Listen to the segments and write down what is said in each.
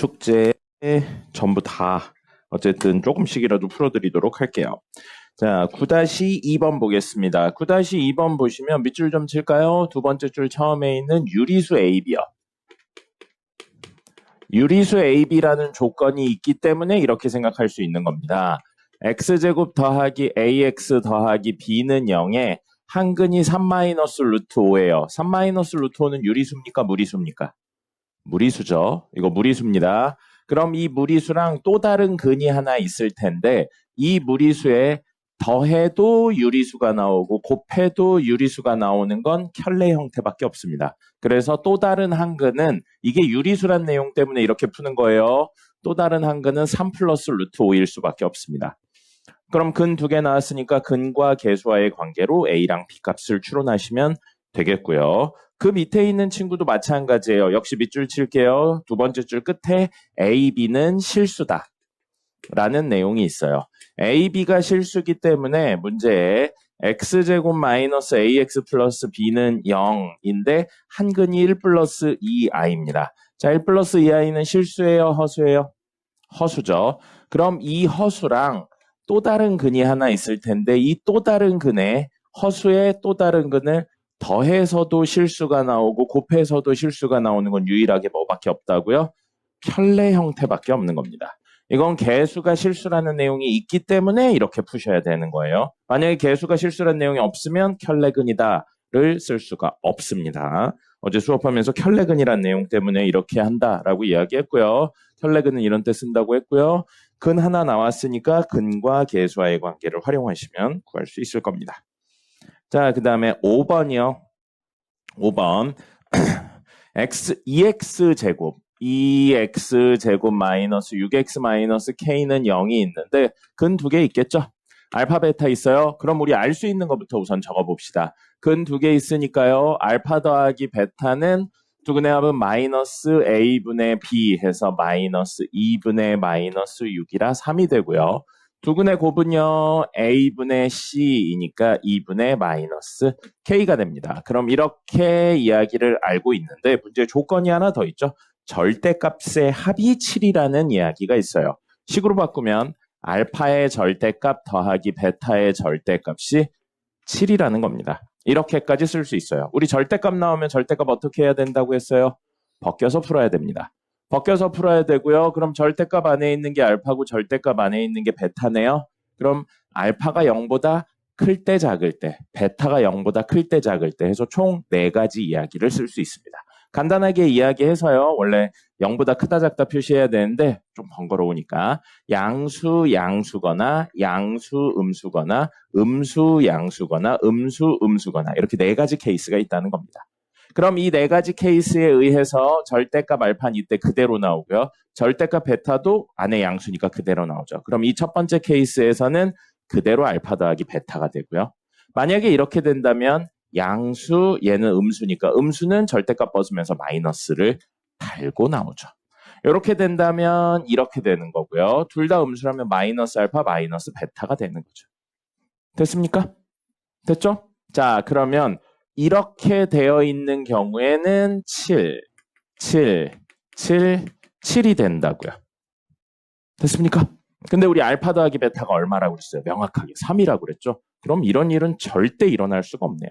숙제 전부 다 어쨌든 조금씩이라도 풀어드리도록 할게요. 자, 9-2번 보겠습니다. 9-2번 보시면 밑줄 좀 칠까요? 두 번째 줄 처음에 있는 유리수 AB요. 유리수 AB라는 조건이 있기 때문에 이렇게 생각할 수 있는 겁니다. x제곱 더하기 ax 더하기 b는 0에 한근이 3-루트5예요. 3-루트5는 유리수입니까? 무리수입니까? 무리수죠. 이거 무리수입니다. 그럼 이 무리수랑 또 다른 근이 하나 있을 텐데 이 무리수에 더해도 유리수가 나오고 곱해도 유리수가 나오는 건 켤레 형태밖에 없습니다. 그래서 또 다른 한 근은 이게 유리수란 내용 때문에 이렇게 푸는 거예요. 또 다른 한 근은 3+루트5일 수밖에 없습니다. 그럼 근 두 개 나왔으니까 근과 계수와의 관계로 A랑 B 값을 추론하시면 되겠고요. 그 밑에 있는 친구도 마찬가지예요. 역시 밑줄 칠게요. 두 번째 줄 끝에 A, B는 실수다 라는 내용이 있어요. A, B가 실수기 때문에 문제에 x제곱 마이너스 ax 플러스 b는 0인데 한근이 1 플러스 2i입니다. 자, 1 플러스 2i는 실수예요? 허수예요? 허수죠. 그럼 이 허수랑 또 다른 근이 하나 있을 텐데 이 또 다른 근에 허수의 또 다른 근을 더해서도 실수가 나오고 곱해서도 실수가 나오는 건 유일하게 뭐밖에 없다고요? 켤레 형태밖에 없는 겁니다. 이건 개수가 실수라는 내용이 있기 때문에 이렇게 푸셔야 되는 거예요. 만약에 개수가 실수라는 내용이 없으면 켤레근이다를 쓸 수가 없습니다. 어제 수업하면서 켤레근이라는 내용 때문에 이렇게 한다라고 이야기했고요. 켤레근은 이런 때 쓴다고 했고요. 근 하나 나왔으니까 근과 계수와의 관계를 활용하시면 구할 수 있을 겁니다. 자, 그 다음에 5번이요. 5번. 2x제곱. 2x제곱 마이너스 6x 마이너스 k는 0이 있는데 근 두 개 있겠죠? 알파 베타 있어요? 그럼 우리 알 수 있는 것부터 우선 적어봅시다. 근 두 개 있으니까요. 알파 더하기 베타는 두근의 합은 마이너스 a분의 b 해서 마이너스 2분의 마이너스 6이라 3이 되고요. 두근의 곱은요. a분의 c이니까 2분의 마이너스 k가 됩니다. 그럼 이렇게 이야기를 알고 있는데 문제 조건이 하나 더 있죠. 절대값의 합이 7이라는 이야기가 있어요. 식으로 바꾸면 알파의 절대값 더하기 베타의 절대값이 7이라는 겁니다. 이렇게까지 쓸 수 있어요. 우리 절대값 나오면 절대값 어떻게 해야 된다고 했어요? 벗겨서 풀어야 됩니다. 벗겨서 풀어야 되고요. 그럼 절대값 안에 있는 게 알파고 절대값 안에 있는 게 베타네요. 그럼 알파가 0보다 클 때 작을 때, 베타가 0보다 클 때 작을 때 해서 총 4가지 이야기를 쓸 수 있습니다. 간단하게 이야기해서요. 원래 0보다 크다 작다 표시해야 되는데 좀 번거로우니까 양수 양수거나 양수 음수거나 음수 양수거나 음수 음수거나 이렇게 4가지 케이스가 있다는 겁니다. 그럼 이 4가지 케이스에 의해서 절대값 알파는 이때 그대로 나오고요. 절대값 베타도 안에 양수니까 그대로 나오죠. 그럼 이 첫 번째 케이스에서는 그대로 알파 더하기 베타가 되고요. 만약에 이렇게 된다면 양수, 얘는 음수니까 음수는 절대값 벗으면서 마이너스를 달고 나오죠. 이렇게 된다면 이렇게 되는 거고요. 둘 다 음수라면 마이너스 알파, 마이너스 베타가 되는 거죠. 됐습니까? 됐죠? 자, 그러면 이렇게 되어 있는 경우에는 7이 된다고요. 됐습니까? 근데 우리 알파 더하기 베타가 얼마라고 그랬어요? 명확하게 3이라고 그랬죠? 그럼 이런 일은 절대 일어날 수가 없네요.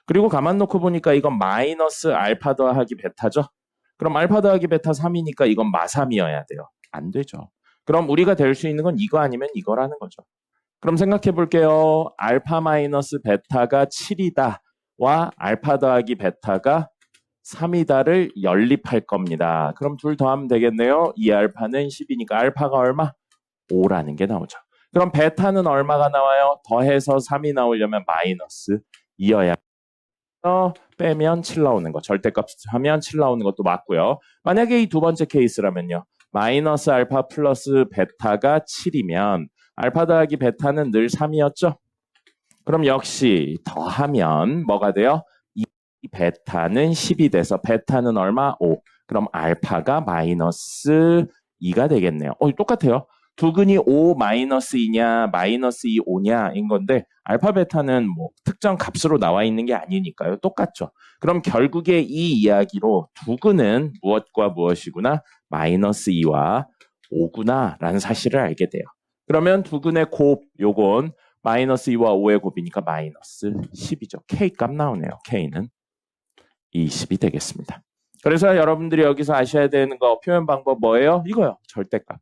그리고 가만 놓고 보니까 이건 마이너스 알파 더하기 베타죠? 그럼 알파 더하기 베타 3이니까 이건 마3이어야 돼요. 안 되죠. 그럼 우리가 될 수 있는 건 이거 아니면 이거라는 거죠. 그럼 생각해 볼게요. 알파 마이너스 베타가 7이다와 알파 더하기 베타가 3이다를 연립할 겁니다. 그럼 둘 더하면 되겠네요. 이 알파는 10이니까 알파가 얼마? 5라는 게 나오죠. 그럼 베타는 얼마가 나와요? 더해서 3이 나오려면 마이너스 2여야. 빼면 7 나오는 거. 절대값 하면 7 나오는 것도 맞고요. 만약에 이 두 번째 케이스라면요. 마이너스 알파 플러스 베타가 7이면 알파 더하기 베타는 늘 3이었죠? 그럼 역시 더하면 뭐가 돼요? 이 베타는 10이 돼서 베타는 얼마? 5. 그럼 알파가 마이너스 2가 되겠네요. 똑같아요. 두 근이 5 마이너스 2냐 마이너스 2 5냐 인 건데 알파 베타는 뭐 특정 값으로 나와 있는 게 아니니까요. 똑같죠. 그럼 결국에 이 이야기로 두 근은 무엇과 무엇이구나? 마이너스 2와 5구나 라는 사실을 알게 돼요. 그러면 두근의 곱 요건 마이너스 2와 5의 곱이니까 마이너스 10이죠. K 값 나오네요. K는 20이 되겠습니다. 그래서 여러분들이 여기서 아셔야 되는 거 표현 방법 뭐예요? 이거요. 절대값.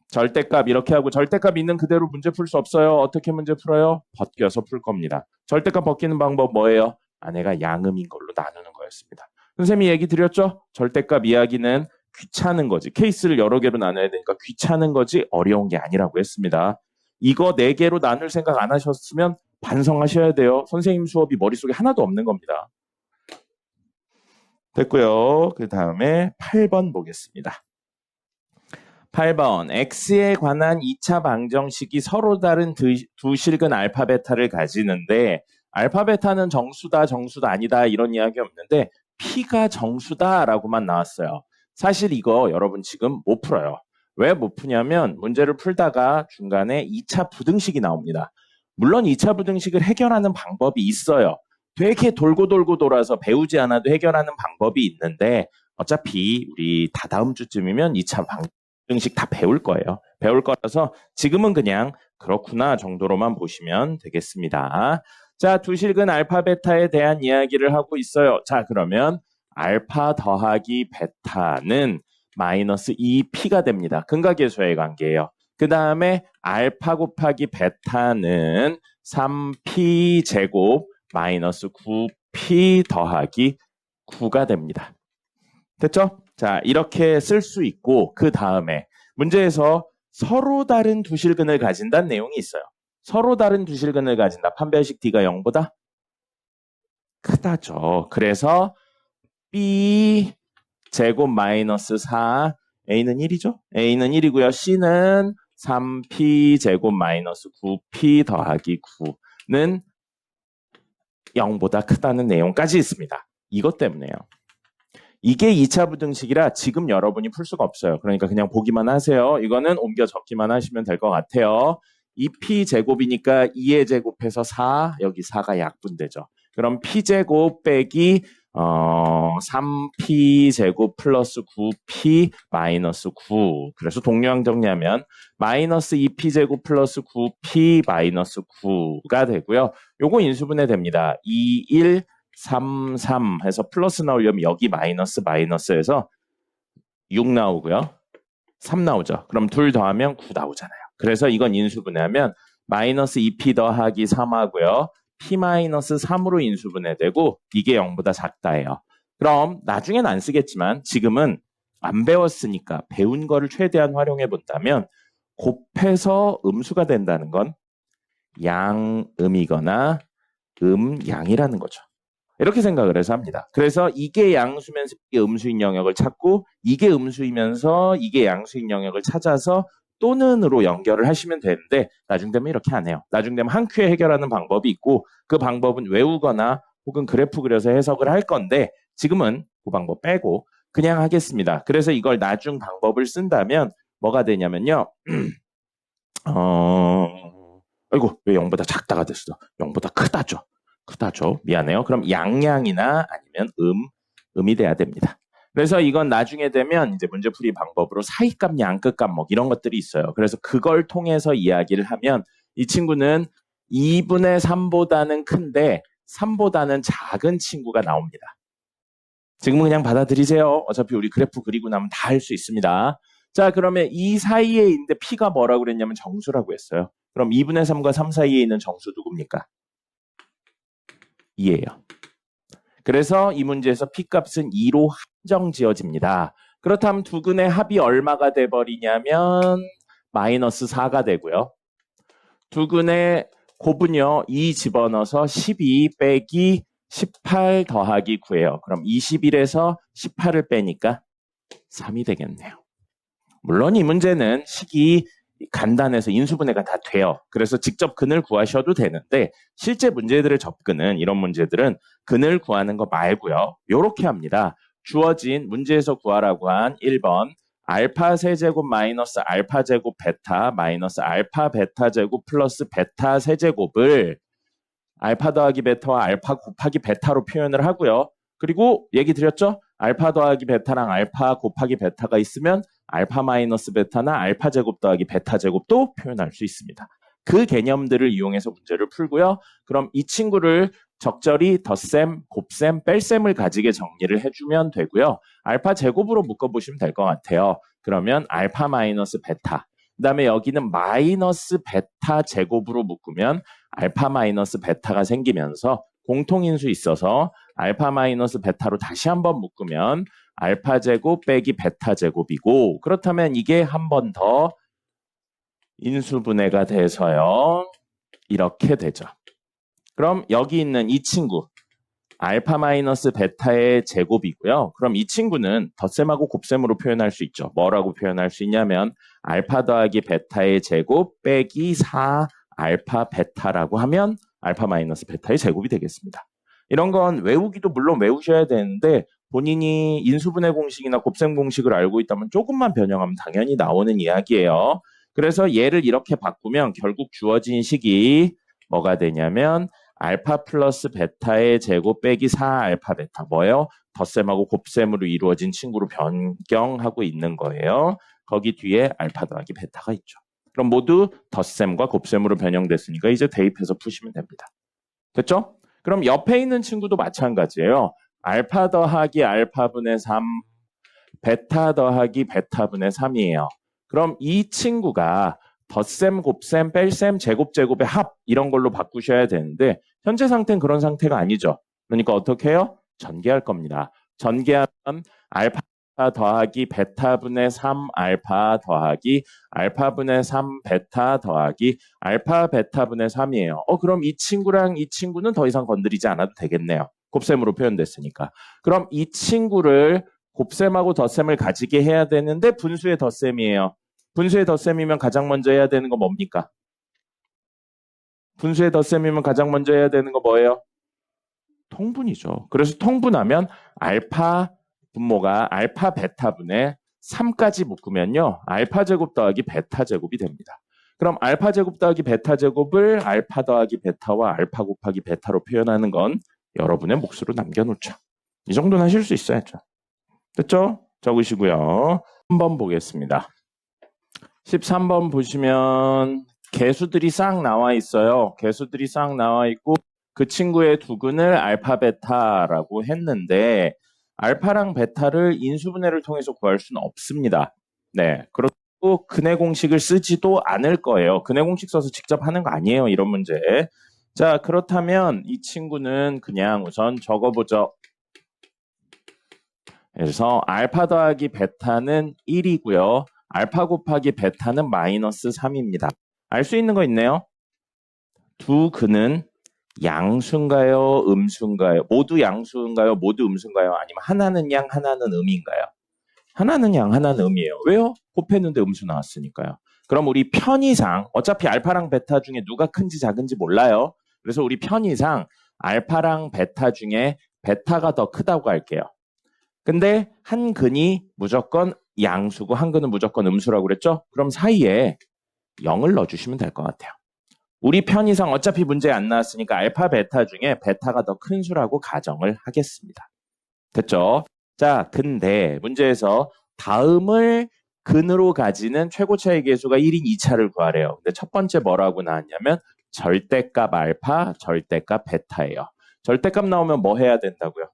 절대값 이렇게 하고 절대값 있는 그대로 문제 풀 수 없어요. 어떻게 문제 풀어요? 벗겨서 풀 겁니다. 절대값 벗기는 방법 뭐예요? 아내가 양음인 걸로 나누는 거였습니다. 선생님이 얘기 드렸죠? 절대값 이야기는 귀찮은 거지. 케이스를 여러 개로 나눠야 되니까 귀찮은 거지 어려운 게 아니라고 했습니다. 이거 4개로 나눌 생각 안 하셨으면 반성하셔야 돼요. 선생님 수업이 머릿속에 하나도 없는 겁니다. 됐고요. 그 다음에 8번 보겠습니다. 8번 x에 관한 2차 방정식이 서로 다른 두 실근 알파 베타를 가지는데 알파 베타는 정수다 정수다 아니다 이런 이야기 없는데 p가 정수다라고만 나왔어요. 사실 이거 여러분 지금 못 풀어요. 왜 못 푸냐면 문제를 풀다가 중간에 2차 부등식이 나옵니다. 물론 2차 부등식을 해결하는 방법이 있어요. 되게 돌고 돌아서 배우지 않아도 해결하는 방법이 있는데 어차피 우리 다다음 주쯤이면 2차 방정식 다 배울 거예요. 배울 거라서 지금은 그냥 그렇구나 정도로만 보시면 되겠습니다. 자, 두 실근 알파 베타에 대한 이야기를 하고 있어요. 자, 그러면 알파 더하기 베타는 마이너스 2p가 됩니다. 근각계수의 관계예요. 그 다음에 알파 곱하기 베타는 3p 제곱 마이너스 9p 더하기 9가 됩니다. 됐죠? 자, 이렇게 쓸 수 있고 그 다음에 문제에서 서로 다른 두 실근을 가진다는 내용이 있어요. 서로 다른 두 실근을 가진다. 판별식 D가 0보다 크다죠. 그래서 B 제곱 마이너스 4 A는 1이죠. A는 1이고요. C는 3P 제곱 마이너스 9P 더하기 9는 0보다 크다는 내용까지 있습니다. 이것 때문에요. 이게 2차 부등식이라 지금 여러분이 풀 수가 없어요. 그러니까 그냥 보기만 하세요. 이거는 옮겨 적기만 하시면 될 것 같아요. 2p 제곱이니까 2의 제곱해서 4, 여기 4가 약분되죠. 그럼 p제곱 빼기 3p 제곱 플러스 9p 마이너스 9. 그래서 동료항 정리하면 마이너스 2p 제곱 플러스 9p 마이너스 9가 되고요. 요거 인수분해 됩니다. 2, 1, 3, 3 해서 플러스 나오려면 여기 마이너스에서 6 나오고요. 3 나오죠. 그럼 둘 더하면 9 나오잖아요. 그래서 이건 인수분해하면 마이너스 2p 더하기 3하고요. p 마이너스 3으로 인수분해되고 이게 0보다 작다예요. 그럼 나중엔 안 쓰겠지만 지금은 안 배웠으니까 배운 거를 최대한 활용해 본다면 곱해서 음수가 된다는 건 양음이거나 양이라는 거죠. 이렇게 생각을 해서 합니다. 그래서 이게 양수면서 이게 음수인 영역을 찾고 이게 음수이면서 이게 양수인 영역을 찾아서 또는으로 연결을 하시면 되는데 나중 되면 이렇게 안 해요. 나중 되면 한 큐에 해결하는 방법이 있고 그 방법은 외우거나 혹은 그래프 그려서 해석을 할 건데 지금은 그 방법 빼고 그냥 하겠습니다. 그래서 이걸 나중 방법을 쓴다면 뭐가 되냐면요. 아이고 왜 0보다 작다가 됐어. 0보다 크다죠. 미안해요. 그럼 양양이나 아니면 음이 돼야 됩니다. 그래서 이건 나중에 되면 이제 문제풀이 방법으로 사이값, 양끝값 뭐 이런 것들이 있어요. 그래서 그걸 통해서 이야기를 하면 이 친구는 2분의 3보다는 큰데 3보다는 작은 친구가 나옵니다. 지금은 그냥 받아들이세요. 어차피 우리 그래프 그리고 나면 다 할 수 있습니다. 자, 그러면 이 사이에 있는데 P가 뭐라고 그랬냐면 정수라고 했어요. 그럼 2분의 3과 3 사이에 있는 정수 누굽니까? 2예요. 그래서 이 문제에서 P값은 2로 한정 지어집니다. 그렇다면 두근의 합이 얼마가 돼버리냐면 마이너스 4가 되고요. 두근의 곱은요. 2 집어넣어서 12 빼기 18 더하기 9예요. 그럼 21에서 18을 빼니까 3이 되겠네요. 물론 이 문제는 식이 간단해서 인수분해가 다 돼요. 그래서 직접 근을 구하셔도 되는데 실제 문제들을 접근은 이런 문제들은 근을 구하는 거 말고요. 이렇게 합니다. 주어진 문제에서 구하라고 한 1번 알파 세제곱 마이너스 알파 제곱 베타 마이너스 알파 베타 제곱 플러스 베타 세제곱을 알파 더하기 베타와 알파 곱하기 베타로 표현을 하고요. 그리고 얘기 드렸죠? 알파 더하기 베타랑 알파 곱하기 베타가 있으면 알파 마이너스 베타나 알파 제곱 더하기 베타 제곱도 표현할 수 있습니다. 그 개념들을 이용해서 문제를 풀고요. 그럼 이 친구를 적절히 덧셈, 곱셈, 뺄셈을 가지게 정리를 해주면 되고요. 알파 제곱으로 묶어보시면 될 것 같아요. 그러면 알파 마이너스 베타. 그 다음에 여기는 마이너스 베타 제곱으로 묶으면 알파 마이너스 베타가 생기면서 공통인수 있어서 알파 마이너스 베타로 다시 한번 묶으면 알파 제곱 빼기 베타 제곱이고, 그렇다면 이게 한 번 더 인수분해가 돼서요. 이렇게 되죠. 그럼 여기 있는 이 친구 알파 마이너스 베타의 제곱이고요. 그럼 이 친구는 덧셈하고 곱셈으로 표현할 수 있죠. 뭐라고 표현할 수 있냐면 알파 더하기 베타의 제곱 빼기 4 알파 베타라고 하면 알파 마이너스 베타의 제곱이 되겠습니다. 이런 건 외우기도 물론 외우셔야 되는데 본인이 인수분해 공식이나 곱셈 공식을 알고 있다면 조금만 변형하면 당연히 나오는 이야기예요. 그래서 얘를 이렇게 바꾸면 결국 주어진 식이 뭐가 되냐면 알파 플러스 베타의 제곱 빼기 4 알파 베타. 뭐예요? 덧셈하고 곱셈으로 이루어진 친구로 변경하고 있는 거예요. 거기 뒤에 알파 더하기 베타가 있죠. 그럼 모두 덧셈과 곱셈으로 변형됐으니까 이제 대입해서 푸시면 됩니다. 됐죠? 그럼 옆에 있는 친구도 마찬가지예요. 알파 더하기 알파분의 3, 베타 더하기 베타분의 3이에요. 그럼 이 친구가 덧셈, 곱셈, 뺄셈, 제곱, 제곱의 합 이런 걸로 바꾸셔야 되는데 현재 상태는 그런 상태가 아니죠. 그러니까 어떻게 해요? 전개할 겁니다. 전개하면 알파 더하기 베타분의 3 알파 더하기 알파분의 3 베타 더하기 알파 베타분의 3이에요. 그럼 이 친구랑 이 친구는 더 이상 건드리지 않아도 되겠네요. 곱셈으로 표현됐으니까. 그럼 이 친구를 곱셈하고 덧셈을 가지게 해야 되는데 분수의 덧셈이에요. 분수의 덧셈이면 가장 먼저 해야 되는 거 뭡니까? 분수의 덧셈이면 가장 먼저 해야 되는 거 뭐예요? 통분이죠. 그래서 통분하면 알파 분모가 알파 베타분의 3까지 묶으면요. 알파 제곱 더하기 베타 제곱이 됩니다. 그럼 알파 제곱 더하기 베타 제곱을 알파 더하기 베타와 알파 곱하기 베타로 표현하는 건 여러분의 몫으로 남겨놓죠. 이 정도는 하실 수 있어야죠. 됐죠? 적으시고요. 한번 보겠습니다. 13번 보시면 개수들이 싹 나와 있어요. 개수들이 싹 나와 있고 그 친구의 두근을 알파 베타라고 했는데 알파랑 베타를 인수분해를 통해서 구할 수는 없습니다. 네, 그렇고 근해 공식을 쓰지도 않을 거예요. 근해 공식 써서 직접 하는 거 아니에요. 이런 문제. 자, 그렇다면 이 친구는 그냥 우선 적어보죠. 그래서 알파 더하기 베타는 1이고요. 알파 곱하기 베타는 마이너스 3입니다. 알 수 있는 거 있네요. 두 근은 양수인가요? 음수인가요? 모두 양수인가요? 모두 음수인가요? 아니면 하나는 양, 하나는 음인가요? 하나는 양, 하나는 음이에요. 왜요? 곱했는데 음수 나왔으니까요. 그럼 우리 편의상 어차피 알파랑 베타 중에 누가 큰지 작은지 몰라요. 그래서 우리 편의상 알파랑 베타 중에 베타가 더 크다고 할게요. 근데 한 근이 무조건 양수고 한 근은 무조건 음수라고 그랬죠? 그럼 사이에 0을 넣어주시면 될 것 같아요. 우리 편의상 어차피 문제 안 나왔으니까 알파 베타 중에 베타가 더 큰 수라고 가정을 하겠습니다. 됐죠? 자, 근데 문제에서 다음을 근으로 가지는 최고차의 계수가 1인 2차를 구하래요. 근데 첫 번째 뭐라고 나왔냐면 절대값 알파, 절대값 베타예요. 절대값 나오면 뭐 해야 된다고요?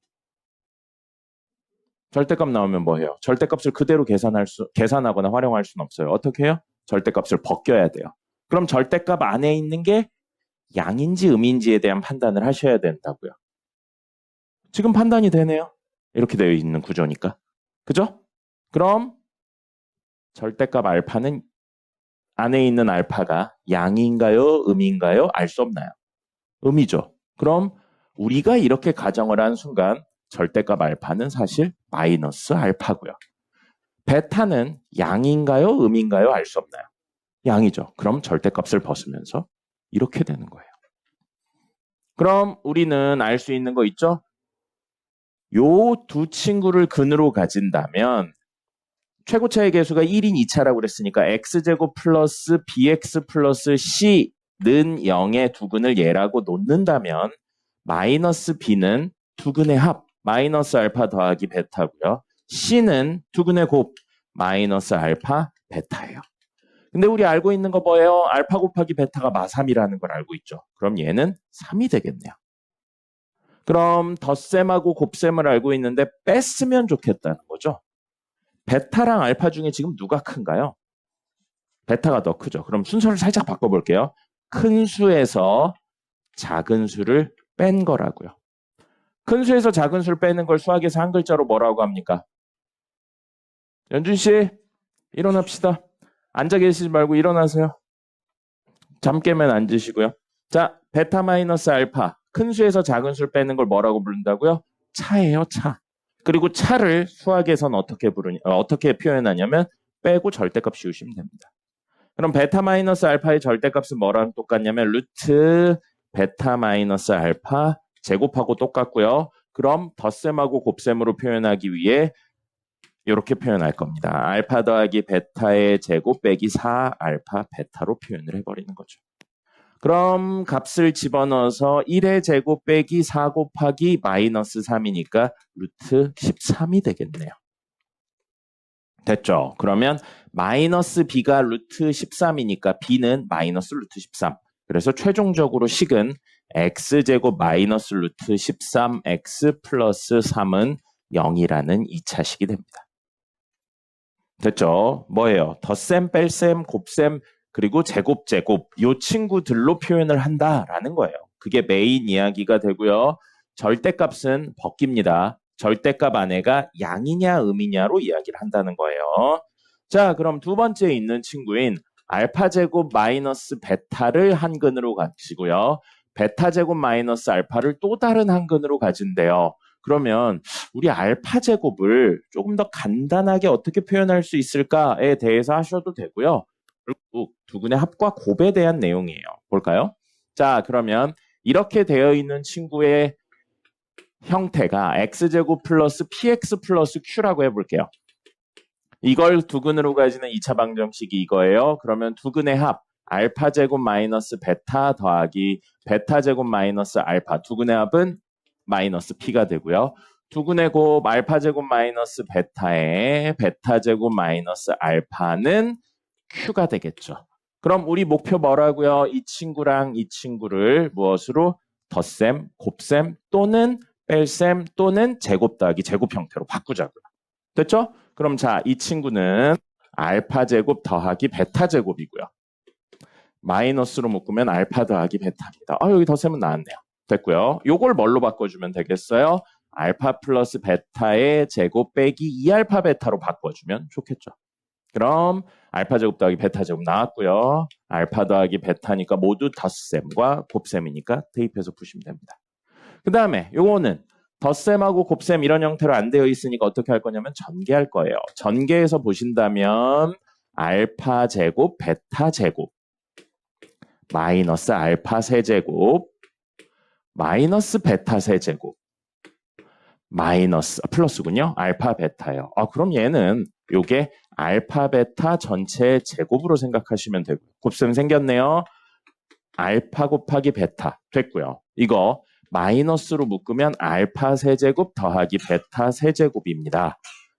절대값 나오면 뭐 해요? 절대값을 그대로 계산하거나 활용할 수는 없어요. 어떻게 해요? 절대값을 벗겨야 돼요. 그럼 절대값 안에 있는 게 양인지 음인지에 대한 판단을 하셔야 된다고요. 지금 판단이 되네요. 이렇게 되어 있는 구조니까. 그죠? 그럼 절대값 알파는 안에 있는 알파가 양인가요? 음인가요? 알 수 없나요? 음이죠. 그럼 우리가 이렇게 가정을 한 순간 절대값 알파는 사실 마이너스 알파고요. 베타는 양인가요? 음인가요? 알 수 없나요? 양이죠. 그럼 절대값을 벗으면서 이렇게 되는 거예요. 그럼 우리는 알 수 있는 거 있죠? 요 두 친구를 근으로 가진다면 최고차의 계수가 1인 2차라고 그랬으니까 x제곱 플러스 bx 플러스 c는 0의 두 근을 얘라고 놓는다면 마이너스 b는 두 근의 합, 마이너스 알파 더하기 베타고요. C는 두근의 곱 마이너스 알파 베타예요. 근데 우리 알고 있는 거 뭐예요? 알파 곱하기 베타가 마3이라는 걸 알고 있죠. 그럼 얘는 3이 되겠네요. 그럼 덧셈하고 곱셈을 알고 있는데 뺐으면 좋겠다는 거죠. 베타랑 알파 중에 지금 누가 큰가요? 베타가 더 크죠. 그럼 순서를 살짝 바꿔볼게요. 큰 수에서 작은 수를 뺀 거라고요. 큰 수에서 작은 수를 빼는 걸 수학에서 한 글자로 뭐라고 합니까? 연준 씨, 일어납시다. 앉아 계시지 말고 일어나세요. 잠 깨면 앉으시고요. 자, 베타 마이너스 알파. 큰 수에서 작은 수를 빼는 걸 뭐라고 부른다고요? 차예요, 차. 그리고 차를 수학에서는 어떻게 표현하냐면 빼고 절대값 씌우시면 됩니다. 그럼 베타 마이너스 알파의 절대값은 뭐랑 똑같냐면 루트 베타 마이너스 알파 제곱하고 똑같고요. 그럼 덧셈하고 곱셈으로 표현하기 위해 이렇게 표현할 겁니다. 알파 더하기 베타의 제곱 빼기 4 알파 베타로 표현을 해버리는 거죠. 그럼 값을 집어넣어서 1의 제곱 빼기 4 곱하기 마이너스 3이니까 루트 13이 되겠네요. 됐죠? 그러면 마이너스 b가 루트 13이니까 b는 마이너스 루트 13. 그래서 최종적으로 식은 x제곱 마이너스 루트 13x 플러스 3은 0이라는 2차식이 됩니다. 됐죠? 뭐예요? 덧셈, 뺄셈, 곱셈, 그리고 제곱, 요 친구들로 표현을 한다라는 거예요. 그게 메인 이야기가 되고요. 절대값은 벗깁니다. 절대값 안에가 양이냐 음이냐로 이야기를 한다는 거예요. 자, 그럼 두 번째 있는 친구인 알파 제곱 마이너스 베타를 한근으로 가지고요. 베타 제곱 마이너스 알파를 또 다른 한근으로 가진대요. 그러면 우리 알파 제곱을 조금 더 간단하게 어떻게 표현할 수 있을까에 대해서 하셔도 되고요. 그리고 두근의 합과 곱에 대한 내용이에요. 볼까요? 자, 그러면 이렇게 되어 있는 친구의 형태가 x제곱 플러스 px 플러스 q라고 해볼게요. 이걸 두근으로 가지는 2차 방정식이 이거예요. 그러면 두근의 합 알파 제곱 마이너스 베타 더하기 베타 제곱 마이너스 알파 두근의 합은 마이너스 p가 되고요. 두근의 곱 알파 제곱 마이너스 베타의 베타 제곱 마이너스 알파는 q가 되겠죠. 그럼 우리 목표 뭐라고요? 이 친구랑 이 친구를 무엇으로? 덧셈, 곱셈 또는 뺄셈 또는 제곱 더하기 제곱 형태로 바꾸자고요. 됐죠? 그럼 자, 이 친구는 알파 제곱 더하기 베타 제곱이고요. 마이너스로 묶으면 알파 더하기 베타입니다. 여기 덧셈은 나왔네요. 됐고요. 요걸 뭘로 바꿔주면 되겠어요? 알파 플러스 베타의 제곱 빼기 2알파 베타로 바꿔주면 좋겠죠. 그럼 알파 제곱 더하기 베타 제곱 나왔고요. 알파 더하기 베타니까 모두 덧셈과 곱셈이니까 대입해서 푸시면 됩니다. 그 다음에 요거는 덧셈하고 곱셈 이런 형태로 안 되어 있으니까 어떻게 할 거냐면 전개할 거예요. 전개해서 보신다면 알파 제곱 베타 제곱 마이너스 알파 세제곱 마이너스 베타 세제곱 마이너스 플러스군요. 알파 베타요. 그럼 얘는 요게 알파 베타 전체 제곱으로 생각하시면 되고 곱셈 생겼네요. 알파 곱하기 베타 됐고요. 이거 마이너스로 묶으면 알파 세제곱 더하기 베타 세제곱입니다.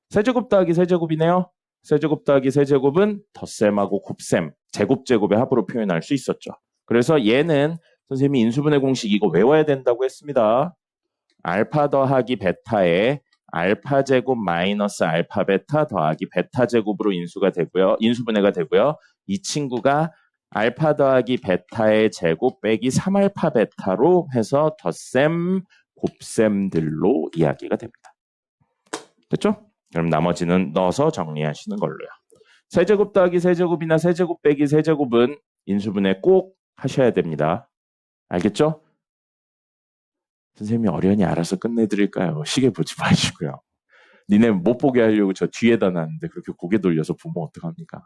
세제곱 더하기 세제곱이네요. 세제곱 더하기 세제곱은 덧셈하고 곱셈, 제곱제곱의 합으로 표현할 수 있었죠. 그래서 얘는 선생님이 인수분해 공식 이거 외워야 된다고 했습니다. 알파 더하기 베타에 알파 제곱 마이너스 알파 베타 더하기 베타 제곱으로 인수분해가 되고요. 이 친구가 알파 더하기 베타의 제곱 빼기 3알파 베타로 해서 덧셈, 곱셈들로 이야기가 됩니다. 됐죠? 그럼 나머지는 넣어서 정리하시는 걸로요. 세제곱 더하기 세제곱이나 세제곱 빼기 세제곱은 인수분해 꼭 하셔야 됩니다. 알겠죠? 선생님이 어련히 알아서 끝내드릴까요? 시계 보지 마시고요. 니네 못 보게 하려고 저 뒤에다 놨는데 그렇게 고개 돌려서 보면 어떡합니까?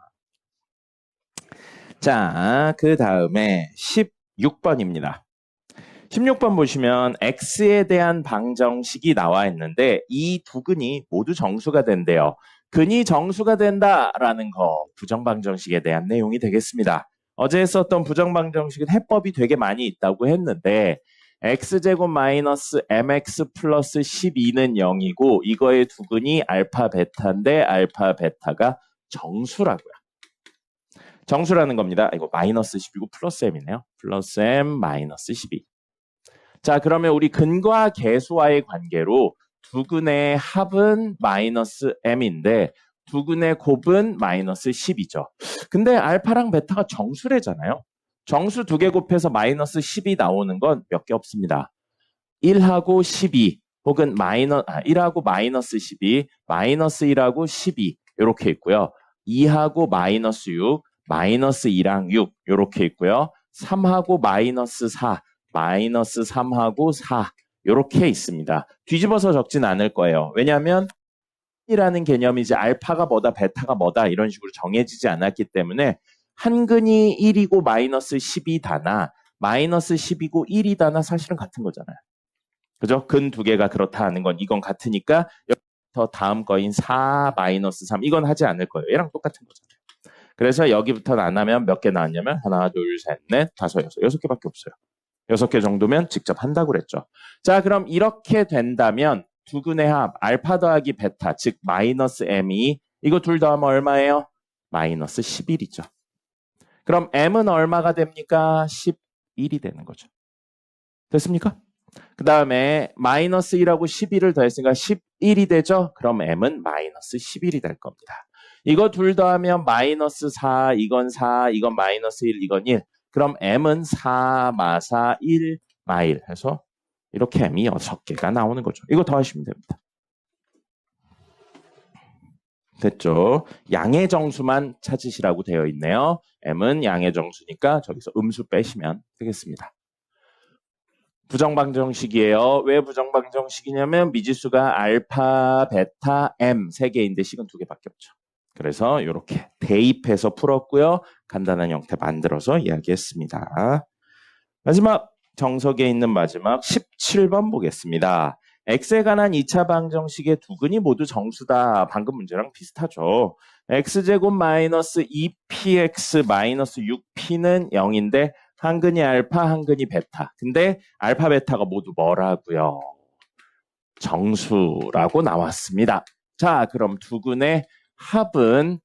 자, 그 다음에 16번입니다. 16번 보시면 x에 대한 방정식이 나와 있는데 이 두 근이 모두 정수가 된대요. 근이 정수가 된다라는 거 부정방정식에 대한 내용이 되겠습니다. 어제 했었던 부정방정식은 해법이 되게 많이 있다고 했는데 x제곱 마이너스 mx 플러스 12는 0이고 이거의 두근이 알파 베타인데 알파 베타가 정수라고요. 정수라는 겁니다. 이거 마이너스 10이고 플러스 m이네요. 플러스 m 마이너스 12. 자, 그러면 우리 근과 계수와의 관계로 두근의 합은 마이너스 m인데 두근의 곱은 마이너스 10이죠. 근데 알파랑 베타가 정수래잖아요. 정수 두 개 곱해서 마이너스 10이 나오는 건 몇 개 없습니다. 1하고 12 혹은 1하고 마이너스 12, 마이너스 1하고 12 이렇게 있고요. 2하고 마이너스 6, 마이너스 2랑 6 이렇게 있고요. 3하고 마이너스 4, 마이너스 3하고 4 이렇게 있습니다. 뒤집어서 적진 않을 거예요. 왜냐하면 이라는 개념이 이제 알파가 뭐다 베타가 뭐다 이런 식으로 정해지지 않았기 때문에 한 근이 1이고 마이너스 10이다나 마이너스 10이고 1이다나 사실은 같은 거잖아요. 그죠? 근 두 개가 그렇다 하는 건 이건 같으니까 더 다음 거인 4 마이너스 3 이건 하지 않을 거예요. 얘랑 똑같은 거잖아요. 그래서 여기부터는 안 하면 몇 개 나왔냐면 하나, 둘, 셋, 넷, 다섯, 여섯 개밖에 없어요. 6개 정도면 직접 한다고 그랬죠. 자, 그럼 이렇게 된다면 두근의 합 알파 더하기 베타 즉 마이너스 m이 이거 둘 더하면 얼마예요? 마이너스 11이죠. 그럼 m은 얼마가 됩니까? 11이 되는 거죠. 됐습니까? 그 다음에 마이너스 1하고 11을 더했으니까 11이 되죠? 그럼 m은 마이너스 11이 될 겁니다. 이거 둘 더하면 마이너스 4, 이건 4, 이건 마이너스 1, 이건 1. 그럼 m은 4, 마사, 1, 마일 해서 이렇게 m이 6개가 나오는 거죠. 이거 더하시면 됩니다. 됐죠? 양의 정수만 찾으시라고 되어 있네요. m은 양의 정수니까 저기서 음수 빼시면 되겠습니다. 부정방정식이에요. 왜 부정방정식이냐면 미지수가 알파, 베타, m 3개인데 식은 2개밖에 없죠. 그래서 이렇게 대입해서 풀었고요. 간단한 형태 만들어서 이야기했습니다. 마지막 정석에 있는 마지막 17번 보겠습니다. x에 관한 2차 방정식의 두근이 모두 정수다. 방금 문제랑 비슷하죠. x제곱 마이너스 2px 마이너스 6p는 0인데 한 근이 알파, 한 근이 베타. 근데 알파, 베타가 모두 뭐라고요? 정수라고 나왔습니다. 자, 그럼 두근의 합은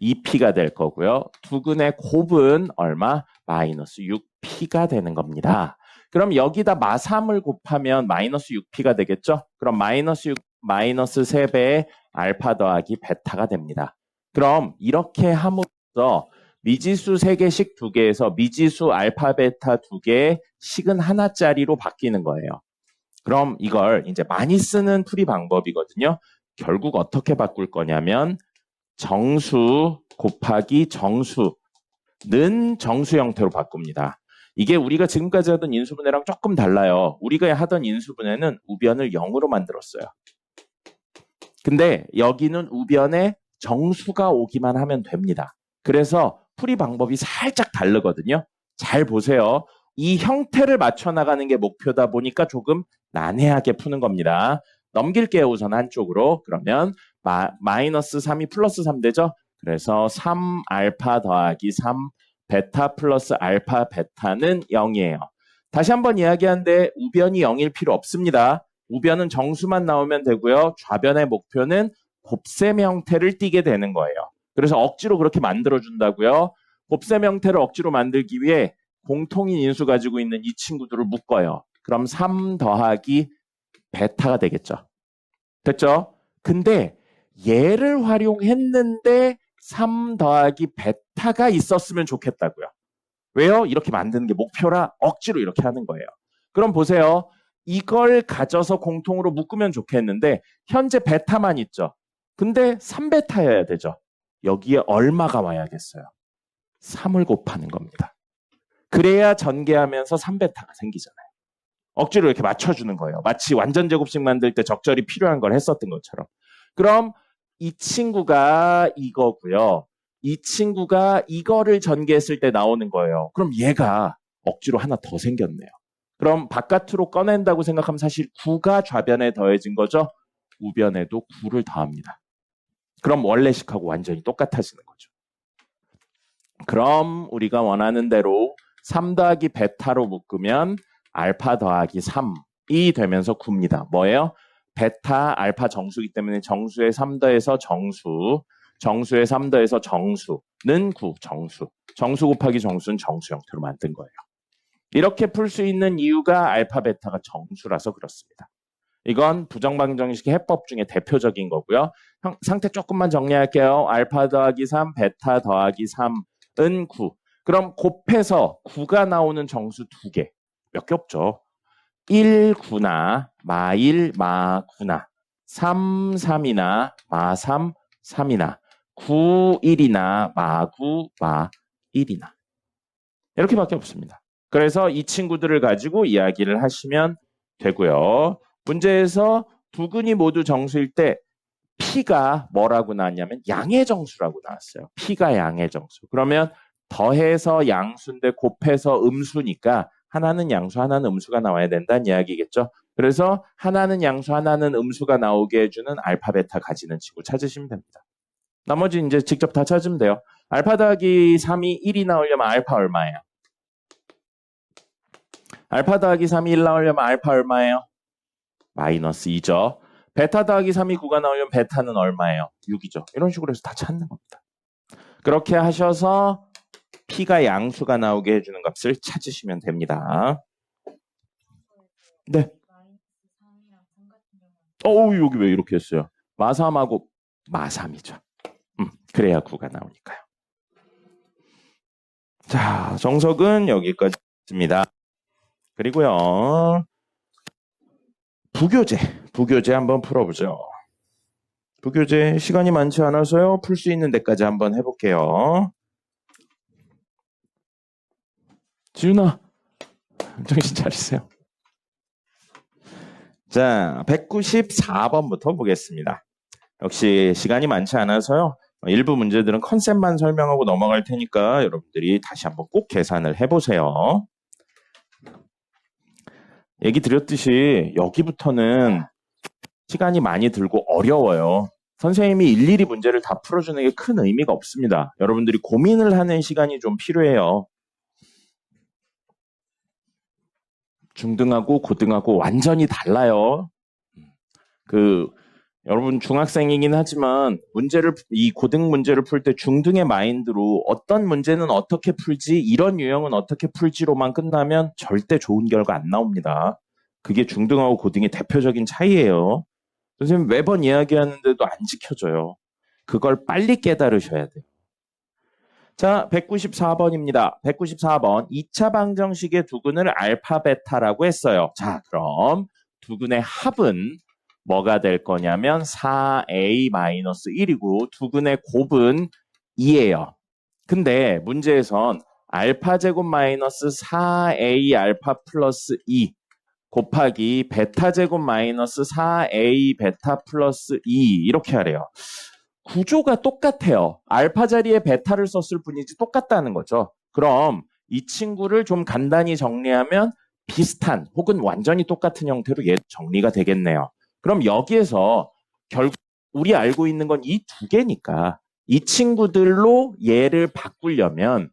2p가 될 거고요. 두근의 곱은 얼마? 마이너스 6p가 되는 겁니다. 그럼 여기다 마3을 곱하면 마이너스 6p가 되겠죠? 그럼 마이너스 6, 마이너스 3배의 알파 더하기 베타가 됩니다. 그럼 이렇게 함으로써 미지수 3개씩 2개에서 미지수 알파, 베타 2개의 식은 하나짜리로 바뀌는 거예요. 그럼 이걸 이제 많이 쓰는 풀이 방법이거든요. 결국 어떻게 바꿀 거냐면 정수 곱하기 정수는 정수 형태로 바꿉니다. 이게 우리가 지금까지 하던 인수분해랑 조금 달라요. 우리가 하던 인수분해는 우변을 0으로 만들었어요. 근데 여기는 우변에 정수가 오기만 하면 됩니다. 그래서 풀이 방법이 살짝 다르거든요. 잘 보세요. 이 형태를 맞춰 나가는 게 목표다 보니까 조금 난해하게 푸는 겁니다. 넘길게요. 우선 한쪽으로. 그러면 마이너스 3이 플러스 3 되죠? 그래서 3 알파 더하기 3 베타 플러스 알파 베타는 0이에요. 다시 한번 이야기하는데 우변이 0일 필요 없습니다. 우변은 정수만 나오면 되고요. 좌변의 목표는 곱셈 형태를 띠게 되는 거예요. 그래서 억지로 그렇게 만들어준다고요. 곱셈 형태를 억지로 만들기 위해 공통인 인수 가지고 있는 이 친구들을 묶어요. 그럼 3 더하기 베타가 되겠죠. 됐죠? 근데 얘를 활용했는데 3 더하기 베타가 있었으면 좋겠다고요. 왜요? 이렇게 만드는 게 목표라 억지로 이렇게 하는 거예요. 그럼 보세요. 이걸 가져서 공통으로 묶으면 좋겠는데 현재 베타만 있죠. 근데 3베타여야 되죠. 여기에 얼마가 와야겠어요? 3을 곱하는 겁니다. 그래야 전개하면서 3베타가 생기잖아요. 억지로 이렇게 맞춰주는 거예요. 마치 완전 제곱식 만들 때 적절히 필요한 걸 했었던 것처럼. 그럼 이 친구가 이거고요. 이 친구가 이거를 전개했을 때 나오는 거예요. 그럼 얘가 억지로 하나 더 생겼네요. 그럼 바깥으로 꺼낸다고 생각하면 사실 9가 좌변에 더해진 거죠. 우변에도 9를 더합니다. 그럼 원래식하고 완전히 똑같아지는 거죠. 그럼 우리가 원하는 대로 3 더하기 베타로 묶으면 알파 더하기 3이 되면서 9입니다. 뭐예요? 베타 알파 정수이기 때문에 정수의 3 더해서 정수, 정수의 3 더해서 정수는 9, 정수. 정수 곱하기 정수는 정수 형태로 만든 거예요. 이렇게 풀 수 있는 이유가 알파 베타가 정수라서 그렇습니다. 이건 부정방정식의 해법 중에 대표적인 거고요. 상태 조금만 정리할게요. 알파 더하기 3, 베타 더하기 3은 9. 그럼 곱해서 9가 나오는 정수 2개. 몇 개 없죠? 1, 9나 마 1, 마 9나 3, 3이나 마 3, 3이나 9, 1이나 마 9, 마 1이나 이렇게밖에 없습니다. 그래서 이 친구들을 가지고 이야기를 하시면 되고요. 문제에서 두 근이 모두 정수일 때 P가 뭐라고 나왔냐면 양의 정수라고 나왔어요. P가 양의 정수. 그러면 더해서 양수인데 곱해서 음수니까 하나는 양수, 하나는 음수가 나와야 된다는 이야기겠죠. 그래서 하나는 양수, 하나는 음수가 나오게 해주는 알파, 베타 가지는 친구 찾으시면 됩니다. 나머지 이제 직접 다 찾으면 돼요. 알파 더하기 3이 1이 나오려면 알파 얼마예요? 알파 더하기 3이 1 나오려면 알파 얼마예요? 마이너스 2죠. 베타 더하기 3이 9가 나오려면 베타는 얼마예요? 6이죠. 이런 식으로 해서 다 찾는 겁니다. 그렇게 하셔서 P가 양수가 나오게 해주는 값을 찾으시면 됩니다. 네. 여기 왜 이렇게 했어요? 마3하고 마3이죠. 그래야 9가 나오니까요. 자, 정석은 여기까지입니다. 그리고요. 부교재 한번 풀어보죠. 부교재 시간이 많지 않아서요. 풀 수 있는 데까지 한번 해볼게요. 지윤아, 정신 차리세요. 자, 194번부터 보겠습니다. 역시 시간이 많지 않아서요. 일부 문제들은 컨셉만 설명하고 넘어갈 테니까 여러분들이 다시 한번 꼭 계산을 해보세요. 얘기 드렸듯이 여기부터는 시간이 많이 들고 어려워요. 선생님이 일일이 문제를 다 풀어주는 게 큰 의미가 없습니다. 여러분들이 고민을 하는 시간이 좀 필요해요. 중등하고 고등하고 완전히 달라요. 여러분 중학생이긴 하지만 이 고등 문제를 풀 때 중등의 마인드로 어떤 문제는 어떻게 풀지, 이런 유형은 어떻게 풀지로만 끝나면 절대 좋은 결과 안 나옵니다. 그게 중등하고 고등의 대표적인 차이예요. 선생님 매번 이야기하는데도 안 지켜져요. 그걸 빨리 깨달으셔야 돼요. 자, 194번입니다. 194번. 2차 방정식의 두근을 알파, 베타라고 했어요. 자, 그럼 두근의 합은 뭐가 될 거냐면 4a-1이고 두근의 곱은 2예요. 근데 문제에선 알파 제곱 마이너스 4a 알파 플러스 2 곱하기 베타 제곱 마이너스 4a 베타 플러스 2 이렇게 하래요. 구조가 똑같아요. 알파 자리에 베타를 썼을 뿐이지 똑같다는 거죠. 그럼 이 친구를 좀 간단히 정리하면 비슷한 혹은 완전히 똑같은 형태로 얘 정리가 되겠네요. 그럼 여기에서 결국 우리 알고 있는 건 이 두 개니까 이 친구들로 얘를 바꾸려면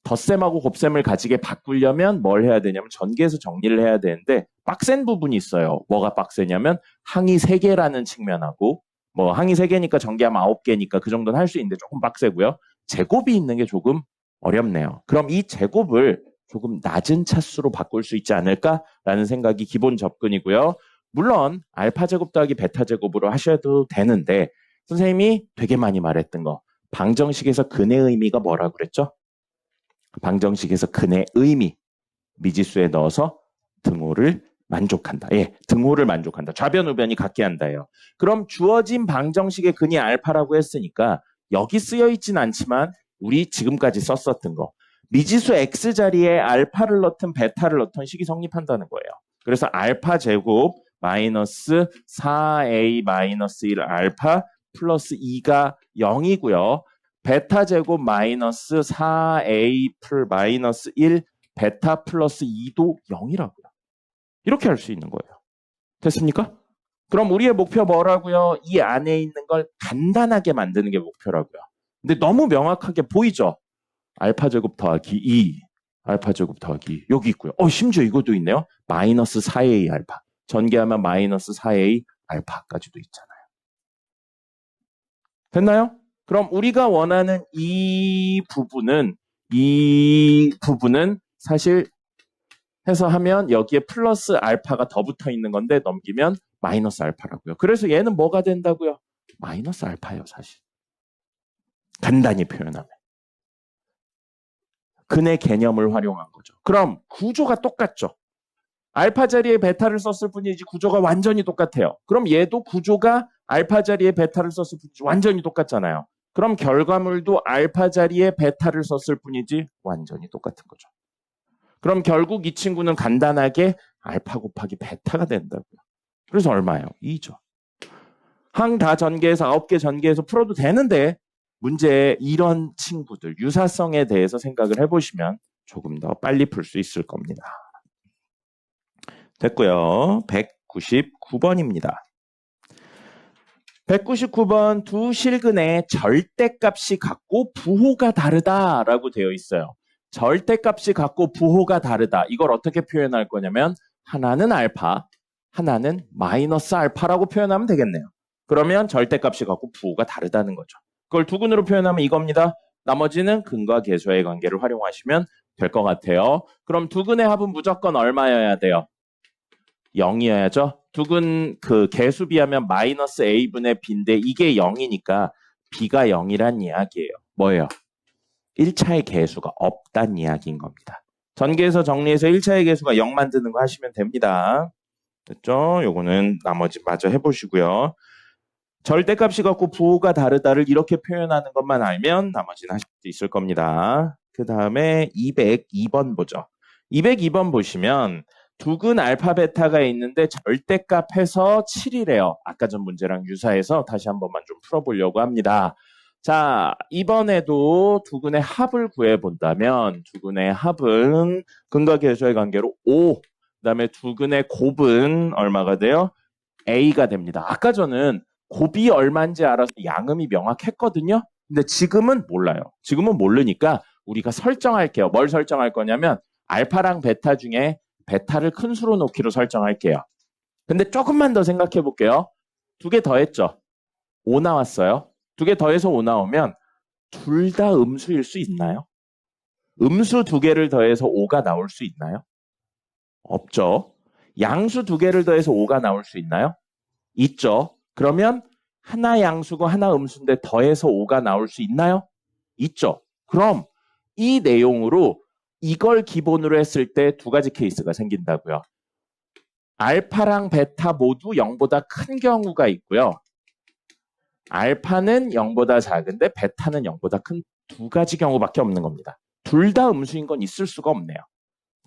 덧셈하고 곱셈을 가지게 바꾸려면 뭘 해야 되냐면 전개해서 정리를 해야 되는데 빡센 부분이 있어요. 뭐가 빡세냐면 항이 3개라는 측면하고 항이 3개니까 전개하면 9개니까 그 정도는 할 수 있는데 조금 빡세고요. 제곱이 있는 게 조금 어렵네요. 그럼 이 제곱을 조금 낮은 차수로 바꿀 수 있지 않을까라는 생각이 기본 접근이고요. 물론 알파 제곱 더하기 베타 제곱으로 하셔도 되는데 선생님이 되게 많이 말했던 거 방정식에서 근의 의미가 뭐라고 그랬죠? 방정식에서 근의 의미 미지수에 넣어서 등호를 만족한다. 등호를 만족한다. 좌변 우변이 같게 한다예요. 그럼 주어진 방정식의 근이 알파라고 했으니까 여기 쓰여 있진 않지만 우리 지금까지 썼었던 거 미지수 x 자리에 알파를 넣든 베타를 넣든 식이 성립한다는 거예요. 그래서 알파 제곱 마이너스 4a 마이너스 1 알파 플러스 2가 0이고요. 베타 제곱 마이너스 4a 마이너스 1 베타 플러스 2도 0이라고요. 이렇게 할 수 있는 거예요. 됐습니까? 그럼 우리의 목표 뭐라고요? 이 안에 있는 걸 간단하게 만드는 게 목표라고요. 근데 너무 명확하게 보이죠? 알파 제곱 더하기 2 알파 제곱 더하기 여기 있고요. 심지어 이것도 있네요. 마이너스 4a 알파. 전개하면 마이너스 4a 알파까지도 있잖아요. 됐나요? 그럼 우리가 원하는 이 부분은 사실 해서 하면 여기에 플러스 알파가 더 붙어 있는 건데 넘기면 마이너스 알파라고요. 그래서 얘는 뭐가 된다고요? 마이너스 알파예요, 사실. 간단히 표현하면. 근의 개념을 활용한 거죠. 그럼 구조가 똑같죠. 알파 자리에 베타를 썼을 뿐이지 구조가 완전히 똑같아요. 그럼 얘도 구조가 알파 자리에 베타를 썼을 뿐이지 완전히 똑같잖아요. 그럼 결과물도 알파 자리에 베타를 썼을 뿐이지 완전히 똑같은 거죠. 그럼 결국 이 친구는 간단하게 알파 곱하기 베타가 된다고요. 그래서 얼마예요? 2죠. 항 다 전개해서 9개 전개해서 풀어도 되는데 문제에 이런 친구들 유사성에 대해서 생각을 해보시면 조금 더 빨리 풀 수 있을 겁니다. 됐고요. 199번입니다. 199번 두 실근의 절대값이 같고 부호가 다르다라고 되어 있어요. 절대값이 같고 부호가 다르다. 이걸 어떻게 표현할 거냐면 하나는 알파, 하나는 마이너스 알파라고 표현하면 되겠네요. 그러면 절대값이 같고 부호가 다르다는 거죠. 그걸 두근으로 표현하면 이겁니다. 나머지는 근과 계수의 관계를 활용하시면 될 것 같아요. 그럼 두근의 합은 무조건 얼마여야 돼요? 0이어야죠. 두근 그 개수비하면 마이너스 a분의 b인데 이게 0이니까 b가 0이란 이야기예요. 뭐예요? 1차의 개수가 없단 이야기인 겁니다. 전개해서 정리해서 1차의 개수가 0 만드는 거 하시면 됩니다. 됐죠? 요거는 나머지 마저 해보시고요. 절대값이 같고 부호가 다르다를 이렇게 표현하는 것만 알면 나머지는 하실 수 있을 겁니다. 그 다음에 202번 보죠. 202번 보시면 두근 알파 베타가 있는데 절대값 해서 7이래요. 아까 전 문제랑 유사해서 다시 한 번만 좀 풀어보려고 합니다. 자, 이번에도 두근의 합을 구해본다면 두근의 합은 근과 계수의 관계로 5, 그 다음에 두근의 곱은 얼마가 돼요? A가 됩니다. 아까 저는 곱이 얼마인지 알아서 양음이 명확했거든요. 근데 지금은 몰라요. 지금은 모르니까 우리가 설정할게요. 뭘 설정할 거냐면 알파랑 베타 중에 베타를 큰 수로 놓기로 설정할게요. 근데 조금만 더 생각해 볼게요. 2개 더했죠? 5 나왔어요. 2개 더해서 5 나오면 둘 다 음수일 수 있나요? 음수 2개를 더해서 5가 나올 수 있나요? 없죠. 양수 2개를 더해서 5가 나올 수 있나요? 있죠. 그러면 하나 양수고 하나 음수인데 더해서 5가 나올 수 있나요? 있죠. 그럼 이 내용으로 이걸 기본으로 했을 때 2가지 케이스가 생긴다고요. 알파랑 베타 모두 0보다 큰 경우가 있고요. 알파는 0보다 작은데 베타는 0보다 큰 2가지 경우밖에 없는 겁니다. 둘 다 음수인 건 있을 수가 없네요.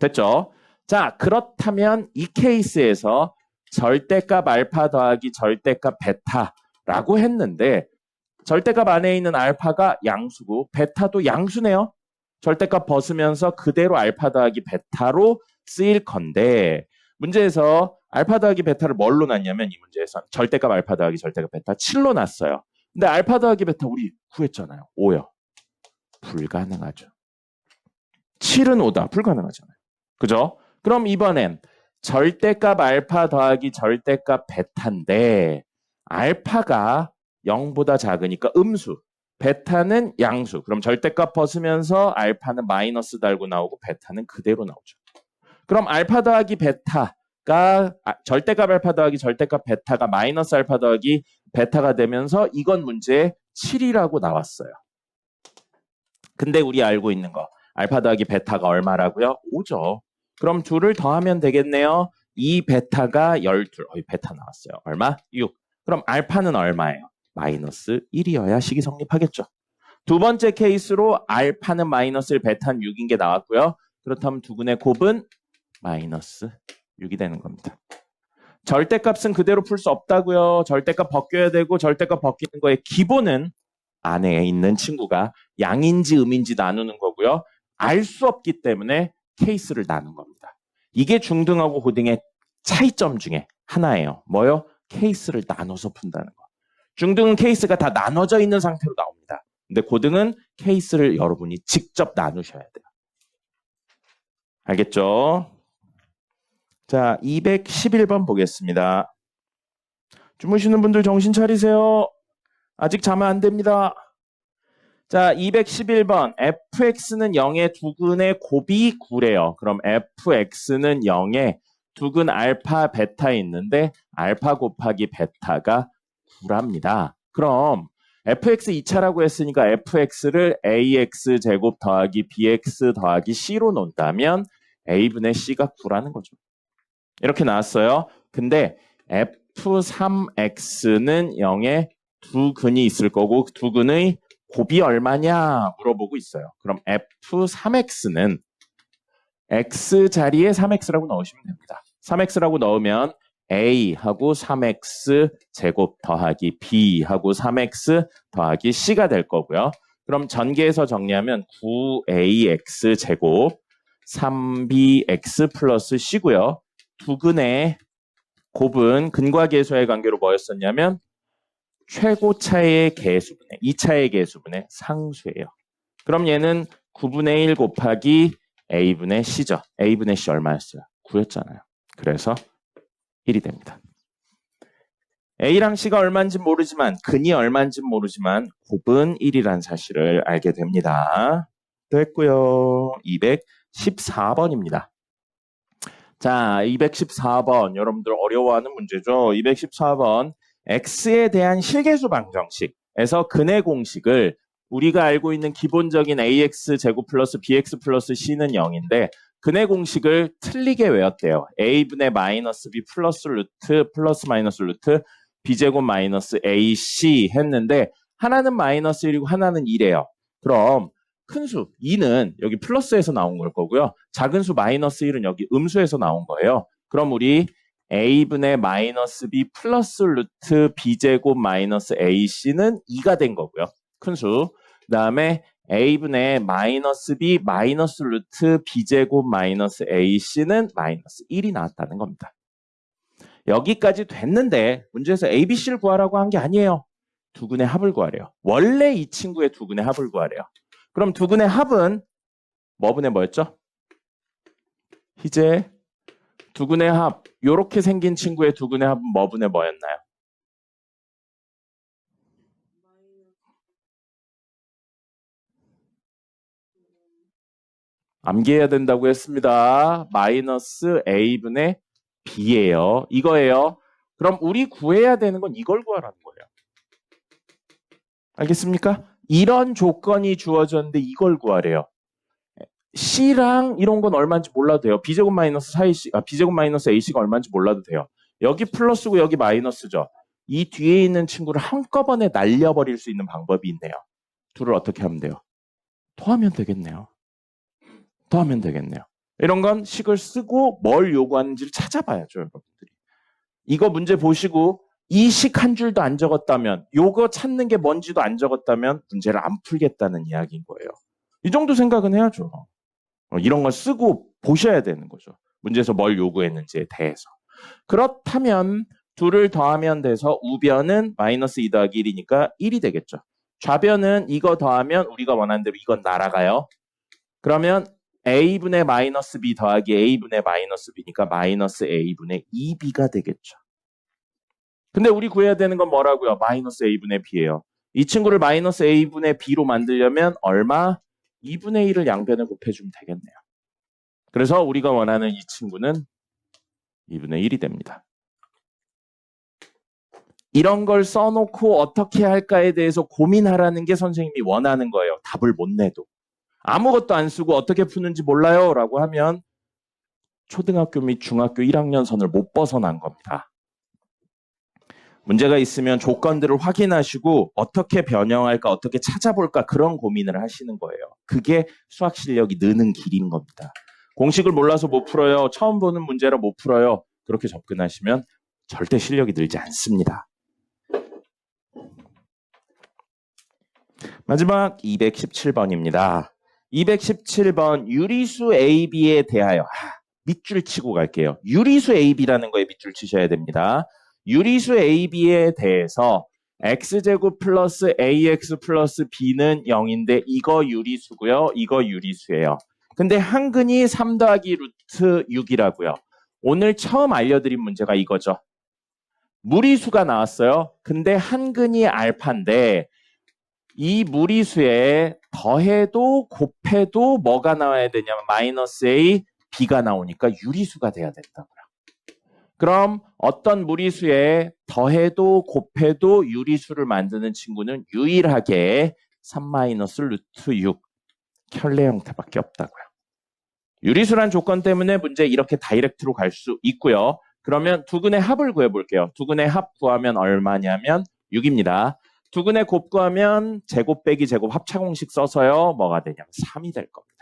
됐죠? 자, 그렇다면 이 케이스에서 절대값 알파 더하기 절대값 베타라고 했는데 절대값 안에 있는 알파가 양수고 베타도 양수네요. 절대값 벗으면서 그대로 알파 더하기 베타로 쓰일 건데 문제에서 알파 더하기 베타를 뭘로 놨냐면 이 문제에서 절대값 알파 더하기 절대값 베타 7로 놨어요. 근데 알파 더하기 베타 우리 구했잖아요. 5요. 불가능하죠. 7은 5다. 불가능하잖아요. 그죠? 그럼 이번엔 절대값 알파 더하기 절대값 베타인데 알파가 0보다 작으니까 음수, 베타는 양수. 그럼 절대값 벗으면서 알파는 마이너스 달고 나오고 베타는 그대로 나오죠. 그럼 알파 더하기 베타가 절대값 알파 더하기 절대값 베타가 마이너스 알파 더하기 베타가 되면서 이건 문제에 7이라고 나왔어요. 근데 우리 알고 있는 거 알파 더하기 베타가 얼마라고요? 5죠. 그럼 둘을 더하면 되겠네요. 이 베타가 12. 베타 나왔어요. 얼마? 6. 그럼 알파는 얼마예요? 마이너스 1이어야 식이 성립하겠죠. 두 번째 케이스로 알파는 마이너스 1, 베타는 6인 게 나왔고요. 그렇다면 두근의 곱은 마이너스 6이 되는 겁니다. 절대값은 그대로 풀 수 없다고요. 절대값 벗겨야 되고 절대값 벗기는 거의 기본은 안에 있는 친구가 양인지 음인지 나누는 거고요. 알 수 없기 때문에 케이스를 나눈 겁니다. 이게 중등하고 고등의 차이점 중에 하나예요. 뭐요? 케이스를 나눠서 푼다는 거. 중등은 케이스가 다 나눠져 있는 상태로 나옵니다. 근데 고등은 케이스를 여러분이 직접 나누셔야 돼요. 알겠죠? 자, 211번 보겠습니다. 주무시는 분들 정신 차리세요. 아직 자면 안 됩니다. 자, 211번. fx는 0의 두근의 곱이 9래요. 그럼 fx는 0에 두근 알파, 베타 있는데 알파 곱하기 베타가 9랍니다. 그럼 fx 2차라고 했으니까 fx를 ax 제곱 더하기 bx 더하기 c로 놓는다면 a분의 c가 9라는 거죠. 이렇게 나왔어요. 근데 f3x는 0에 두 근이 있을 거고 두 근의 곱이 얼마냐 물어보고 있어요. 그럼 f3x는 x 자리에 3x라고 넣으시면 됩니다. 3x라고 넣으면 a하고 3x 제곱 더하기 b하고 3x 더하기 c가 될 거고요. 그럼 전개해서 정리하면 9ax 제곱 3bx 플러스 c고요. 두 근의 곱은 근과 계수의 관계로 뭐였었냐면 최고차의 계수분의 2차의 계수분의 상수예요. 그럼 얘는 9분의 1 곱하기 a분의 c죠. a분의 c 얼마였어요? 9였잖아요. 그래서 1이 됩니다. a랑 c가 얼마인지 모르지만 근이 얼마인지 모르지만 곱은 1이란 사실을 알게 됩니다. 됐고요. 214번입니다. 자, 214번. 여러분들 어려워하는 문제죠. 214번. x에 대한 실계수 방정식에서 근의 공식을 우리가 알고 있는 기본적인 ax 제곱 플러스 bx 플러스 c는 0인데 근의 공식을 틀리게 외웠대요. a분의 마이너스 b 플러스 루트 플러스 마이너스 루트 b제곱 마이너스 ac 했는데 하나는 마이너스 1이고 하나는 2래요. 그럼 큰 수 2는 여기 플러스에서 나온 걸 거고요. 작은 수 마이너스 1은 여기 음수에서 나온 거예요. 그럼 우리 a분의 마이너스 b 플러스 루트 b제곱 마이너스 ac는 2가 된 거고요. 큰 수. 그 다음에 a분의 마이너스 b 마이너스 루트 b제곱 마이너스 ac는 마이너스 1이 나왔다는 겁니다. 여기까지 됐는데 문제에서 abc를 구하라고 한 게 아니에요. 두근의 합을 구하래요. 원래 이 친구의 두근의 합을 구하래요. 그럼 두근의 합은 뭐분의 뭐였죠? 희재 두근의 합. 요렇게 생긴 친구의 두근의 합은 뭐분의 뭐였나요? 암기해야 된다고 했습니다. 마이너스 a분의 b예요. 이거예요. 그럼 우리 구해야 되는 건 이걸 구하라는 거예요. 알겠습니까? 이런 조건이 주어졌는데 이걸 구하래요. C랑 이런 건 얼마인지 몰라도 돼요. B제곱 마이너스 4AC, B제곱 마이너스 AC가 얼마인지 몰라도 돼요. 여기 플러스고 여기 마이너스죠. 이 뒤에 있는 친구를 한꺼번에 날려버릴 수 있는 방법이 있네요. 둘을 어떻게 하면 돼요? 더하면 되겠네요. 더하면 되겠네요. 이런 건 식을 쓰고 뭘 요구하는지를 찾아봐야죠, 여러분들이. 이거 문제 보시고 이 식 한 줄도 안 적었다면, 요거 찾는 게 뭔지도 안 적었다면 문제를 안 풀겠다는 이야기인 거예요. 이 정도 생각은 해야죠. 이런 걸 쓰고 보셔야 되는 거죠. 문제에서 뭘 요구했는지에 대해서. 그렇다면 둘을 더하면 돼서 우변은 마이너스 2 더하기 1이니까 1이 되겠죠. 좌변은 이거 더하면 우리가 원하는 대로 이건 날아가요. 그러면 a분의 마이너스 b 더하기 a분의 마이너스 b니까 마이너스 a분의 2b가 되겠죠. 근데 우리 구해야 되는 건 뭐라고요? 마이너스 a분의 b예요. 이 친구를 마이너스 a분의 b로 만들려면 얼마? 2분의 1을 양변에 곱해주면 되겠네요. 그래서 우리가 원하는 이 친구는 2분의 1이 됩니다. 이런 걸 써놓고 어떻게 할까에 대해서 고민하라는 게 선생님이 원하는 거예요. 답을 못 내도. 아무것도 안 쓰고 어떻게 푸는지 몰라요 라고 하면 초등학교 및 중학교 1학년 선을 못 벗어난 겁니다. 문제가 있으면 조건들을 확인하시고 어떻게 변형할까, 어떻게 찾아볼까 그런 고민을 하시는 거예요. 그게 수학 실력이 느는 길인 겁니다. 공식을 몰라서 못 풀어요. 처음 보는 문제라 못 풀어요. 그렇게 접근하시면 절대 실력이 늘지 않습니다. 마지막 217번입니다. 217번 유리수 AB에 대하여 밑줄 치고 갈게요. 유리수 AB라는 거에 밑줄 치셔야 됩니다. 유리수 AB에 대해서 x제곱 플러스 ax 플러스 b는 0인데 이거 유리수고요. 이거 유리수예요. 근데 한근이 3 더하기 루트 6이라고요. 오늘 처음 알려드린 문제가 이거죠. 무리수가 나왔어요. 근데 한근이 알파인데 이 무리수에 더해도 곱해도 뭐가 나와야 되냐면 마이너스 A, B가 나오니까 유리수가 돼야 된다고요. 그럼 어떤 무리수에 더해도 곱해도 유리수를 만드는 친구는 유일하게 3 마이너스 루트 6 켤레 형태밖에 없다고요. 유리수란 조건 때문에 문제 이렇게 다이렉트로 갈 수 있고요. 그러면 두근의 합을 구해볼게요. 두근의 합 구하면 얼마냐면 6입니다. 두근의 곱 구하면 제곱 빼기 제곱 합차공식 써서요. 뭐가 되냐면 3이 될 겁니다.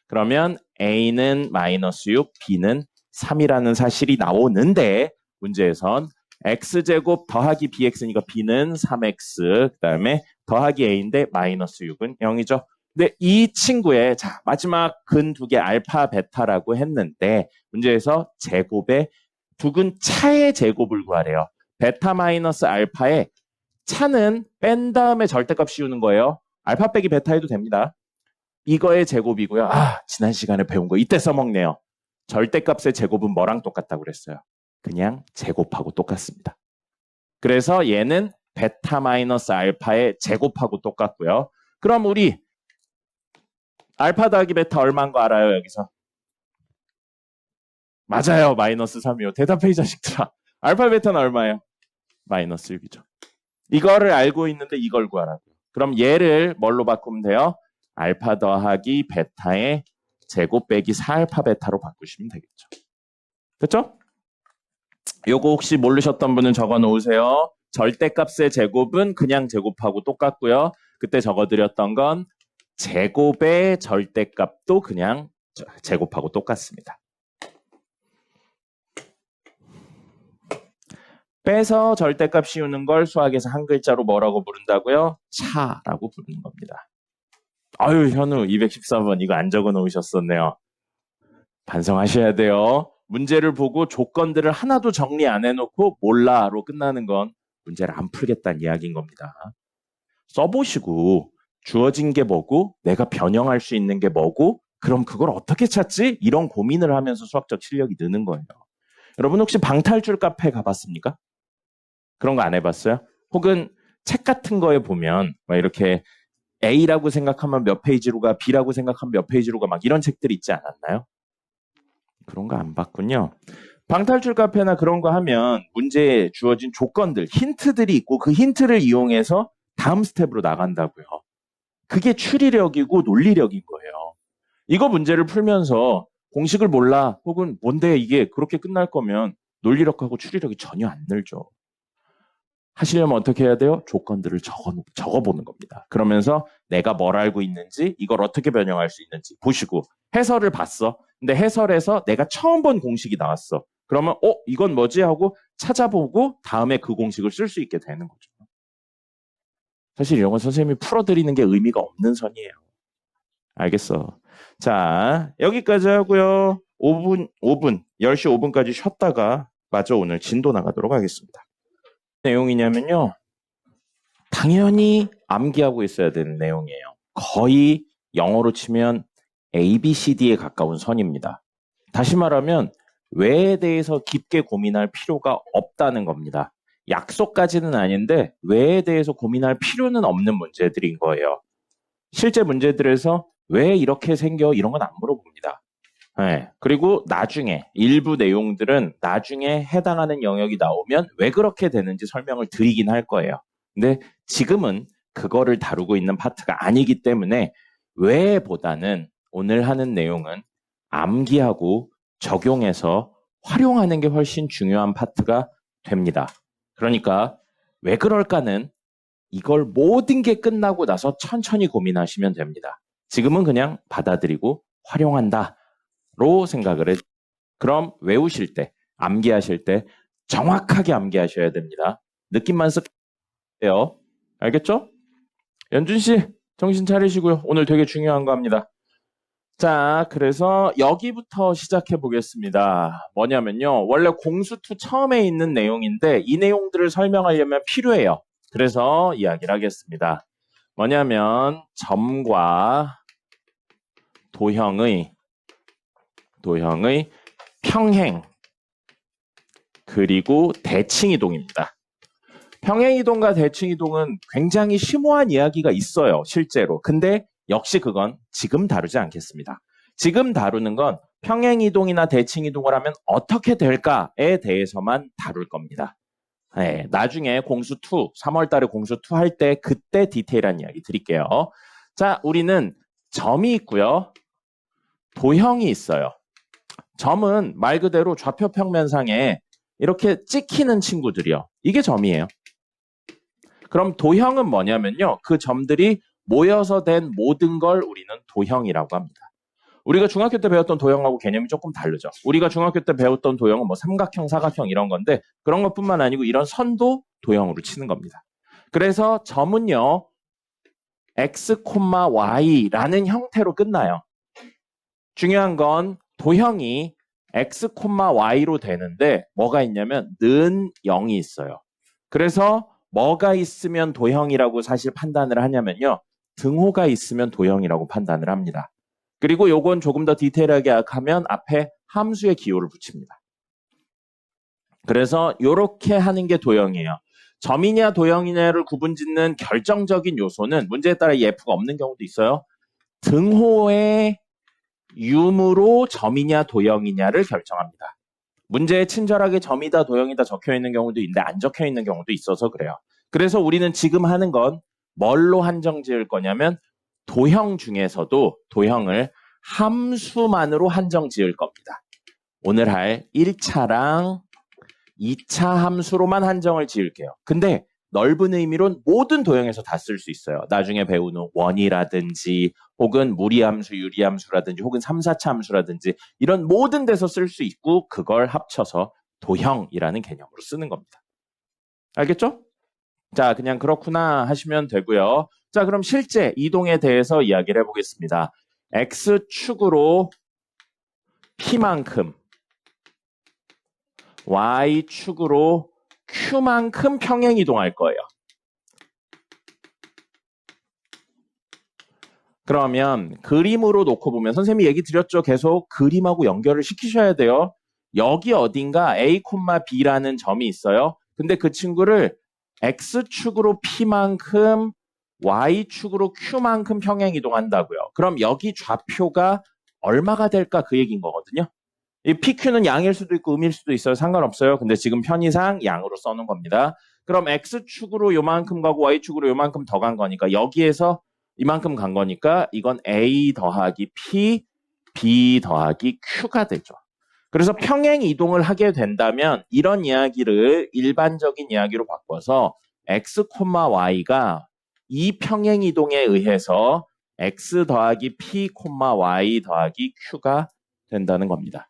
그러면 A는 마이너스 6, B는 3이라는 사실이 나오는데 문제에선 X제곱 더하기 BX니까 B는 3X 그 다음에 더하기 A인데 마이너스 6은 0이죠. 근데 이 친구의 자 마지막 근 두 개 알파 베타라고 했는데 문제에서 제곱의 두근 차의 제곱을 구하래요. 베타 마이너스 알파의 차는 뺀 다음에 절대값 씌우는 거예요. 알파 빼기 베타 해도 됩니다. 이거의 제곱이고요. 지난 시간에 배운 거 이때 써먹네요. 절대값의 제곱은 뭐랑 똑같다고 그랬어요? 그냥 제곱하고 똑같습니다. 그래서 얘는 베타 마이너스 알파의 제곱하고 똑같고요. 그럼 우리 알파 더하기 베타 얼마인 거 알아요, 여기서? 맞아요. 마이너스 3이요. 대답해, 이 자식들아. 알파 베타는 얼마예요? 마이너스 6이죠. 이거를 알고 있는데 이걸 구하라고요. 그럼 얘를 뭘로 바꾸면 돼요? 알파 더하기 베타의 제곱 빼기 4알파 베타로 바꾸시면 되겠죠. 됐죠? 요거 혹시 모르셨던 분은 적어 놓으세요. 절대값의 제곱은 그냥 제곱하고 똑같고요. 그때 적어드렸던 건 제곱의 절대값도 그냥 제곱하고 똑같습니다. 빼서 절대값 씌우는 걸 수학에서 한 글자로 뭐라고 부른다고요? 차라고 부르는 겁니다. 아유, 현우 214번 이거 안 적어 놓으셨었네요. 반성하셔야 돼요. 문제를 보고 조건들을 하나도 정리 안 해놓고 몰라로 끝나는 건 문제를 안 풀겠다는 이야기인 겁니다. 써보시고 주어진 게 뭐고 내가 변형할 수 있는 게 뭐고 그럼 그걸 어떻게 찾지? 이런 고민을 하면서 수학적 실력이 느는 거예요. 여러분 혹시 방탈출 카페 가봤습니까? 그런 거 안 해봤어요? 혹은 책 같은 거에 보면 막 이렇게 A라고 생각하면 몇 페이지로 가, B라고 생각하면 몇 페이지로 가 막 이런 책들이 있지 않았나요? 그런 거 안 봤군요. 방탈출 카페나 그런 거 하면 문제에 주어진 조건들, 힌트들이 있고 그 힌트를 이용해서 다음 스텝으로 나간다고요. 그게 추리력이고 논리력인 거예요. 이거 문제를 풀면서 공식을 몰라 혹은 뭔데 이게 그렇게 끝날 거면 논리력하고 추리력이 전혀 안 늘죠. 하시려면 어떻게 해야 돼요? 조건들을 적어보는 겁니다. 그러면서 내가 뭘 알고 있는지 이걸 어떻게 변형할 수 있는지 보시고 해설을 봤어. 근데 해설에서 내가 처음 본 공식이 나왔어. 그러면 이건 뭐지? 하고 찾아보고 다음에 그 공식을 쓸 수 있게 되는 거죠. 사실 이런 건 선생님이 풀어드리는 게 의미가 없는 선이에요. 알겠어. 자, 여기까지 하고요. 10시 5분까지 쉬었다가 마저 오늘 진도 나가도록 하겠습니다. 내용이냐면요. 당연히 암기하고 있어야 되는 내용이에요. 거의 영어로 치면 A, B, C, D에 가까운 선입니다. 다시 말하면 왜에 대해서 깊게 고민할 필요가 없다는 겁니다. 약속까지는 아닌데 왜에 대해서 고민할 필요는 없는 문제들인 거예요. 실제 문제들에서 왜 이렇게 생겨 이런 건 안 물어봅니다. 네. 그리고 나중에 일부 내용들은 나중에 해당하는 영역이 나오면 왜 그렇게 되는지 설명을 드리긴 할 거예요. 근데 지금은 그거를 다루고 있는 파트가 아니기 때문에 왜보다는 오늘 하는 내용은 암기하고 적용해서 활용하는 게 훨씬 중요한 파트가 됩니다. 그러니까 왜 그럴까는 이걸 모든 게 끝나고 나서 천천히 고민하시면 됩니다. 지금은 그냥 받아들이고 활용한다. 로 생각을 해. 그럼 외우실 때, 암기하실 때 정확하게 암기하셔야 됩니다. 느낌만 쓱해요. 알겠죠? 연준 씨, 정신 차리시고요. 오늘 되게 중요한 거 합니다. 자, 그래서 여기부터 시작해 보겠습니다. 뭐냐면요. 원래 공수2 처음에 있는 내용인데 이 내용들을 설명하려면 필요해요. 그래서 이야기를 하겠습니다. 뭐냐면 점과 도형의 도형의 평행 그리고 대칭이동입니다. 평행이동과 대칭이동은 굉장히 심오한 이야기가 있어요. 실제로. 근데 역시 그건 지금 다루지 않겠습니다. 지금 다루는 건 평행이동이나 대칭이동을 하면 어떻게 될까에 대해서만 다룰 겁니다. 네, 나중에 공수2, 3월 달에 공수2 할 때 그때 디테일한 이야기 드릴게요. 자, 우리는 점이 있고요. 도형이 있어요. 점은 말 그대로 좌표 평면상에 이렇게 찍히는 친구들이요. 이게 점이에요. 그럼 도형은 뭐냐면요. 그 점들이 모여서 된 모든 걸 우리는 도형이라고 합니다. 우리가 중학교 때 배웠던 도형하고 개념이 조금 다르죠. 우리가 중학교 때 배웠던 도형은 뭐 삼각형, 사각형 이런 건데 그런 것뿐만 아니고 이런 선도 도형으로 치는 겁니다. 그래서 점은요. x, y라는 형태로 끝나요. 중요한 건 도형이 x, y로 되는데 뭐가 있냐면 는 0이 있어요. 그래서 뭐가 있으면 도형이라고 사실 판단을 하냐면요. 등호가 있으면 도형이라고 판단을 합니다. 그리고 요건 조금 더 디테일하게 하면 앞에 함수의 기호를 붙입니다. 그래서 이렇게 하는 게 도형이에요. 점이냐 도형이냐를 구분짓는 결정적인 요소는 문제에 따라 이 F가 없는 경우도 있어요. 등호의 유무로 점이냐 도형이냐를 결정합니다. 문제에 친절하게 점이다 도형이다 적혀 있는 경우도 있는데 안 적혀 있는 경우도 있어서 그래요. 그래서 우리는 지금 하는 건 뭘로 한정 지을 거냐면 도형 중에서도 도형을 함수만으로 한정 지을 겁니다. 오늘 할 1차랑 2차 함수로만 한정을 지을게요. 근데 넓은 의미론 모든 도형에서 다 쓸 수 있어요. 나중에 배우는 원이라든지 혹은 무리함수, 유리함수라든지 혹은 3, 4차 함수라든지 이런 모든 데서 쓸 수 있고 그걸 합쳐서 도형이라는 개념으로 쓰는 겁니다. 알겠죠? 자, 그냥 그렇구나 하시면 되고요. 자, 그럼 실제 이동에 대해서 이야기를 해보겠습니다. X축으로 P만큼 Y축으로 Q만큼 평행 이동할 거예요. 그러면 그림으로 놓고 보면 선생님이 얘기 드렸죠. 계속 그림하고 연결을 시키셔야 돼요. 여기 어딘가 A, B라는 점이 있어요. 근데 그 친구를 X축으로 P만큼 Y축으로 Q만큼 평행 이동한다고요. 그럼 여기 좌표가 얼마가 될까 그 얘기인 거거든요. 이 PQ는 양일 수도 있고 음일 수도 있어요. 상관없어요. 근데 지금 편의상 양으로 써놓은 겁니다. 그럼 X축으로 요만큼 가고 Y축으로 요만큼 더 간 거니까 여기에서 이만큼 간 거니까 이건 A 더하기 P, B 더하기 Q가 되죠. 그래서 평행 이동을 하게 된다면 이런 이야기를 일반적인 이야기로 바꿔서 X, Y가 이 평행 이동에 의해서 X 더하기 P, Y 더하기 Q가 된다는 겁니다.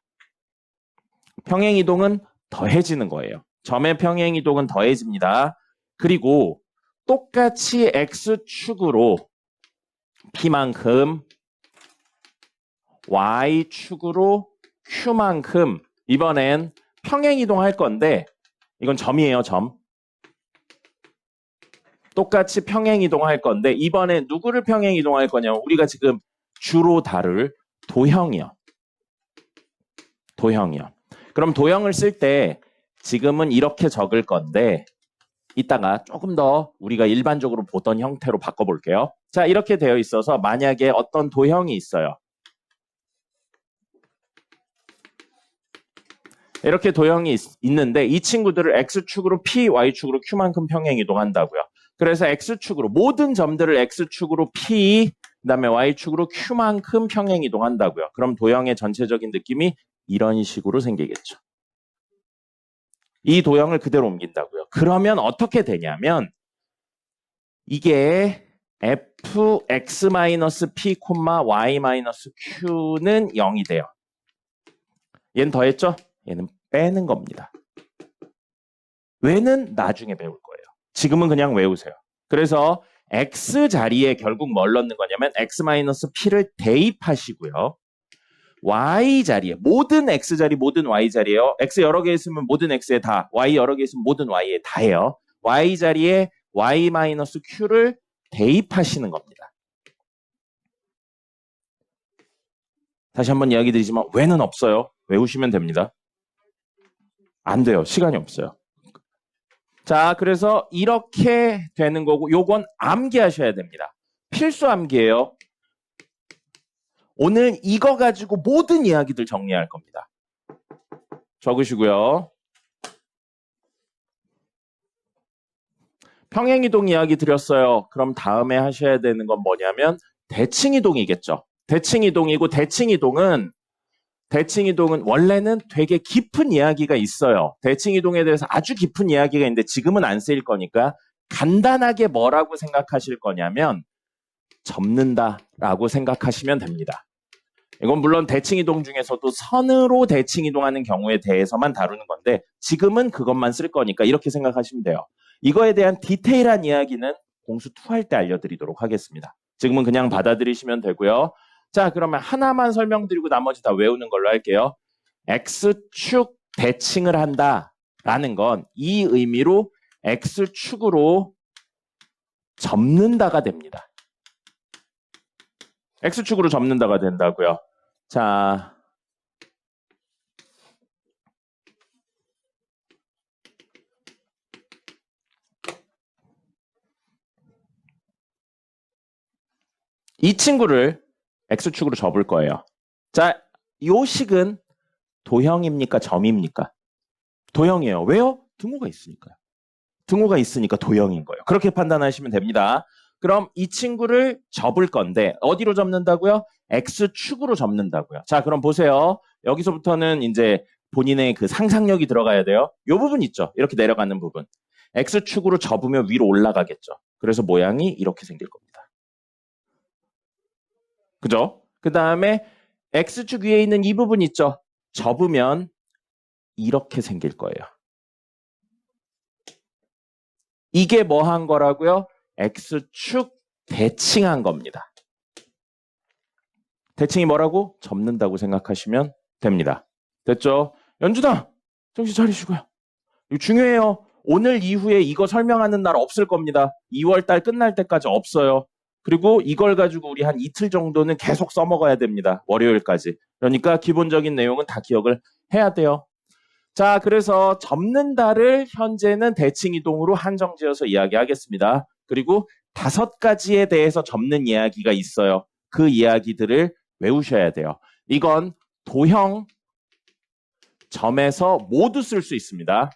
평행 이동은 더해지는 거예요. 점의 평행 이동은 더해집니다. 그리고 똑같이 X축으로 P만큼 Y축으로 Q만큼 이번엔 평행 이동할 건데 이건 점이에요. 점. 똑같이 평행 이동할 건데 이번에 누구를 평행 이동할 거냐면 우리가 지금 주로 다룰 도형이요. 도형이요. 그럼 도형을 쓸 때 지금은 이렇게 적을 건데 이따가 조금 더 우리가 일반적으로 보던 형태로 바꿔볼게요. 자, 이렇게 되어 있어서 만약에 어떤 도형이 있어요. 이렇게 도형이 있는데 이 친구들을 X축으로 P, Y축으로 Q만큼 평행 이동한다고요. 그래서 X축으로 모든 점들을 X축으로 P, 그다음에 Y축으로 Q만큼 평행 이동한다고요. 그럼 도형의 전체적인 느낌이 이런 식으로 생기겠죠. 이 도형을 그대로 옮긴다고요. 그러면 어떻게 되냐면 이게 fx-p, y-q는 0이 돼요. 얘는 더했죠? 얘는 빼는 겁니다. 왜는 나중에 배울 거예요. 지금은 그냥 외우세요. 그래서 x 자리에 결국 뭘 넣는 거냐면 x-p를 대입하시고요. y 자리에 모든 x 자리 모든 y 자리에요. x 여러 개 있으면 모든 x에 다, y 여러 개 있으면 모든 y에 다예요. y 자리에 y-q를 대입하시는 겁니다. 다시 한번 이야기 드리지만 왜는 없어요. 외우시면 됩니다. 안 돼요. 시간이 없어요. 자, 그래서 이렇게 되는 거고 요건 암기하셔야 됩니다. 필수 암기예요. 오늘 이거 가지고 모든 이야기들 정리할 겁니다. 적으시고요. 평행이동 이야기 드렸어요. 그럼 다음에 하셔야 되는 건 뭐냐면 대칭이동이겠죠. 대칭이동이고 대칭이동은 원래는 되게 깊은 이야기가 있어요. 대칭이동에 대해서 아주 깊은 이야기가 있는데 지금은 안 쓰일 거니까 간단하게 뭐라고 생각하실 거냐면 접는다라고 생각하시면 됩니다. 이건 물론 대칭이동 중에서도 선으로 대칭이동하는 경우에 대해서만 다루는 건데 지금은 그것만 쓸 거니까 이렇게 생각하시면 돼요. 이거에 대한 디테일한 이야기는 공수2 할 때 알려드리도록 하겠습니다. 지금은 그냥 받아들이시면 되고요. 자, 그러면 하나만 설명드리고 나머지 다 외우는 걸로 할게요. X축 대칭을 한다라는 건 이 의미로 X축으로 접는다가 됩니다. X축으로 접는다가 된다고요. 자, 이 친구를 X축으로 접을 거예요. 자, 요 식은 도형입니까? 점입니까? 도형이에요. 왜요? 등호가 있으니까요. 등호가 있으니까 도형인 거예요. 그렇게 판단하시면 됩니다. 그럼 이 친구를 접을 건데 어디로 접는다고요? X축으로 접는다고요. 자, 그럼 보세요. 여기서부터는 이제 본인의 그 상상력이 들어가야 돼요. 이 부분 있죠. 이렇게 내려가는 부분. X축으로 접으면 위로 올라가겠죠. 그래서 모양이 이렇게 생길 겁니다. 그죠? 그 다음에 X축 위에 있는 이 부분 있죠? 접으면 이렇게 생길 거예요. 이게 뭐 한 거라고요? X축 대칭한 겁니다. 대칭이 뭐라고? 접는다고 생각하시면 됩니다. 됐죠? 연주다! 정신 차리시고요. 이거 중요해요. 오늘 이후에 이거 설명하는 날 없을 겁니다. 2월달 끝날 때까지 없어요. 그리고 이걸 가지고 우리 한 이틀 정도는 계속 써먹어야 됩니다. 월요일까지. 그러니까 기본적인 내용은 다 기억을 해야 돼요. 자, 그래서 접는다를 현재는 대칭이동으로 한정지어서 이야기하겠습니다. 그리고 5가지에 대해서 접는 이야기가 있어요. 그 이야기들을 외우셔야 돼요. 이건 도형 점에서 모두 쓸 수 있습니다.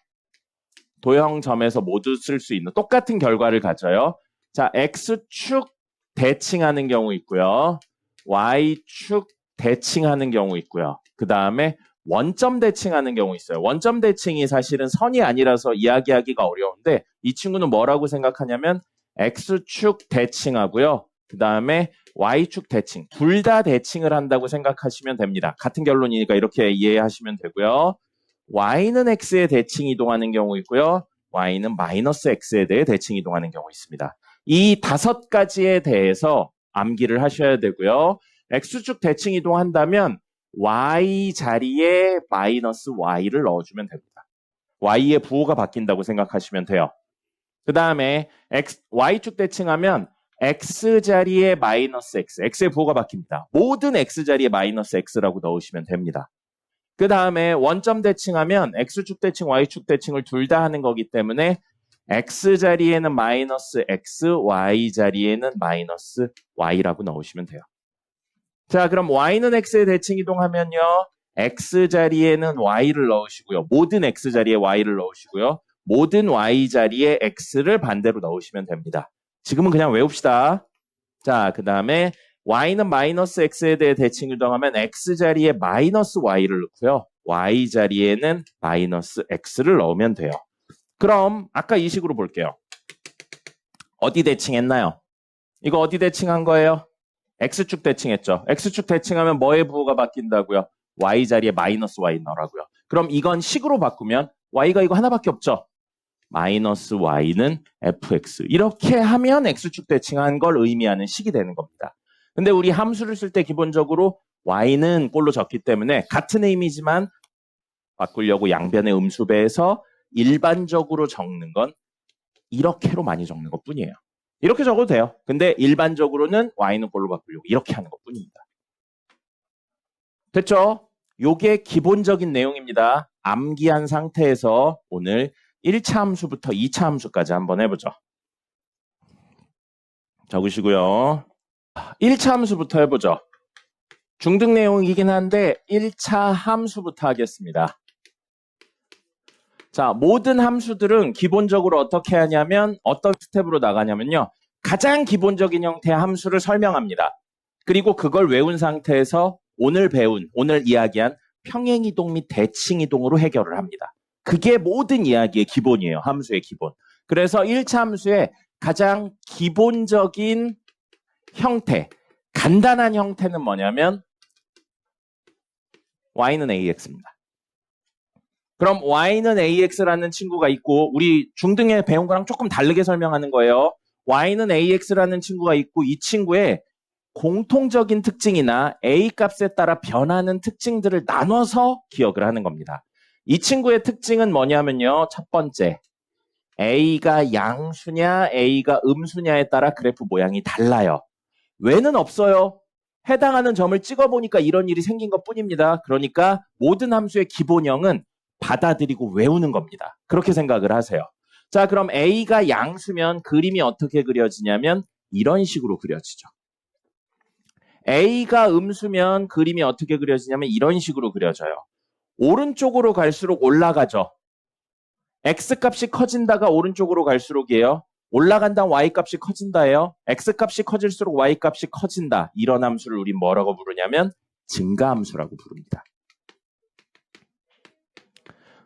도형 점에서 모두 쓸 수 있는 똑같은 결과를 가져요. 자, X축 대칭하는 경우 있고요. Y축 대칭하는 경우 있고요. 그 다음에 원점 대칭하는 경우 있어요. 원점 대칭이 사실은 선이 아니라서 이야기하기가 어려운데 이 친구는 뭐라고 생각하냐면 X축 대칭하고요. 그 다음에 Y축 대칭. 둘 다 대칭을 한다고 생각하시면 됩니다. 같은 결론이니까 이렇게 이해하시면 되고요. Y는 X에 대칭 이동하는 경우 있고요. Y는 마이너스 X에 대해 대칭 이동하는 경우 있습니다. 이 5가지에 대해서 암기를 하셔야 되고요. X축 대칭 이동한다면 Y 자리에 마이너스 Y를 넣어주면 됩니다. Y의 부호가 바뀐다고 생각하시면 돼요. 그 다음에 Y축 대칭하면 X 자리에 마이너스 X, X의 부호가 바뀝니다. 모든 X 자리에 마이너스 X라고 넣으시면 됩니다. 그 다음에 원점 대칭하면 X축 대칭, Y축 대칭을 둘 다 하는 거기 때문에 X 자리에는 마이너스 X, Y 자리에는 마이너스 Y라고 넣으시면 돼요. 자, 그럼 Y는 X에 대칭 이동하면요. X 자리에는 Y를 넣으시고요. 모든 X 자리에 Y를 넣으시고요. 모든 Y 자리에 X를 반대로 넣으시면 됩니다. 지금은 그냥 외웁시다. 자, 그 다음에 Y는 마이너스 X에 대해 대칭 이동하면 X 자리에 마이너스 Y를 넣고요. Y 자리에는 마이너스 X를 넣으면 돼요. 그럼 아까 이 식으로 볼게요. 어디 대칭했나요? 이거 어디 대칭한 거예요? X축 대칭했죠. X축 대칭하면 뭐의 부호가 바뀐다고요? Y 자리에 마이너스 Y 넣으라고요. 그럼 이건 식으로 바꾸면 Y가 이거 하나밖에 없죠. 마이너스 Y는 fx. 이렇게 하면 X축 대칭한 걸 의미하는 식이 되는 겁니다. 근데 우리 함수를 쓸 때 기본적으로 Y는 꼴로 적기 때문에 같은 의미지만 바꾸려고 양변의 음수배에서 일반적으로 적는 건 이렇게로 많이 적는 것 뿐이에요. 이렇게 적어도 돼요. 근데 일반적으로는 Y는 꼴로 바꾸려고 이렇게 하는 것 뿐입니다. 됐죠? 요게 기본적인 내용입니다. 암기한 상태에서 오늘 1차 함수부터 2차 함수까지 한번 해보죠. 적으시고요. 1차 함수부터 해보죠. 중등 내용이긴 한데 1차 함수부터 하겠습니다. 자, 모든 함수들은 기본적으로 어떻게 하냐면 어떤 스텝으로 나가냐면요. 가장 기본적인 형태의 함수를 설명합니다. 그리고 그걸 외운 상태에서 오늘 이야기한 평행이동 및 대칭이동으로 해결을 합니다. 그게 모든 이야기의 기본이에요. 함수의 기본. 그래서 1차 함수의 가장 기본적인 형태, 간단한 형태는 뭐냐면 y는 ax입니다. 그럼 y는 ax라는 친구가 있고 우리 중등에 배운 거랑 조금 다르게 설명하는 거예요. y는 ax라는 친구가 있고 이 친구의 공통적인 특징이나 a 값에 따라 변하는 특징들을 나눠서 기억을 하는 겁니다. 이 친구의 특징은 뭐냐면요. 첫 번째, a가 양수냐 a가 음수냐에 따라 그래프 모양이 달라요. 왜는 없어요. 해당하는 점을 찍어보니까 이런 일이 생긴 것뿐입니다. 그러니까 모든 함수의 기본형은 받아들이고 외우는 겁니다. 그렇게 생각을 하세요. 자, 그럼 a가 양수면 그림이 어떻게 그려지냐면 이런 식으로 그려지죠. a가 음수면 그림이 어떻게 그려지냐면 이런 식으로 그려져요. 오른쪽으로 갈수록 올라가죠. x값이 커진다가 오른쪽으로 갈수록이에요. 올라간다 y값이 커진다예요. x값이 커질수록 y값이 커진다. 이런 함수를 우리 뭐라고 부르냐면 증가함수라고 부릅니다.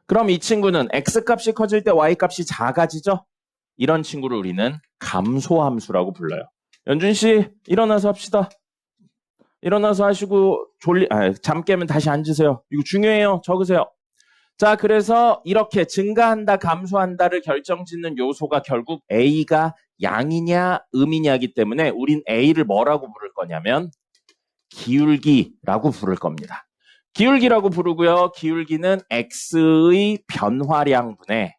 그럼 이 친구는 x값이 커질 때 y값이 작아지죠? 이런 친구를 우리는 감소함수라고 불러요. 연준 씨, 일어나서 합시다. 일어나서 하시고 잠 깨면 다시 앉으세요. 이거 중요해요. 적으세요. 자, 그래서 이렇게 증가한다, 감소한다를 결정짓는 요소가 결국 a가 양이냐, 음이냐이기 때문에 우린 a를 뭐라고 부를 거냐면 기울기라고 부를 겁니다. 기울기라고 부르고요. 기울기는 x의 변화량분의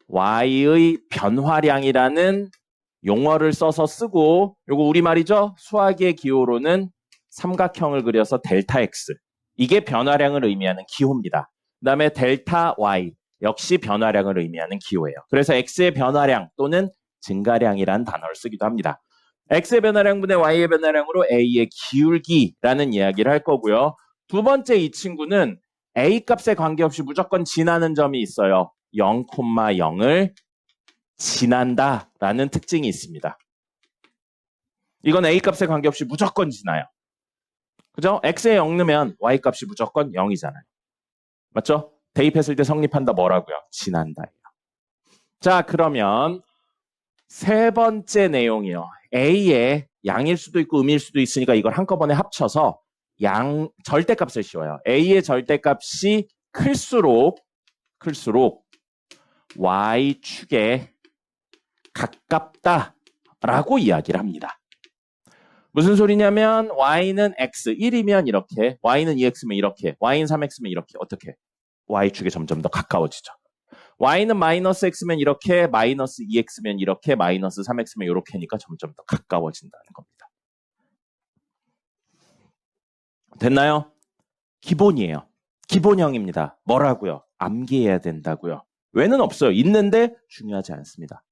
y의 변화량이라는 용어를 써서 쓰고 요거 우리말이죠. 수학의 기호로는 삼각형을 그려서 델타 x. 이게 변화량을 의미하는 기호입니다. 그 다음에 델타 y 역시 변화량을 의미하는 기호예요. 그래서 x의 변화량 또는 증가량이라는 단어를 쓰기도 합니다. x의 변화량분의 y의 변화량으로 a의 기울기라는 이야기를 할 거고요. 두 번째 이 친구는 a 값에 관계없이 무조건 지나는 점이 있어요. 0,0을 지난다라는 특징이 있습니다. 이건 a 값에 관계없이 무조건 지나요. 그죠? x에 0 넣으면 y 값이 무조건 0이잖아요. 맞죠? 대입했을 때 성립한다 뭐라고요? 지난다예요. 자, 그러면 세 번째 내용이요. a의 양일 수도 있고 음일 수도 있으니까 이걸 한꺼번에 합쳐서 절대값을 씌워요. a의 절대값이 클수록 y축에 가깝다라고 이야기를 합니다. 무슨 소리냐면 y는 x 1이면 이렇게, y는 2x면 이렇게, y는 3x면 이렇게. 어떻게? y축에 점점 더 가까워지죠. y는 마이너스 x면 이렇게, 마이너스 2x면 이렇게, 마이너스 3x면 이렇게니까 점점 더 가까워진다는 겁니다. 됐나요? 기본이에요. 기본형입니다. 뭐라고요? 암기해야 된다고요. 왜는 없어요. 있는데 중요하지 않습니다.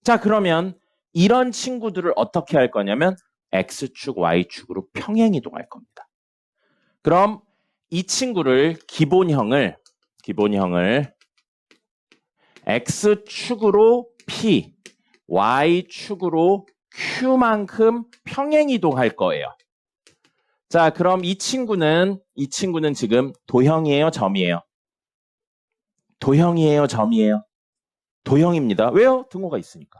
자, 그러면 이런 친구들을 어떻게 할 거냐면 x축, y축으로 평행이동할 겁니다. 그럼 이 친구를 기본형을 x축으로 p, y축으로 q만큼 평행이동할 거예요. 자, 그럼 이 친구는 지금 도형이에요, 점이에요? 도형이에요, 점이에요? 도형입니다. 왜요? 등호가 있으니까.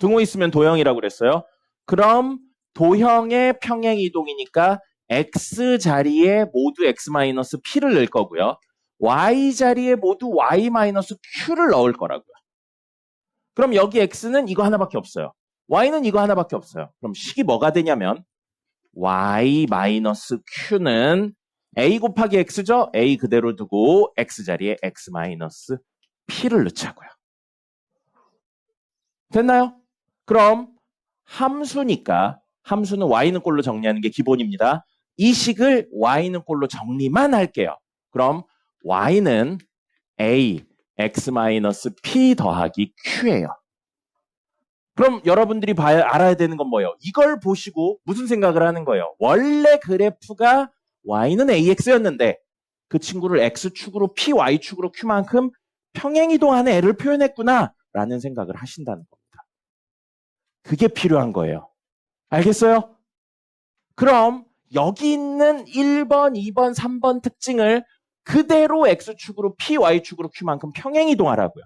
등호 있으면 도형이라고 그랬어요. 그럼 도형의 평행이동이니까 x 자리에 모두 x-p를 넣을 거고요. y 자리에 모두 y-q를 넣을 거라고요. 그럼 여기 x는 이거 하나밖에 없어요. y는 이거 하나밖에 없어요. 그럼 식이 뭐가 되냐면 y-q는 a 곱하기 x죠? a 그대로 두고 x 자리에 x-p를 넣자고요. 됐나요? 그럼 함수니까 함수는 y는 꼴로 정리하는 게 기본입니다. 이 식을 y는 꼴로 정리만 할게요. 그럼 y는 a x-p 더하기 q예요. 그럼 여러분들이 알아야 되는 건 뭐예요? 이걸 보시고 무슨 생각을 하는 거예요? 원래 그래프가 y는 ax였는데 그 친구를 x축으로 p, y축으로 q만큼 평행이동하는 애를 표현했구나 라는 생각을 하신다는 겁니다. 그게 필요한 거예요. 알겠어요? 그럼 여기 있는 1번, 2번, 3번 특징을 그대로 x축으로 p, y축으로 q만큼 평행이동하라고요.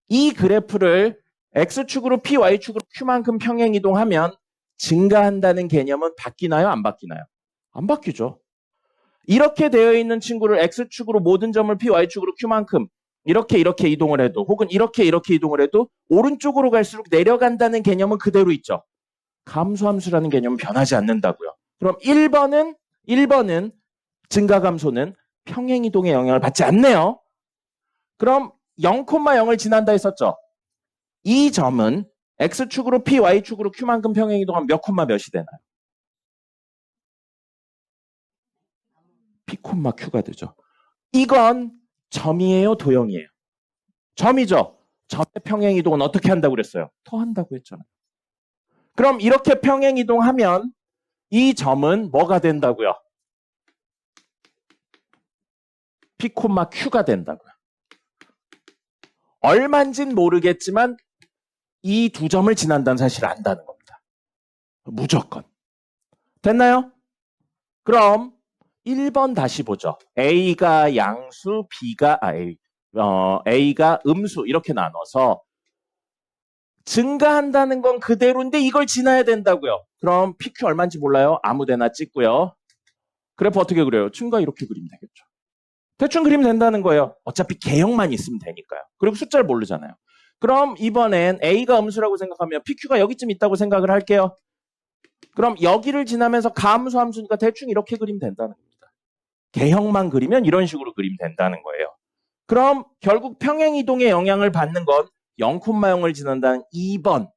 이 그래프를 x축으로 p, y축으로 q만큼 평행이동하면 증가한다는 개념은 바뀌나요? 안 바뀌나요? 안 바뀌죠. 이렇게 되어 있는 친구를 x축으로 모든 점을 p, y축으로 q만큼 이렇게 이동을 해도 혹은 이렇게 이동을 해도 오른쪽으로 갈수록 내려간다는 개념은 그대로 있죠. 감소함수라는 개념은 변하지 않는다고요. 그럼 1번은 증가감소는 평행이동의 영향을 받지 않네요. 그럼 0,0을 지난다 했었죠. 이 점은 x축으로 p, y축으로 q만큼 평행이동하면 몇 콤마 몇이 되나요? p, q가 되죠. 이건 점이에요, 도형이에요? 점이죠. 점의 평행이동은 어떻게 한다고 그랬어요? 더한다고 했잖아요. 그럼 이렇게 평행이동하면 이 점은 뭐가 된다고요? p, q가 된다고요. 얼마인지는 모르겠지만 이 두 점을 지난다는 사실을 안다는 겁니다. 무조건. 됐나요? 그럼 1번 다시 보죠. A가 양수, A가 음수 이렇게 나눠서 증가한다는 건 그대로인데 이걸 지나야 된다고요. 그럼 PQ 얼마인지 몰라요? 아무데나 찍고요. 그래프 어떻게 그려요? 증가 이렇게 그리면 되겠죠. 대충 그리면 된다는 거예요. 어차피 개형만 있으면 되니까요. 그리고 숫자를 모르잖아요. 그럼 이번엔 A가 음수라고 생각하면 PQ가 여기쯤 있다고 생각을 할게요. 그럼 여기를 지나면서 가함수 함수니까 대충 이렇게 그리면 된다는 겁니다. 개형만 그리면 이런 식으로 그리면 된다는 거예요. 그럼 결국 평행이동의 영향을 받는 건 0,0을 지난다는 2번.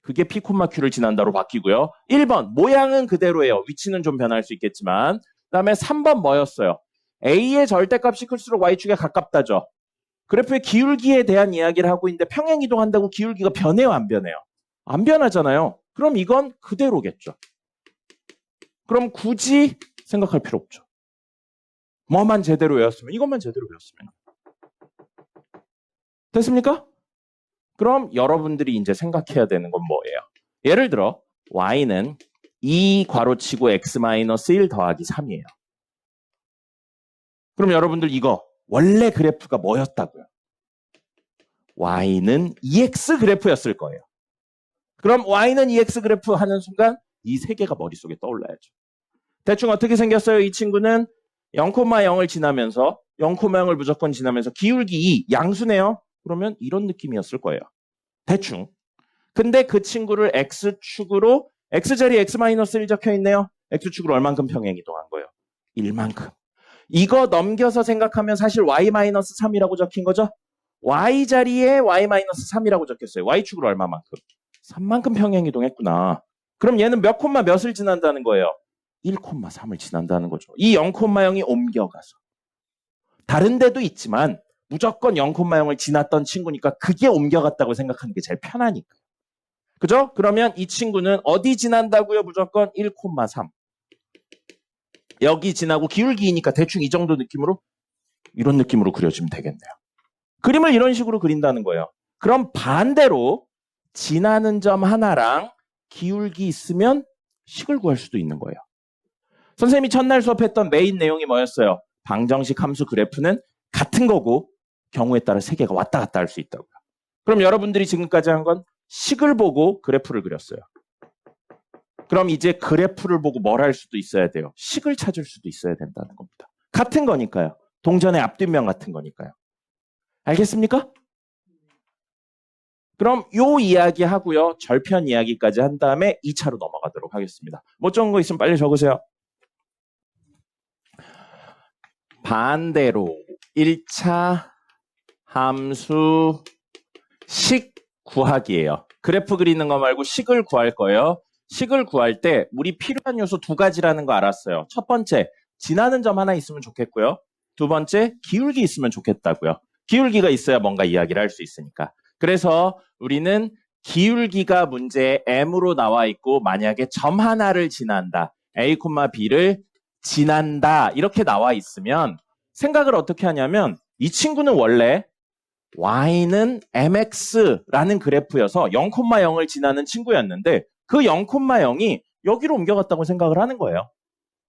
그게 P, Q를 지난다로 바뀌고요. 1번 모양은 그대로예요. 위치는 좀 변할 수 있겠지만. 그다음에 3번 뭐였어요? A의 절대값이 클수록 Y축에 가깝다죠. 그래프의 기울기에 대한 이야기를 하고 있는데 평행이동한다고 기울기가 변해요? 안 변해요? 안 변하잖아요. 그럼 이건 그대로겠죠. 그럼 굳이 생각할 필요 없죠. 뭐만 제대로 외웠으면, 이것만 제대로 외웠으면. 됐습니까? 그럼 여러분들이 이제 생각해야 되는 건 뭐예요? 예를 들어 y는 2 괄호치고 x-1 더하기 3이에요. 그럼 여러분들 이거 원래 그래프가 뭐였다고요? y는 2x 그래프였을 거예요. 그럼 y는 2x 그래프 하는 순간 이 세 개가 머릿속에 떠올라야죠. 대충 어떻게 생겼어요? 이 친구는 0,0을 지나면서 0,0을 무조건 지나면서 기울기 2 양수네요. 그러면 이런 느낌이었을 거예요. 대충. 근데 그 친구를 x축으로 x자리에 x-1 적혀 있네요. x축으로 얼만큼 평행이동한 거예요? 1만큼. 이거 넘겨서 생각하면 사실 y-3이라고 적힌 거죠? y자리에 y-3이라고 적혔어요. y축으로 얼마만큼? 3만큼 평행이동했구나. 그럼 얘는 몇 콤마 몇을 지난다는 거예요? 1,3을 지난다는 거죠. 이 0,0이 옮겨가서. 다른 데도 있지만 무조건 0,0을 지났던 친구니까 그게 옮겨갔다고 생각하는 게 제일 편하니까. 그죠? 그러면 이 친구는 어디 지난다고요? 무조건 1,3. 여기 지나고 기울기이니까 대충 이 정도 느낌으로 이런 느낌으로 그려지면 되겠네요. 그림을 이런 식으로 그린다는 거예요. 그럼 반대로 지나는 점 하나랑 기울기 있으면 식을 구할 수도 있는 거예요. 선생님이 첫날 수업했던 메인 내용이 뭐였어요? 방정식 함수 그래프는 같은 거고 경우에 따라 세 개가 왔다 갔다 할 수 있다고요. 그럼 여러분들이 지금까지 한 건 식을 보고 그래프를 그렸어요. 그럼 이제 그래프를 보고 뭘 할 수도 있어야 돼요. 식을 찾을 수도 있어야 된다는 겁니다. 같은 거니까요. 동전의 앞뒷면 같은 거니까요. 알겠습니까? 그럼 요 이야기 하고요. 절편 이야기까지 한 다음에 2차로 넘어가도록 하겠습니다. 못 적은 거 있으면 빨리 적으세요. 반대로 1차 함수 식 구하기예요. 그래프 그리는 거 말고 식을 구할 거예요. 식을 구할 때 우리 필요한 요소 두 가지라는 거 알았어요. 첫 번째, 지나는 점 하나 있으면 좋겠고요. 두 번째, 기울기 있으면 좋겠다고요. 기울기가 있어야 뭔가 이야기를 할 수 있으니까. 그래서 우리는 기울기가 문제에 M으로 나와 있고 만약에 점 하나를 지난다. A, B를 지난다. 이렇게 나와 있으면 생각을 어떻게 하냐면 이 친구는 원래 y는 mx라는 그래프여서 0,0을 지나는 친구였는데 그 0,0이 여기로 옮겨갔다고 생각을 하는 거예요.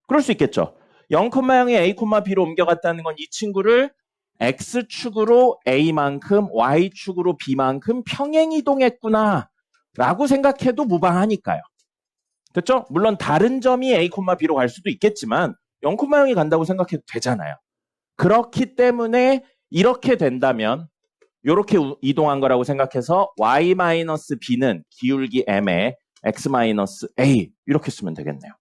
그럴 수 있겠죠. 0,0이 a, b로 옮겨갔다는 건 이 친구를 x축으로 a만큼 y축으로 b만큼 평행이동했구나 라고 생각해도 무방하니까요. 됐죠? 물론 다른 점이 a, b로 갈 수도 있겠지만 0,0이 간다고 생각해도 되잖아요. 그렇기 때문에 이렇게 된다면 이렇게 이동한 거라고 생각해서 y-b는 기울기 m에 x-a 이렇게 쓰면 되겠네요.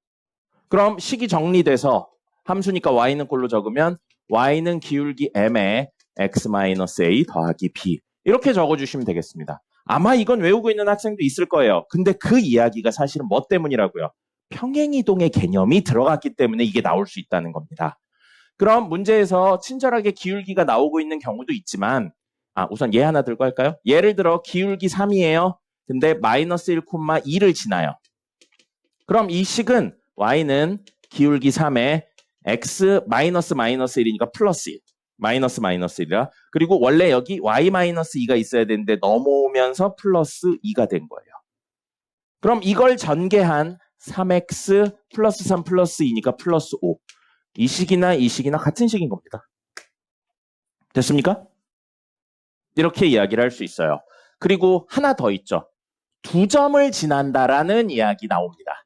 그럼 식이 정리돼서 함수니까 y는 꼴로 적으면 y는 기울기 m에 x-a 더하기 b 이렇게 적어주시면 되겠습니다. 아마 이건 외우고 있는 학생도 있을 거예요. 근데 그 이야기가 사실은 뭐 때문이라고요? 평행이동의 개념이 들어갔기 때문에 이게 나올 수 있다는 겁니다. 그럼 문제에서 친절하게 기울기가 나오고 있는 경우도 있지만 우선 얘 하나 들고 할까요? 예를 들어 기울기 3이에요. 근데 마이너스 1,2를 지나요. 그럼 이 식은 y는 기울기 3에 x 마이너스 1이니까 플러스 1. 마이너스 1이라. 그리고 원래 여기 y-2가 있어야 되는데 넘어오면서 플러스 2가 된 거예요. 그럼 이걸 전개한 3x 플러스 3 플러스 2니까 플러스 5. 이 식이나 이 식이나 같은 식인 겁니다. 됐습니까? 이렇게 이야기를 할 수 있어요. 그리고 하나 더 있죠. 두 점을 지난다라는 이야기 나옵니다.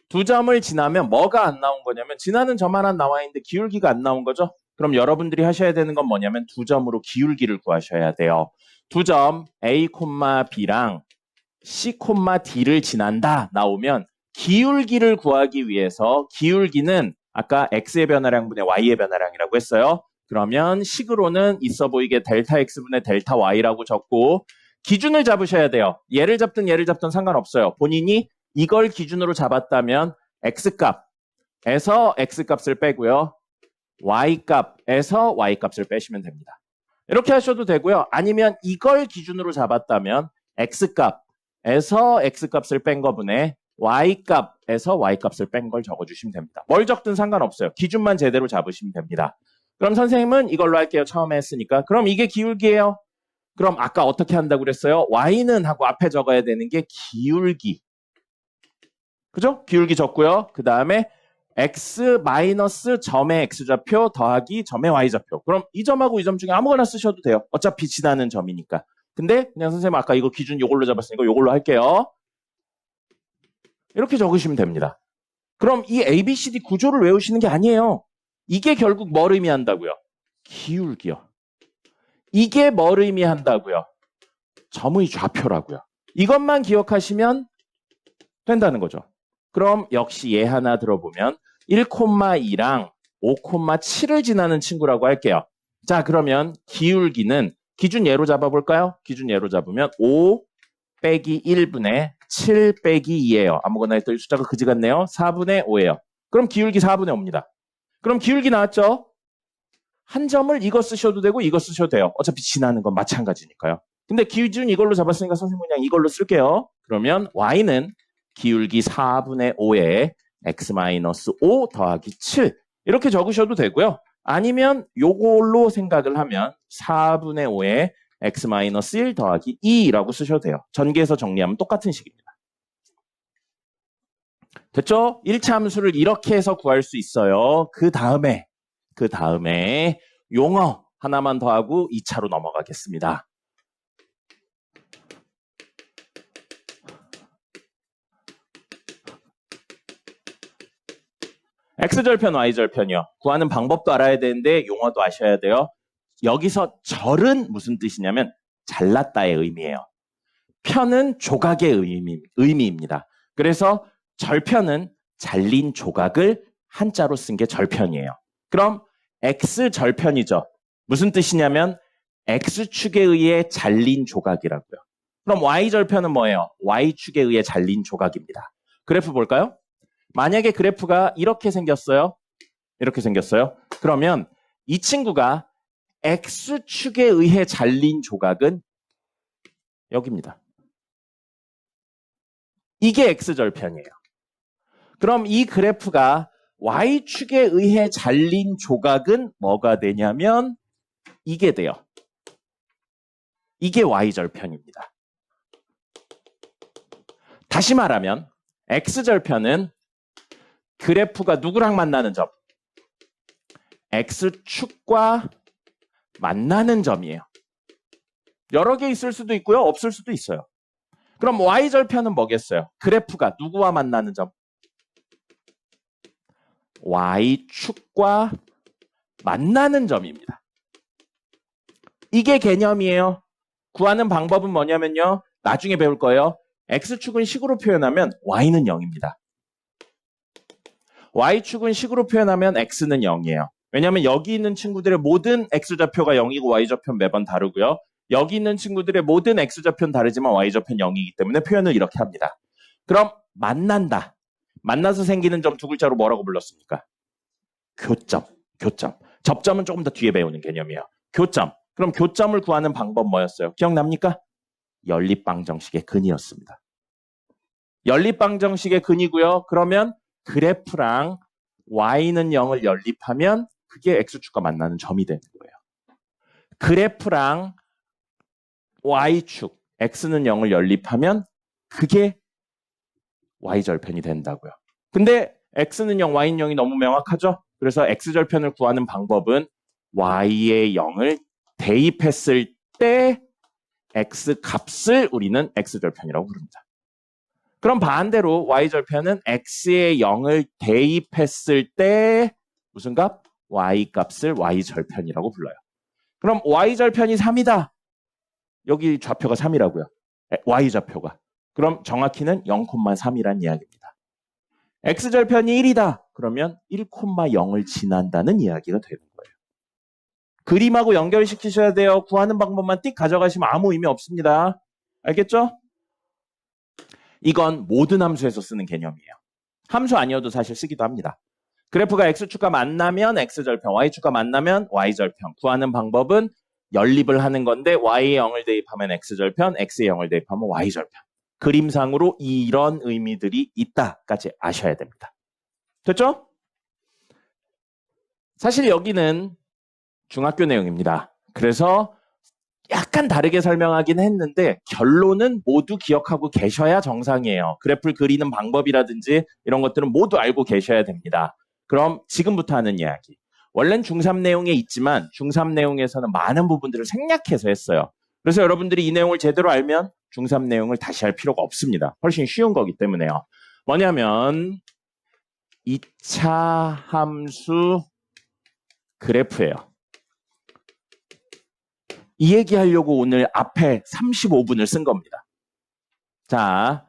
두 점을 지나면 뭐가 안 나온 거냐면 지나는 점 하나 나와 있는데 기울기가 안 나온 거죠. 그럼 여러분들이 하셔야 되는 건 뭐냐면 두 점으로 기울기를 구하셔야 돼요. 두 점 A, B랑 C, D를 지난다 나오면 기울기를 구하기 위해서 기울기는 아까 X의 변화량분의 Y의 변화량이라고 했어요. 그러면 식으로는 있어 보이게 델타 X분의 델타 Y라고 적고 기준을 잡으셔야 돼요. 얘를 잡든 상관없어요. 본인이 이걸 기준으로 잡았다면 X값에서 X값을 빼고요. Y값에서 Y값을 빼시면 됩니다. 이렇게 하셔도 되고요. 아니면 이걸 기준으로 잡았다면 X값에서 X값을 뺀 거분에 Y값에서 Y값을 뺀 걸 적어주시면 됩니다. 뭘 적든 상관없어요. 기준만 제대로 잡으시면 됩니다. 그럼 선생님은 이걸로 할게요. 처음에 했으니까. 그럼 이게 기울기예요. 그럼 아까 어떻게 한다고 그랬어요? Y는 하고 앞에 적어야 되는 게 기울기. 그죠? 기울기 적고요. 그 다음에 x 마이너스 점의 x좌표 더하기 점의 y좌표. 그럼 이 점하고 이 점 중에 아무거나 쓰셔도 돼요. 어차피 지나는 점이니까. 근데 그냥 선생님 아까 이거 기준 이걸로 잡았으니까 이걸로 할게요. 이렇게 적으시면 됩니다. 그럼 이 ABCD 구조를 외우시는 게 아니에요. 이게 결국 뭘 의미한다고요? 기울기요. 이게 뭘 의미한다고요? 점의 좌표라고요. 이것만 기억하시면 된다는 거죠. 그럼 역시 얘 하나 들어보면 1,2랑 5,7을 지나는 친구라고 할게요. 자, 그러면 기울기는 기준 예로 잡아볼까요? 기준 예로 잡으면 5 빼기 1분의 7 빼기 2예요. 아무거나 했더니 숫자가 그지 같네요. 4분의 5예요. 그럼 기울기 4분의 5입니다. 그럼 기울기 나왔죠? 한 점을 이거 쓰셔도 되고 이거 쓰셔도 돼요. 어차피 지나는 건 마찬가지니까요. 근데 기준 이걸로 잡았으니까 선생님 그냥 이걸로 쓸게요. 그러면 y는 기울기 4분의 5에 x-5 더하기 7 이렇게 적으셔도 되고요. 아니면 요걸로 생각을 하면 4분의 5에 x-1 더하기 2라고 쓰셔도 돼요. 전개해서 정리하면 똑같은 식입니다. 됐죠? 1차 함수를 이렇게 해서 구할 수 있어요. 그 다음에 용어 하나만 더 하고 2차로 넘어가겠습니다. X절편, Y절편이요. 구하는 방법도 알아야 되는데 용어도 아셔야 돼요. 여기서 절은 무슨 뜻이냐면 잘랐다의 의미예요. 편은 조각의 의미입니다. 그래서 절편은 잘린 조각을 한자로 쓴 게 절편이에요. 그럼 X절편이죠. 무슨 뜻이냐면 X축에 의해 잘린 조각이라고요. 그럼 y절편은 뭐예요? y축에 의해 잘린 조각입니다. 그래프 볼까요? 만약에 그래프가 이렇게 생겼어요. 이렇게 생겼어요. 그러면 이 친구가 x축에 의해 잘린 조각은 여기입니다. 이게 x절편이에요. 그럼 이 그래프가 y축에 의해 잘린 조각은 뭐가 되냐면 이게 돼요. 이게 y절편입니다. 다시 말하면 x절편은 그래프가 누구랑 만나는 점? x축과 만나는 점이에요. 여러 개 있을 수도 있고요. 없을 수도 있어요. 그럼 y절편은 뭐겠어요? 그래프가 누구와 만나는 점? y축과 만나는 점입니다. 이게 개념이에요. 구하는 방법은 뭐냐면요. 나중에 배울 거예요. x축은 식으로 표현하면 y는 0입니다. y축은 식으로 표현하면 x는 0이에요. 왜냐하면 여기 있는 친구들의 모든 x좌표가 0이고 y좌표는 매번 다르고요. 여기 있는 친구들의 모든 x좌표는 다르지만 y좌표는 0이기 때문에 표현을 이렇게 합니다. 그럼 만난다. 만나서 생기는 점 두 글자로 뭐라고 불렀습니까? 교점. 교점. 접점은 조금 더 뒤에 배우는 개념이에요. 교점. 그럼 교점을 구하는 방법 뭐였어요? 기억납니까? 연립방정식의 근이었습니다. 연립방정식의 근이고요. 그러면 그래프랑 y는 0을 연립하면 그게 x축과 만나는 점이 되는 거예요. 그래프랑 y축, x는 0을 연립하면 그게 y절편이 된다고요. 근데 x는 0, y는 0이 너무 명확하죠? 그래서 x절편을 구하는 방법은 y의 0을 대입했을 때 x 값을 우리는 x절편이라고 부릅니다. 그럼 반대로 y절편은 x의 0을 대입했을 때 무슨 값? y 값을 y절편이라고 불러요. 그럼 y절편이 3이다. 여기 좌표가 3이라고요. y좌표가. 그럼 정확히는 0,3이란 이야기입니다. x절편이 1이다. 그러면 1,0을 지난다는 이야기가 되는 거예요. 그림하고 연결시키셔야 돼요. 구하는 방법만 띡 가져가시면 아무 의미 없습니다. 알겠죠? 이건 모든 함수에서 쓰는 개념이에요. 함수 아니어도 사실 쓰기도 합니다. 그래프가 x축과 만나면 x절편, y축과 만나면 y절편. 구하는 방법은 연립을 하는 건데 y의 0을 대입하면 x절편, x의 0을 대입하면 y절편. 그림상으로 이런 의미들이 있다까지 아셔야 됩니다. 됐죠? 사실 여기는 중학교 내용입니다. 그래서 약간 다르게 설명하긴 했는데 결론은 모두 기억하고 계셔야 정상이에요. 그래프를 그리는 방법이라든지 이런 것들은 모두 알고 계셔야 됩니다. 그럼 지금부터 하는 이야기. 원래는 중3 내용에 있지만 중3 내용에서는 많은 부분들을 생략해서 했어요. 그래서 여러분들이 이 내용을 제대로 알면 중3 내용을 다시 할 필요가 없습니다. 훨씬 쉬운 거기 때문에요. 뭐냐면 2차 함수 그래프예요. 이 얘기하려고 오늘 앞에 35분을 쓴 겁니다. 자,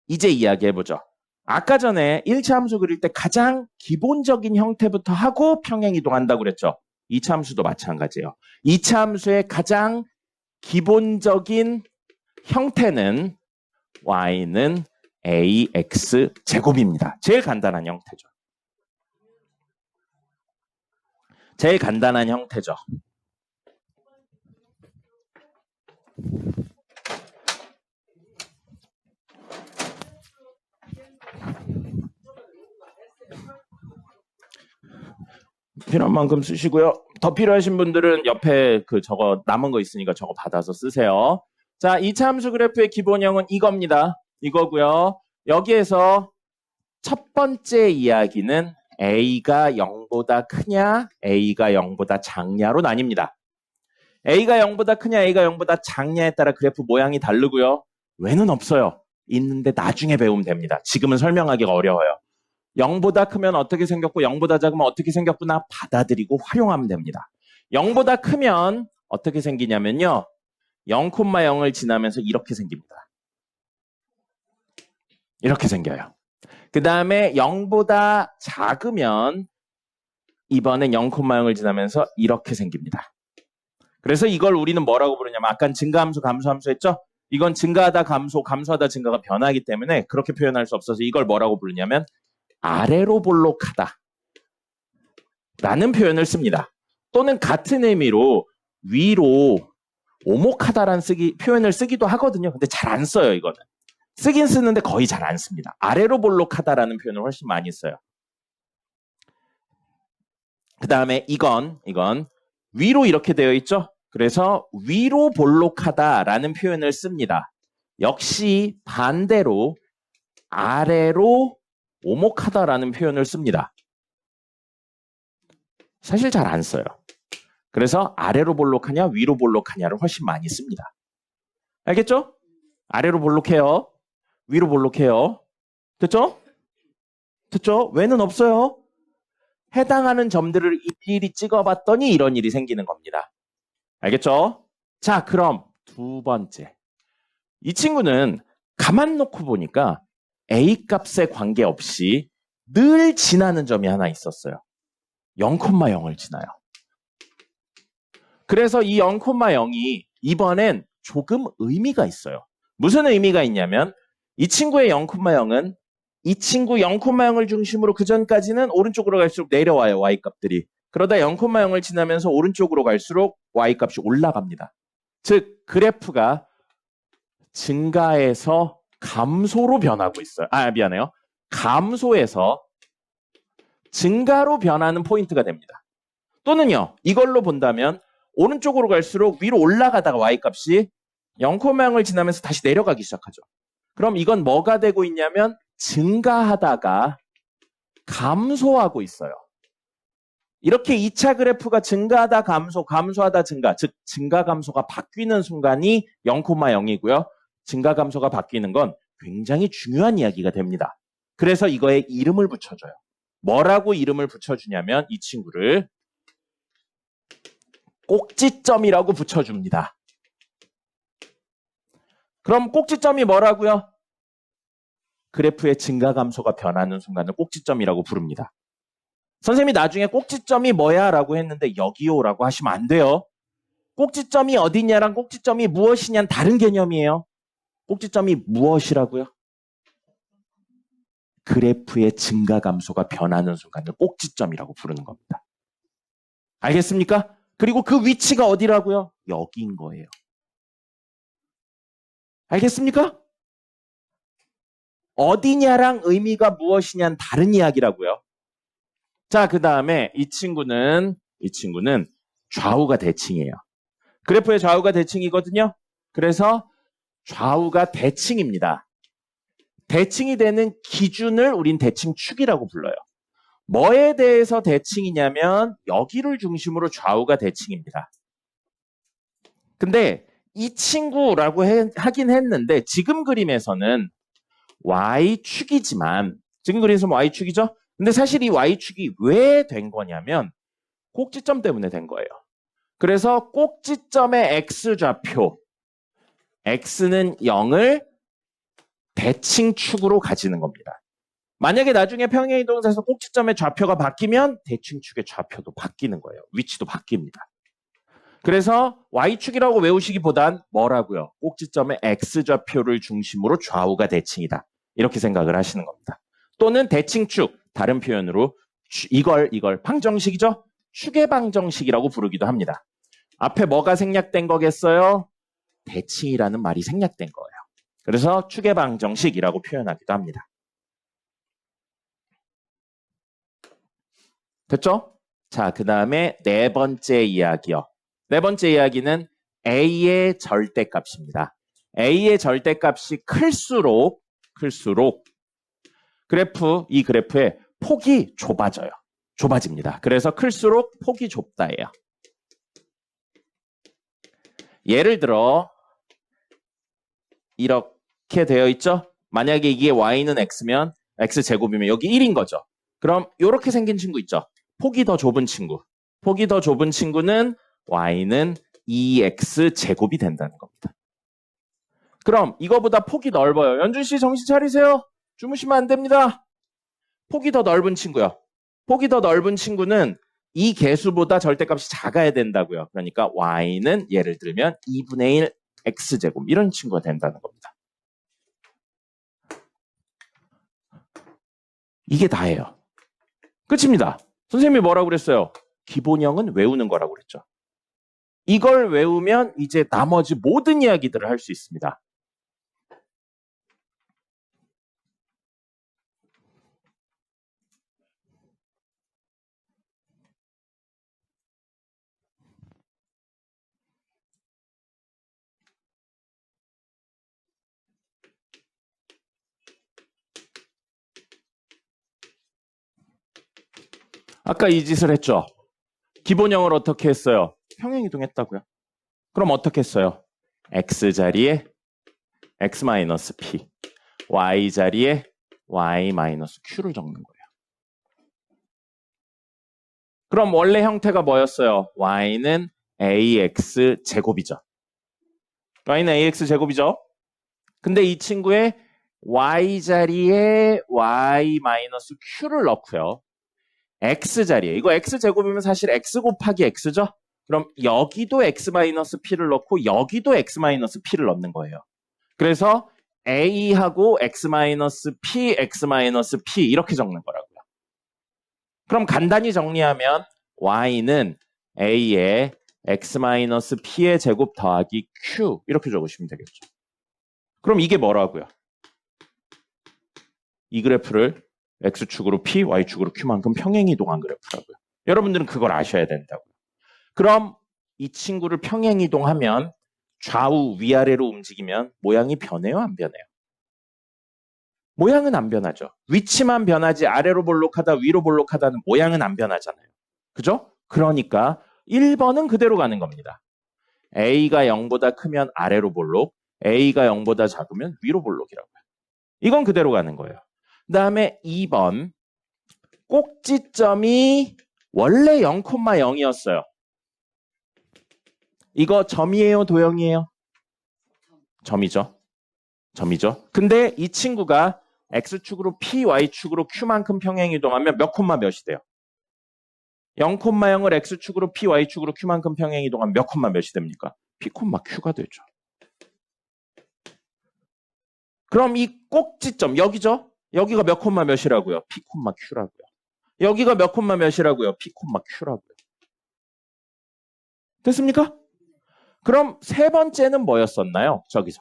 이제 이야기해보죠. 아까 전에 1차 함수 그릴 때 가장 기본적인 형태부터 하고 평행 이동한다고 그랬죠. 2차 함수도 마찬가지예요. 2차 함수의 가장 기본적인 형태는 y는 ax 제곱입니다. 제일 간단한 형태죠. 제일 간단한 형태죠. 필요한 만큼 쓰시고요. 더 필요하신 분들은 옆에 저거 남은 거 있으니까 저거 받아서 쓰세요. 자, 2차 함수 그래프의 기본형은 이겁니다. 이거고요. 여기에서 첫 번째 이야기는 a가 0보다 크냐, a가 0보다 작냐로 나뉩니다. a가 0보다 크냐, a가 0보다 작냐에 따라 그래프 모양이 다르고요. 왜는 없어요. 있는데 나중에 배우면 됩니다. 지금은 설명하기가 어려워요. 0보다 크면 어떻게 생겼고 0보다 작으면 어떻게 생겼구나 받아들이고 활용하면 됩니다. 0보다 크면 어떻게 생기냐면요. 0,0을 지나면서 이렇게 생깁니다. 이렇게 생겨요. 그 다음에 0보다 작으면 이번엔 0,0을 지나면서 이렇게 생깁니다. 그래서 이걸 우리는 뭐라고 부르냐면 아까 증가함수, 감소함수 했죠? 이건 증가하다 감소, 감소하다 증가가 변하기 때문에 그렇게 표현할 수 없어서 이걸 뭐라고 부르냐면 아래로 볼록하다 라는 표현을 씁니다. 또는 같은 의미로 위로 오목하다라는 표현을 쓰기도 하거든요. 근데 잘 안 써요, 이거는. 쓰긴 쓰는데 거의 잘 안 씁니다. 아래로 볼록하다라는 표현을 훨씬 많이 써요. 그 다음에 이건 위로 이렇게 되어 있죠? 그래서 위로 볼록하다라는 표현을 씁니다. 역시 반대로 아래로 오목하다라는 표현을 씁니다. 사실 잘 안 써요. 그래서 아래로 볼록하냐 위로 볼록하냐를 훨씬 많이 씁니다. 알겠죠? 아래로 볼록해요. 위로 볼록해요. 됐죠? 됐죠? 왜는 없어요. 해당하는 점들을 일일이 찍어봤더니 이런 일이 생기는 겁니다. 알겠죠? 자, 그럼 두 번째. 이 친구는 가만 놓고 보니까 A 값에 관계없이 늘 지나는 점이 하나 있었어요. 0,0을 지나요. 그래서 이 0,0이 이번엔 조금 의미가 있어요. 무슨 의미가 있냐면 이 친구의 0,0은 이 친구 0,0을 중심으로 그 전까지는 오른쪽으로 갈수록 내려와요. Y값들이. 그러다 0,0을 지나면서 오른쪽으로 갈수록 Y값이 올라갑니다. 즉 그래프가 증가해서 감소로 변하고 있어요. 미안해요. 감소해서 증가로 변하는 포인트가 됩니다. 또는요. 이걸로 본다면 오른쪽으로 갈수록 위로 올라가다가 Y값이 0,0을 지나면서 다시 내려가기 시작하죠. 그럼 이건 뭐가 되고 있냐면 증가하다가 감소하고 있어요. 이렇게 2차 그래프가 증가하다 감소, 감소하다 증가, 즉 증가 감소가 바뀌는 순간이 0,0이고요. 증가 감소가 바뀌는 건 굉장히 중요한 이야기가 됩니다. 그래서 이거에 이름을 붙여줘요. 뭐라고 이름을 붙여주냐면 이 친구를 꼭지점이라고 붙여줍니다. 그럼 꼭지점이 뭐라고요? 그래프의 증가 감소가 변하는 순간을 꼭지점이라고 부릅니다. 선생님이 나중에 꼭지점이 뭐야? 라고 했는데 여기요 라고 하시면 안 돼요. 꼭지점이 어디냐랑 꼭지점이 무엇이냐는 다른 개념이에요. 꼭지점이 무엇이라고요? 그래프의 증가 감소가 변하는 순간을 꼭지점이라고 부르는 겁니다. 알겠습니까? 그리고 그 위치가 어디라고요? 여기인 거예요. 알겠습니까? 어디냐랑 의미가 무엇이냐는 다른 이야기라고요. 자, 그 다음에 이 친구는 좌우가 대칭이에요. 그래프의 좌우가 대칭이거든요. 그래서 좌우가 대칭입니다. 대칭이 되는 기준을 우린 대칭축이라고 불러요. 뭐에 대해서 대칭이냐면 여기를 중심으로 좌우가 대칭입니다. 근데 이 친구라고 하긴 했는데 지금 그림에서는 Y축이지만 지금 그림에서는 Y축이죠? 근데 사실 이 Y축이 왜 된 거냐면 꼭지점 때문에 된 거예요. 그래서 꼭지점의 X좌표 X는 0을 대칭축으로 가지는 겁니다. 만약에 나중에 평행이동사에서 꼭지점의 좌표가 바뀌면 대칭축의 좌표도 바뀌는 거예요. 위치도 바뀝니다. 그래서 Y축이라고 외우시기보단 뭐라고요? 꼭지점의 X좌표를 중심으로 좌우가 대칭이다. 이렇게 생각을 하시는 겁니다. 또는 대칭축, 다른 표현으로 이걸 방정식이죠? 축의 방정식이라고 부르기도 합니다. 앞에 뭐가 생략된 거겠어요? 대칭이라는 말이 생략된 거예요. 그래서 축의 방정식이라고 표현하기도 합니다. 됐죠? 자, 그 다음에 네 번째 이야기요. 네 번째 이야기는 A의 절대값입니다. A의 절대값이 클수록 이 그래프의 폭이 좁아집니다. 그래서 클수록 폭이 좁다예요. 예를 들어 이렇게 되어 있죠? 만약에 이게 y는 x면 x제곱이면 여기 1인 거죠. 그럼 이렇게 생긴 친구 있죠? 폭이 더 좁은 친구. 폭이 더 좁은 친구는 y는 2x제곱이 된다는 겁니다. 그럼 이거보다 폭이 넓어요. 연준씨 정신 차리세요. 주무시면 안 됩니다. 폭이 더 넓은 친구요. 폭이 더 넓은 친구는 이 개수보다 절대값이 작아야 된다고요. 그러니까 y는 예를 들면 2분의 1 x제곱 이런 친구가 된다는 겁니다. 이게 다예요. 끝입니다. 선생님이 뭐라고 그랬어요? 기본형은 외우는 거라고 그랬죠. 이걸 외우면 이제 나머지 모든 이야기들을 할 수 있습니다. 아까 이 짓을 했죠. 기본형을 어떻게 했어요? 평행이동했다고요. 그럼 어떻게 했어요? x 자리에 x-p, y 자리에 y-q를 적는 거예요. 그럼 원래 형태가 뭐였어요? y는 ax 제곱이죠. y는 ax 제곱이죠. 근데 이 친구의 y 자리에 y-q를 넣고요. x 자리에, 이거 x 제곱이면 사실 x 곱하기 x죠? 그럼 여기도 x-p를 넣고 여기도 x-p를 넣는 거예요. 그래서 a하고 x-p, x-p 이렇게 적는 거라고요. 그럼 간단히 정리하면 y는 a에 x-p의 제곱 더하기 q 이렇게 적으시면 되겠죠. 그럼 이게 뭐라고요? 이 그래프를 x축으로 p, y축으로 q만큼 평행이동한 그래프라고요. 여러분들은 그걸 아셔야 된다고요. 그럼 이 친구를 평행이동하면 좌우 위아래로 움직이면 모양이 변해요? 안 변해요? 모양은 안 변하죠. 위치만 변하지 아래로 볼록하다 위로 볼록하다는 모양은 안 변하잖아요. 그죠? 그러니까 1번은 그대로 가는 겁니다. A가 0보다 크면 아래로 볼록, A가 0보다 작으면 위로 볼록이라고요. 이건 그대로 가는 거예요. 그 다음에 2번 꼭지점이 원래 0,0이었어요. 이거 점이에요? 도형이에요? 점이죠. 점이죠. 근데 이 친구가 X축으로 P, Y축으로 Q만큼 평행이동하면 몇 콤마 몇이 돼요? 0,0을 X축으로 P, Y축으로 Q만큼 평행이동하면 몇 콤마 몇이 됩니까? P, Q가 되죠. 그럼 이 꼭지점 여기죠? 여기가 몇 콤마 몇이라고요? P, Q라고요. 여기가 몇 콤마 몇이라고요? P, Q라고요. 됐습니까? 그럼 세 번째는 뭐였었나요? 저기서.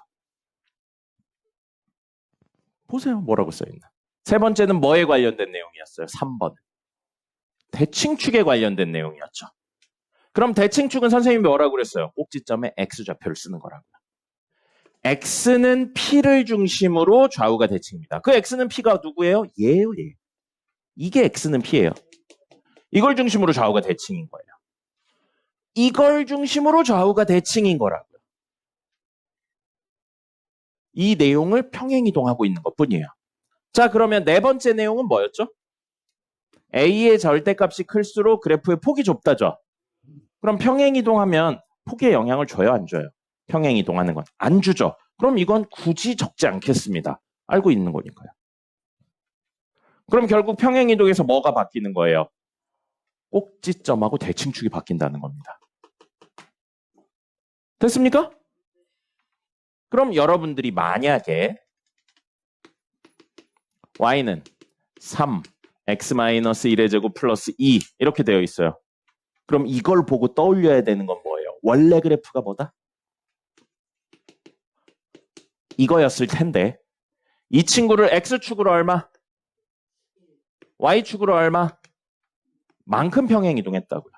보세요. 뭐라고 써있나. 세 번째는 뭐에 관련된 내용이었어요? 3번. 대칭축에 관련된 내용이었죠. 그럼 대칭축은 선생님이 뭐라고 그랬어요? 꼭지점에 x좌표를 쓰는 거라고요. x는 p를 중심으로 좌우가 대칭입니다. 그 x는 p가 누구예요? 얘예요, 얘. 이게 x는 p예요. 이걸 중심으로 좌우가 대칭인 거예요. 이걸 중심으로 좌우가 대칭인 거라고요. 이 내용을 평행이동하고 있는 것뿐이에요. 자, 그러면 네 번째 내용은 뭐였죠? A의 절대값이 클수록 그래프의 폭이 좁다죠. 그럼 평행이동하면 폭에 영향을 줘요, 안 줘요? 평행이동하는 건 안 주죠. 그럼 이건 굳이 적지 않겠습니다. 알고 있는 거니까요. 그럼 결국 평행이동에서 뭐가 바뀌는 거예요? 꼭지점하고 대칭축이 바뀐다는 겁니다. 됐습니까? 그럼 여러분들이 만약에 y는 3, x-1의 제곱 플러스 2 이렇게 되어 있어요. 그럼 이걸 보고 떠올려야 되는 건 뭐예요? 원래 그래프가 뭐다? 이거였을 텐데 이 친구를 x축으로 얼마? y축으로 얼마? 만큼 평행이동했다고요.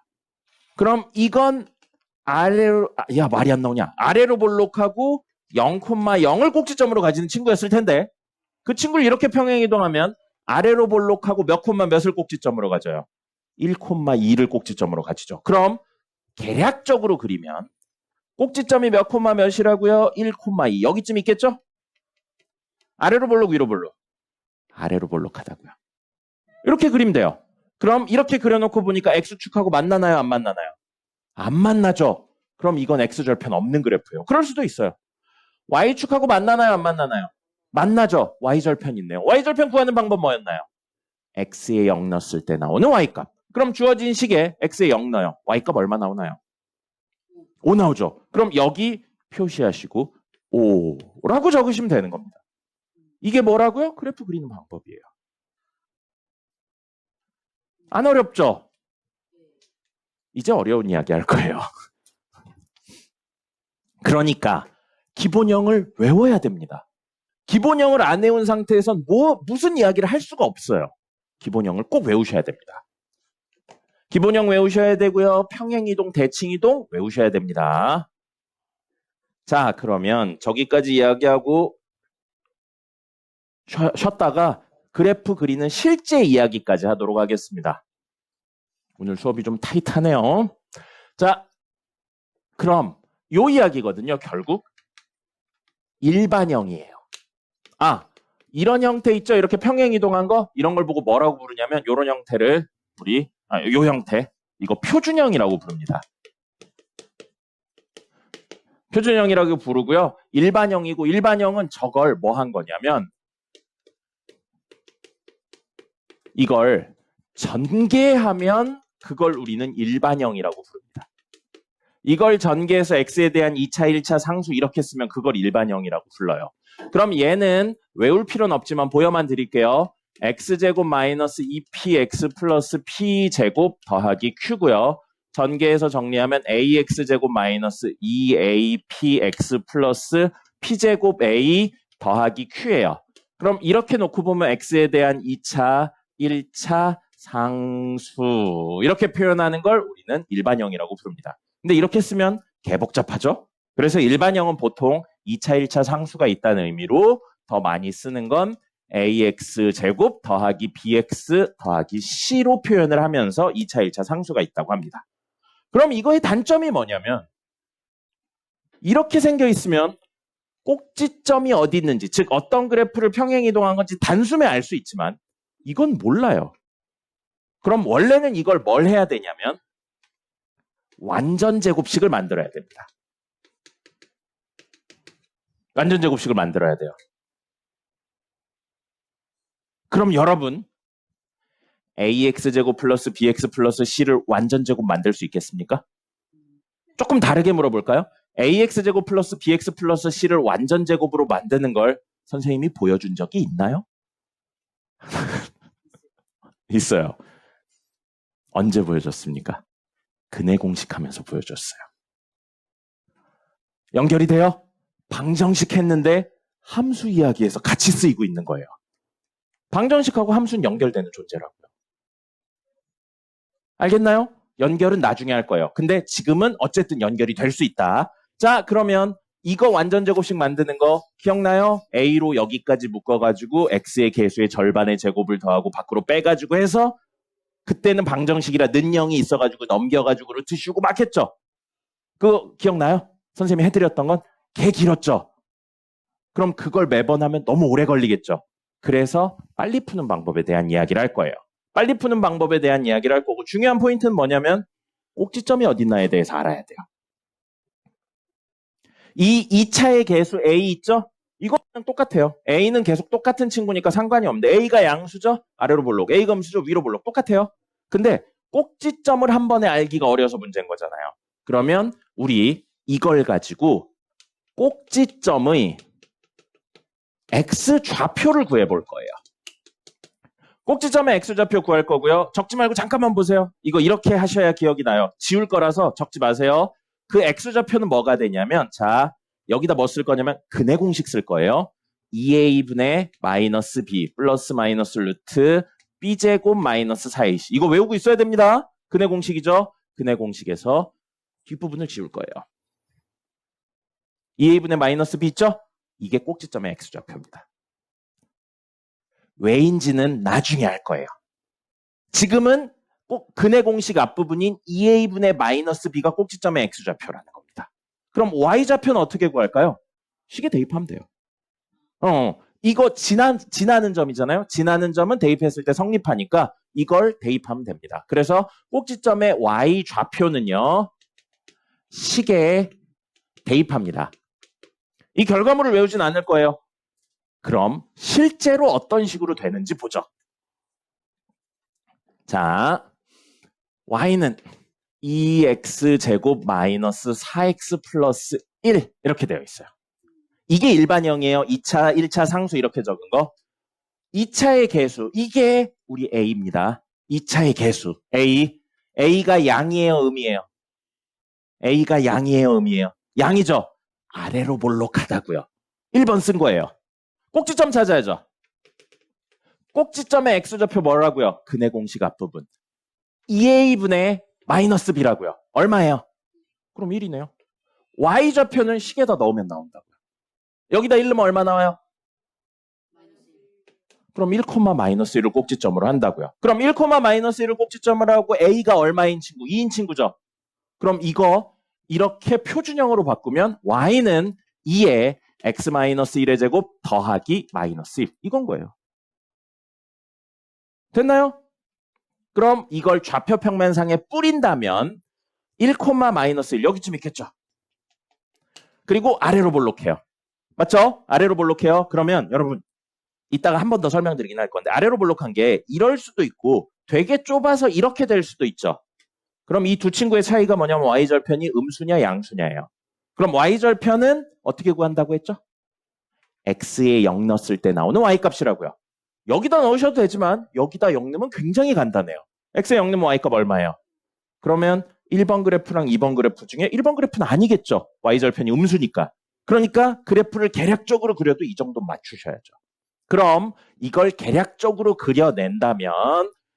그럼 이건 아래로, 야 말이 안 나오냐? 아래로 볼록하고 0,0을 꼭지점으로 가지는 친구였을 텐데 그 친구를 이렇게 평행이동하면 아래로 볼록하고 몇 콤마 몇을 꼭지점으로 가져요? 1,2를 꼭지점으로 가지죠. 그럼 계략적으로 그리면 꼭지점이 몇 콤마 몇이라고요? 1,2. 여기쯤 있겠죠? 아래로 볼록 위로 볼록? 아래로 볼록하다고요. 이렇게 그리면 돼요. 그럼 이렇게 그려놓고 보니까 X축하고 만나나요? 안 만나나요? 안 만나죠. 그럼 이건 X절편 없는 그래프예요. 그럴 수도 있어요. Y축하고 만나나요? 안 만나나요? 만나죠. Y절편 있네요. Y절편 구하는 방법 뭐였나요? X에 0 넣었을 때 나오는 Y값. 그럼 주어진 식에 X에 0 넣어요. Y값 얼마 나오나요? 5 나오죠. 그럼 여기 표시하시고 O라고 적으시면 되는 겁니다. 이게 뭐라고요? 그래프 그리는 방법이에요. 안 어렵죠? 이제 어려운 이야기 할 거예요. 그러니까 기본형을 외워야 됩니다. 기본형을 안 외운 상태에선 무슨 이야기를 할 수가 없어요. 기본형을 꼭 외우셔야 됩니다. 기본형 외우셔야 되고요. 평행이동, 대칭이동 외우셔야 됩니다. 자, 그러면 저기까지 이야기하고 쉬었다가 그래프 그리는 실제 이야기까지 하도록 하겠습니다. 오늘 수업이 좀 타이트하네요. 자, 그럼 요 이야기거든요. 결국 일반형이에요. 이런 형태 있죠? 이렇게 평행이동한 거? 이런 걸 보고 뭐라고 부르냐면 요런 형태를 요 형태 이거 표준형이라고 부릅니다. 표준형이라고 부르고요. 일반형이고 일반형은 저걸 뭐 한 거냐면 이걸 전개하면 그걸 우리는 일반형이라고 부릅니다. 이걸 전개해서 x에 대한 2차, 1차 상수 이렇게 쓰면 그걸 일반형이라고 불러요. 그럼 얘는 외울 필요는 없지만 보여만 드릴게요. x제곱 마이너스 2px 플러스 p제곱 더하기 q고요. 전개해서 정리하면 ax제곱 마이너스 2apx 플러스 p제곱 a 더하기 q예요. 그럼 이렇게 놓고 보면 x에 대한 2차, 1차 상수 이렇게 표현하는 걸 우리는 일반형이라고 부릅니다. 근데 이렇게 쓰면 개복잡하죠? 그래서 일반형은 보통 2차, 1차 상수가 있다는 의미로 더 많이 쓰는 건 ax 제곱 더하기 bx 더하기 c로 표현을 하면서 2차, 1차 상수가 있다고 합니다. 그럼 이거의 단점이 뭐냐면 이렇게 생겨 있으면 꼭지점이 어디 있는지, 즉 어떤 그래프를 평행이동한 건지 단숨에 알 수 있지만 이건 몰라요. 그럼 원래는 이걸 뭘 해야 되냐면 완전 제곱식을 만들어야 됩니다. 완전 제곱식을 만들어야 돼요. 그럼 여러분 ax제곱 플러스 bx 플러스 c를 완전 제곱 만들 수 있겠습니까? 조금 다르게 물어볼까요? ax제곱 플러스 bx 플러스 c를 완전 제곱으로 만드는 걸 선생님이 보여준 적이 있나요? 있어요. 언제 보여줬습니까? 근해 공식하면서 보여줬어요. 연결이 돼요? 방정식 했는데 함수 이야기에서 같이 쓰이고 있는 거예요. 방정식하고 함수는 연결되는 존재라고요. 알겠나요? 연결은 나중에 할 거예요. 근데 지금은 어쨌든 연결이 될 수 있다. 자, 그러면 이거 완전 제곱식 만드는 거 기억나요? A로 여기까지 묶어가지고 X의 개수의 절반의 제곱을 더하고 밖으로 빼가지고 해서 그때는 방정식이라 는영이 있어가지고 넘겨가지고 루트 씌우고 막 했죠? 그거 기억나요? 선생님이 해드렸던 건 개 길었죠? 그럼 그걸 매번 하면 너무 오래 걸리겠죠? 그래서 빨리 푸는 방법에 대한 이야기를 할 거예요. 빨리 푸는 방법에 대한 이야기를 할 거고 중요한 포인트는 뭐냐면 꼭지점이 어딨나에 대해서 알아야 돼요. 이 2차의 개수 A 있죠? 이거는 똑같아요. A는 계속 똑같은 친구니까 상관이 없는데 A가 양수죠? 아래로 볼록. A가 음수죠? 위로 볼록. 똑같아요. 근데 꼭지점을 한 번에 알기가 어려서 문제인 거잖아요. 그러면 우리 이걸 가지고 꼭지점의 X좌표를 구해볼 거예요. 꼭지점의 X좌표 구할 거고요. 적지 말고 잠깐만 보세요. 이거 이렇게 하셔야 기억이 나요. 지울 거라서 적지 마세요. 그 X좌표는 뭐가 되냐면 자 여기다 뭐 쓸 거냐면 근해 공식 쓸 거예요. 2a분의 마이너스 b 플러스 마이너스 루트 b제곱 마이너스 4ac 이거 외우고 있어야 됩니다. 근해 공식이죠. 근해 공식에서 뒷부분을 지울 거예요. 2a분의 마이너스 b 있죠? 이게 꼭지점의 X좌표입니다. 왜인지는 나중에 할 거예요. 지금은 꼭 근해 공식 앞부분인 2a분의 마이너스 b가 꼭지점의 X좌표라는 겁니다. 그럼 Y좌표는 어떻게 구할까요? 식에 대입하면 돼요. 이거 지나는 점이잖아요. 지나는 점은 대입했을 때 성립하니까 이걸 대입하면 됩니다. 그래서 꼭지점의 Y좌표는요. 식에 대입합니다. 이 결과물을 외우진 않을 거예요. 그럼 실제로 어떤 식으로 되는지 보죠. 자, y는 2x제곱 마이너스 4x 플러스 1 이렇게 되어 있어요. 이게 일반형이에요. 2차, 1차 상수 이렇게 적은 거. 2차의 개수, 이게 우리 a입니다. 2차의 개수, a. a가 양이에요, 음이에요? a가 양이에요, 음이에요? 양이죠? 아래로 볼록하다고요. 1번 쓴 거예요. 꼭지점 찾아야죠. 꼭지점의 x좌표 뭐라고요? 근의 공식 앞부분. 2a분의 마이너스 b라고요. 얼마예요? 그럼 1이네요. y좌표는 식에다 넣으면 나온다고요. 여기다 1 넣으면 얼마 나와요? 그럼 1, 마이너스 1을 꼭지점으로 한다고요. 그럼 1, 마이너스 1을 꼭지점으로 하고 a가 얼마인 친구? 2인 친구죠. 그럼 이거 이렇게 표준형으로 바꾸면 y는 2에 x-1의 제곱 더하기 마이너스 1. 이건 거예요. 됐나요? 그럼 이걸 좌표 평면상에 뿌린다면 1, 마이너스 1 여기쯤 있겠죠. 그리고 아래로 볼록해요. 맞죠? 아래로 볼록해요. 그러면 여러분 이따가 한 번 더 설명드리긴 할 건데 아래로 볼록한 게 이럴 수도 있고 되게 좁아서 이렇게 될 수도 있죠. 그럼 이 두 친구의 차이가 뭐냐면 y절편이 음수냐 양수냐예요. 그럼 y절편은 어떻게 구한다고 했죠? x에 0 넣었을 때 나오는 y값이라고요. 여기다 넣으셔도 되지만 여기다 0 넣으면 굉장히 간단해요. x에 0 넣으면 y값 얼마예요? 그러면 1번 그래프랑 2번 그래프 중에 1번 그래프는 아니겠죠. y절편이 음수니까. 그러니까 그래프를 계략적으로 그려도 이 정도 맞추셔야죠. 그럼 이걸 계략적으로 그려낸다면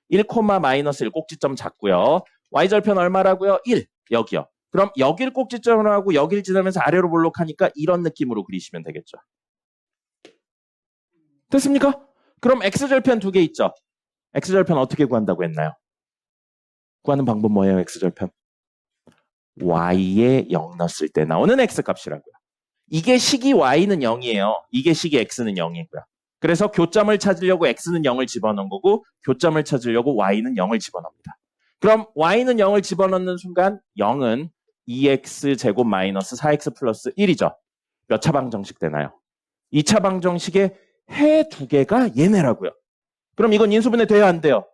1, 마이너스 1 꼭지점 잡고요. y절편 얼마라고요? 1. 여기요. 그럼 여길 꼭지점으로 하고 여길 지나면서 아래로 볼록하니까 이런 느낌으로 그리시면 되겠죠. 됐습니까? 그럼 x절편 두 개 있죠. x절편 어떻게 구한다고 했나요? 구하는 방법 뭐예요? x절편. y에 0 넣었을 때 나오는 x값이라고요. 이게 식이 y는 0이에요. 이게 식이 x는 0이고요. 그래서 교점을 찾으려고 x는 0을 집어넣은 거고 교점을 찾으려고 y는 0을 집어넣습니다. 그럼 y는 0을 집어넣는 순간 0은 2x 제곱 마이너스 4x 플러스 1이죠. 몇 차 방정식 되나요? 2차 방정식의 해 두 개가 얘네라고요. 그럼 이건 인수분해 돼요? 안 돼요?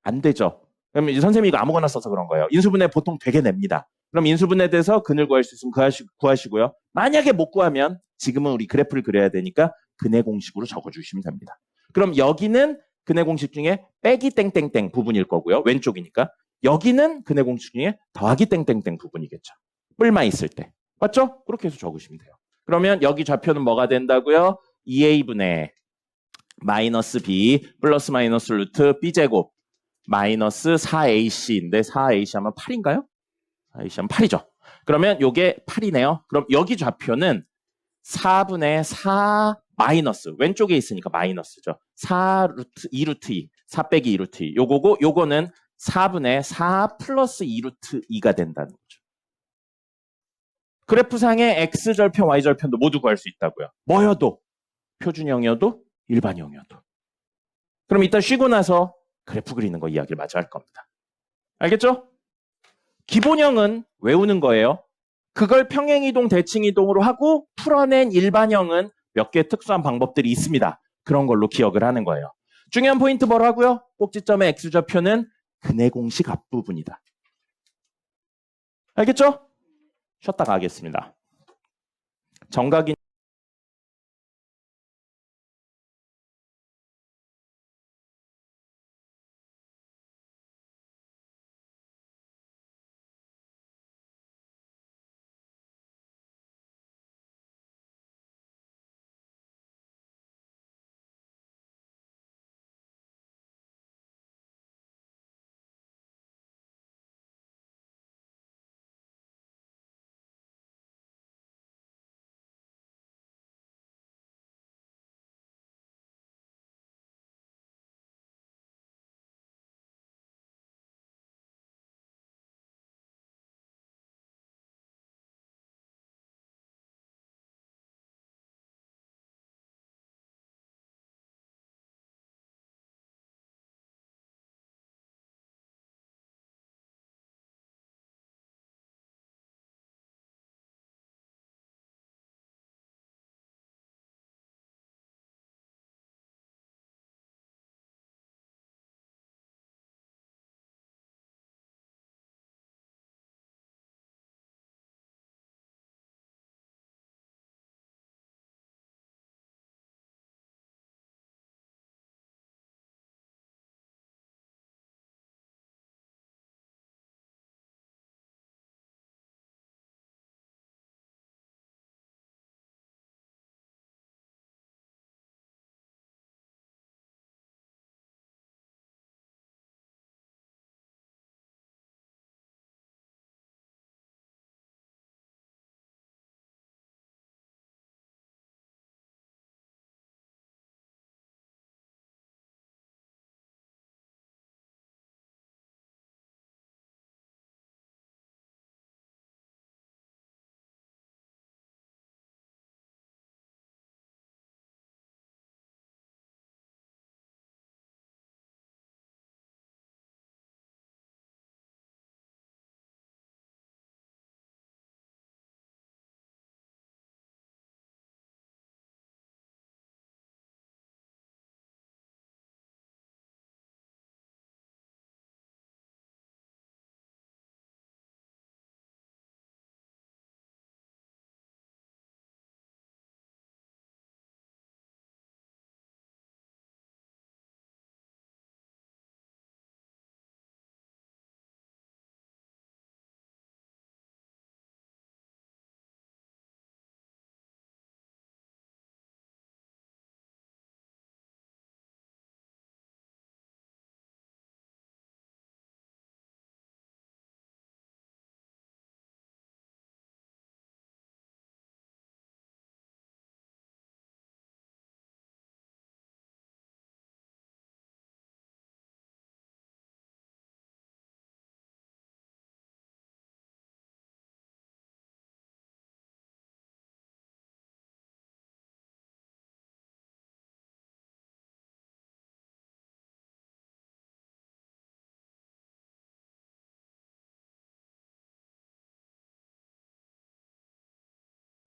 안 되죠. 그럼 선생님이 이거 아무거나 써서 그런 거예요. 인수분해 보통 되게 냅니다. 그럼 인수분해 돼서 근을 구할 수 있으면 구하시고요. 만약에 못 구하면 지금은 우리 그래프를 그려야 되니까 근의 공식으로 적어주시면 됩니다. 그럼 여기는 근의 공식 중에 빼기 땡땡땡 부분일 거고요. 왼쪽이니까. 여기는 근의 공식 중에 더하기 땡땡땡 부분이겠죠. 뿔만 있을 때. 맞죠? 그렇게 해서 적으시면 돼요. 그러면 여기 좌표는 뭐가 된다고요? 2a분의 마이너스 b 플러스 마이너스 루트 b제곱 마이너스 4ac인데 4ac 하면 8인가요? 4ac 하면 8이죠. 그러면 요게 8이네요. 그럼 여기 좌표는 4분의 4 마이너스 왼쪽에 있으니까 마이너스죠. 4 루트 2 루트 2 4 빼기 2 루트 2 요거고 요거는 4분의 4 플러스 2 루트 2가 된다는 거죠. 그래프상의 x절편 y절편도 모두 구할 수 있다고요. 뭐여도 표준형이어도 일반형이어도. 그럼 이따 쉬고 나서 그래프 그리는 거 이야기를 마저 할 겁니다. 알겠죠? 기본형은 외우는 거예요. 그걸 평행이동, 대칭이동으로 하고 풀어낸 일반형은 몇 개의 특수한 방법들이 있습니다. 그런 걸로 기억을 하는 거예요. 중요한 포인트 뭐라고요? 꼭지점의 x좌표는 근의 공식 앞부분이다. 알겠죠? 쉬었다가 하겠습니다. 정각인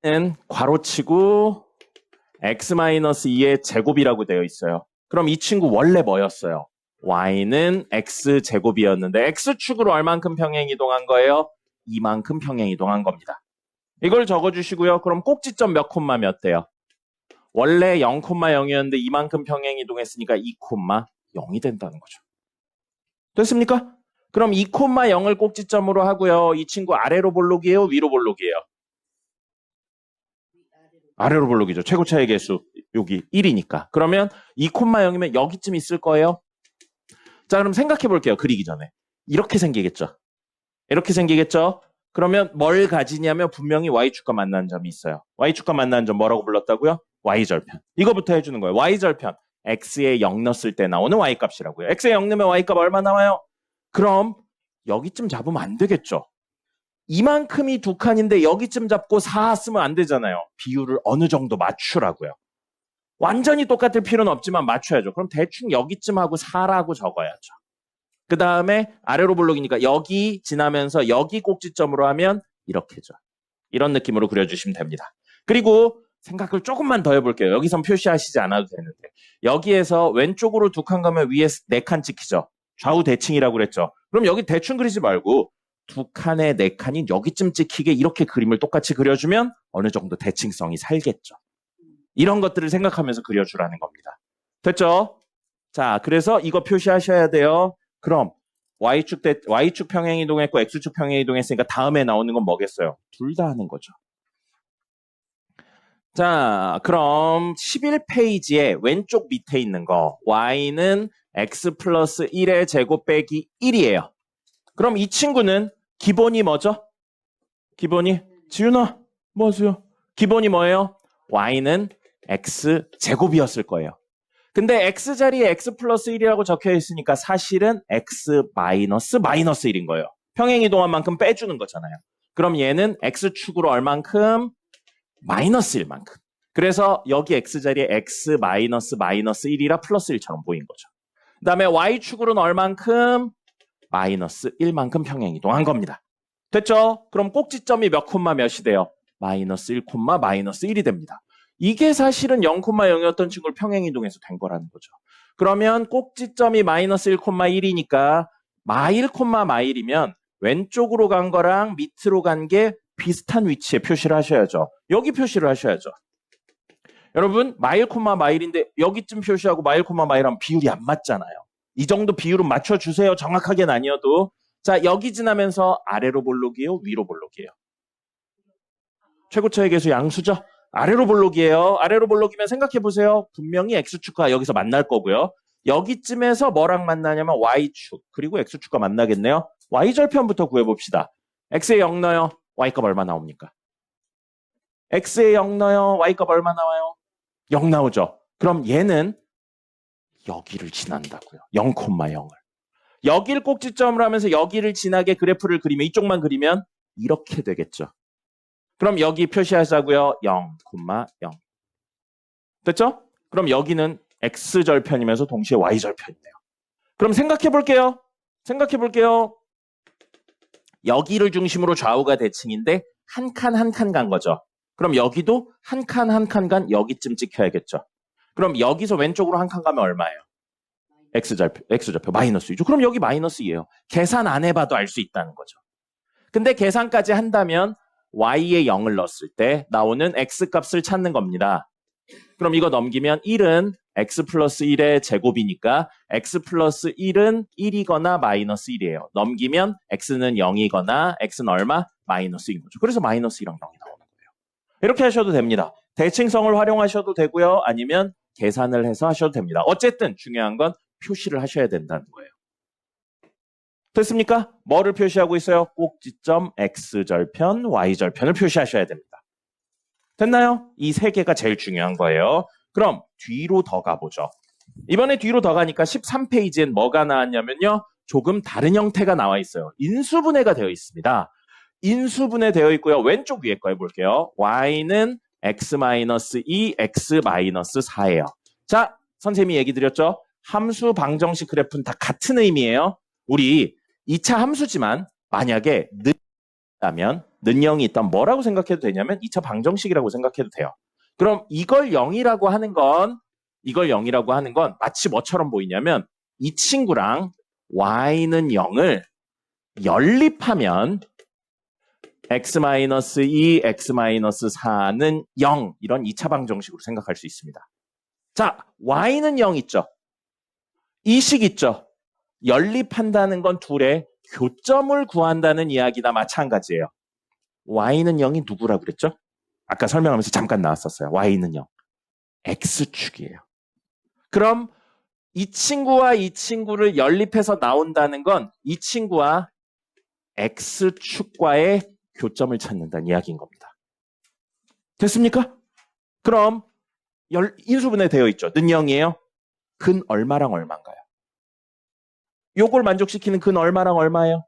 는 괄호치고 x-2의 제곱이라고 되어 있어요. 그럼 이 친구 원래 뭐였어요? y는 x제곱이었는데 x축으로 얼만큼 평행 이동한 거예요? 이만큼 평행 이동한 겁니다. 이걸 적어주시고요. 그럼 꼭지점 몇 콤마 몇 돼요? 원래 0,0이었는데 이만큼 평행 이동했으니까 2,0이 된다는 거죠. 됐습니까? 그럼 2,0을 꼭지점으로 하고요. 이 친구 아래로 볼록이에요? 위로 볼록이에요? 아래로 볼록이죠. 최고 차이 개수 여기 1이니까. 그러면 2,0이면 여기쯤 있을 거예요. 자, 그럼 생각해 볼게요. 그리기 전에. 이렇게 생기겠죠. 이렇게 생기겠죠. 그러면 뭘 가지냐면 분명히 y축과 만나는 점이 있어요. y축과 만나는 점 뭐라고 불렀다고요? y절편. 이거부터 해주는 거예요. y절편. x에 0 넣었을 때 나오는 y값이라고요. x에 0 넣으면 y값 얼마 나와요? 그럼 여기쯤 잡으면 안 되겠죠. 이만큼이 두 칸인데 여기쯤 잡고 4 쓰면 안 되잖아요. 비율을 어느 정도 맞추라고요. 완전히 똑같을 필요는 없지만 맞춰야죠. 그럼 대충 여기쯤 하고 4라고 적어야죠. 그 다음에 아래로 볼록이니까 여기 지나면서 여기 꼭지점으로 하면 이렇게죠. 이런 느낌으로 그려주시면 됩니다. 그리고 생각을 조금만 더 해볼게요. 여기선 표시하시지 않아도 되는데 여기에서 왼쪽으로 두 칸 가면 위에 4칸 찍히죠. 좌우 대칭이라고 그랬죠. 그럼 여기 대충 그리지 말고 두 칸에 4칸이 여기쯤 찍히게 이렇게 그림을 똑같이 그려주면 어느 정도 대칭성이 살겠죠. 이런 것들을 생각하면서 그려주라는 겁니다. 됐죠? 자, 그래서 이거 표시하셔야 돼요. 그럼 Y축 평행 이동했고 X축 평행 이동했으니까 다음에 나오는 건 뭐겠어요? 둘 다 하는 거죠. 자, 그럼 11페이지에 왼쪽 밑에 있는 거 Y는 X 플러스 1의 제곱 빼기 1이에요. 그럼 이 친구는 기본이 뭐죠? 기본이 지윤아 뭐하세요? 기본이 뭐예요? Y는 X 제곱이었을 거예요. 근데 X 자리에 X 플러스 1이라고 적혀 있으니까 사실은 X 마이너스 1인 거예요. 평행 이동한 만큼 빼주는 거잖아요. 그럼 얘는 X축으로 얼만큼? 마이너스 1만큼. 그래서 여기 X 자리에 X 마이너스 1이라 플러스 1처럼 보인 거죠. 그 다음에 Y축으로는 얼만큼? 마이너스 1만큼 평행 이동한 겁니다. 됐죠? 그럼 꼭지점이 몇 콤마 몇이 돼요? 마이너스 1 콤마 마이너스 1이 됩니다. 이게 사실은 0,0이었던 친구를 평행 이동해서 된 거라는 거죠. 그러면 꼭지점이 마이너스 1, 1이니까 마1, 마1이면 왼쪽으로 간 거랑 밑으로 간 게 비슷한 위치에 표시를 하셔야죠. 여기 표시를 하셔야죠. 여러분 마1, 마1인데 여기쯤 표시하고 마1, 마1 하면 비율이 안 맞잖아요. 이 정도 비율은 맞춰주세요. 정확하게는 아니어도. 자, 여기 지나면서 아래로 볼록이에요? 위로 볼록이에요? 최고차의 개수 양수죠? 아래로 볼록이에요. 아래로 볼록이면 생각해보세요. 분명히 X축과 여기서 만날 거고요. 여기쯤에서 뭐랑 만나냐면 Y축 그리고 X축과 만나겠네요. Y절편부터 구해봅시다. X에 0 넣어요. Y값 얼마 나옵니까? X에 0 넣어요. Y값 얼마 나와요? 0 나오죠. 그럼 얘는 여기를 지난다고요. 0,0을. 여기를 꼭지점으로 하면서 여기를 지나게 그래프를 그리면 이쪽만 그리면 이렇게 되겠죠. 그럼 여기 표시하자고요. 0,0. 됐죠? 그럼 여기는 X절편이면서 동시에 Y절편이네요. 그럼 생각해 볼게요. 여기를 중심으로 좌우가 대칭인데 한 칸 한 칸 간 거죠. 그럼 여기도 한 칸 한 칸 간 여기쯤 찍혀야겠죠. 그럼 여기서 왼쪽으로 한 칸 가면 얼마예요? X절표 마이너스 2죠. 그럼 여기 마이너스 2예요. 계산 안 해봐도 알 수 있다는 거죠. 근데 계산까지 한다면 Y에 0을 넣었을 때 나오는 X값을 찾는 겁니다. 그럼 이거 넘기면 1은 X 플러스 1의 제곱이니까 X 플러스 1은 1이거나 마이너스 1이에요. 넘기면 X는 0이거나 X는 얼마? 마이너스 1인 거죠. 그래서 마이너스 1랑 0이 나오는 거예요. 이렇게 하셔도 됩니다. 대칭성을 활용하셔도 되고요. 아니면 계산을 해서 하셔도 됩니다. 어쨌든 중요한 건 표시를 하셔야 된다는 거예요. 됐습니까? 뭐를 표시하고 있어요? 꼭지점 X절편, Y절편을 표시하셔야 됩니다. 됐나요? 이 세 개가 제일 중요한 거예요. 그럼 뒤로 더 가보죠. 이번에 뒤로 더 가니까 13페이지엔 뭐가 나왔냐면요. 조금 다른 형태가 나와 있어요. 인수분해가 되어 있습니다. 인수분해 되어 있고요. 왼쪽 위에 거 해볼게요. Y는 X-2, X-4예요. 자, 선생님이 얘기 드렸죠? 함수 방정식 그래프는 다 같은 의미예요. 우리 2차 함수지만 만약에 있다면, 는 0이 있다면 뭐라고 생각해도 되냐면 2차 방정식이라고 생각해도 돼요. 그럼 이걸 0이라고 하는 건 마치 뭐처럼 보이냐면 이 친구랑 y는 0을 연립하면 x-2, x-4는 0 이런 2차 방정식으로 생각할 수 있습니다. 자, y는 0 있죠? 이 식 있죠? 연립한다는 건 둘의 교점을 구한다는 이야기나 마찬가지예요. y는 0이 누구라고 그랬죠? 아까 설명하면서 잠깐 나왔었어요. y는 0. x축이에요. 그럼 이 친구와 이 친구를 연립해서 나온다는 건 이 친구와 x축과의 교점을 찾는다는 이야기인 겁니다. 됐습니까? 그럼 인수분해 되어 있죠. 는 0이에요. 근 얼마랑 얼마인가요? 요걸 만족시키는 근 얼마랑 얼마예요?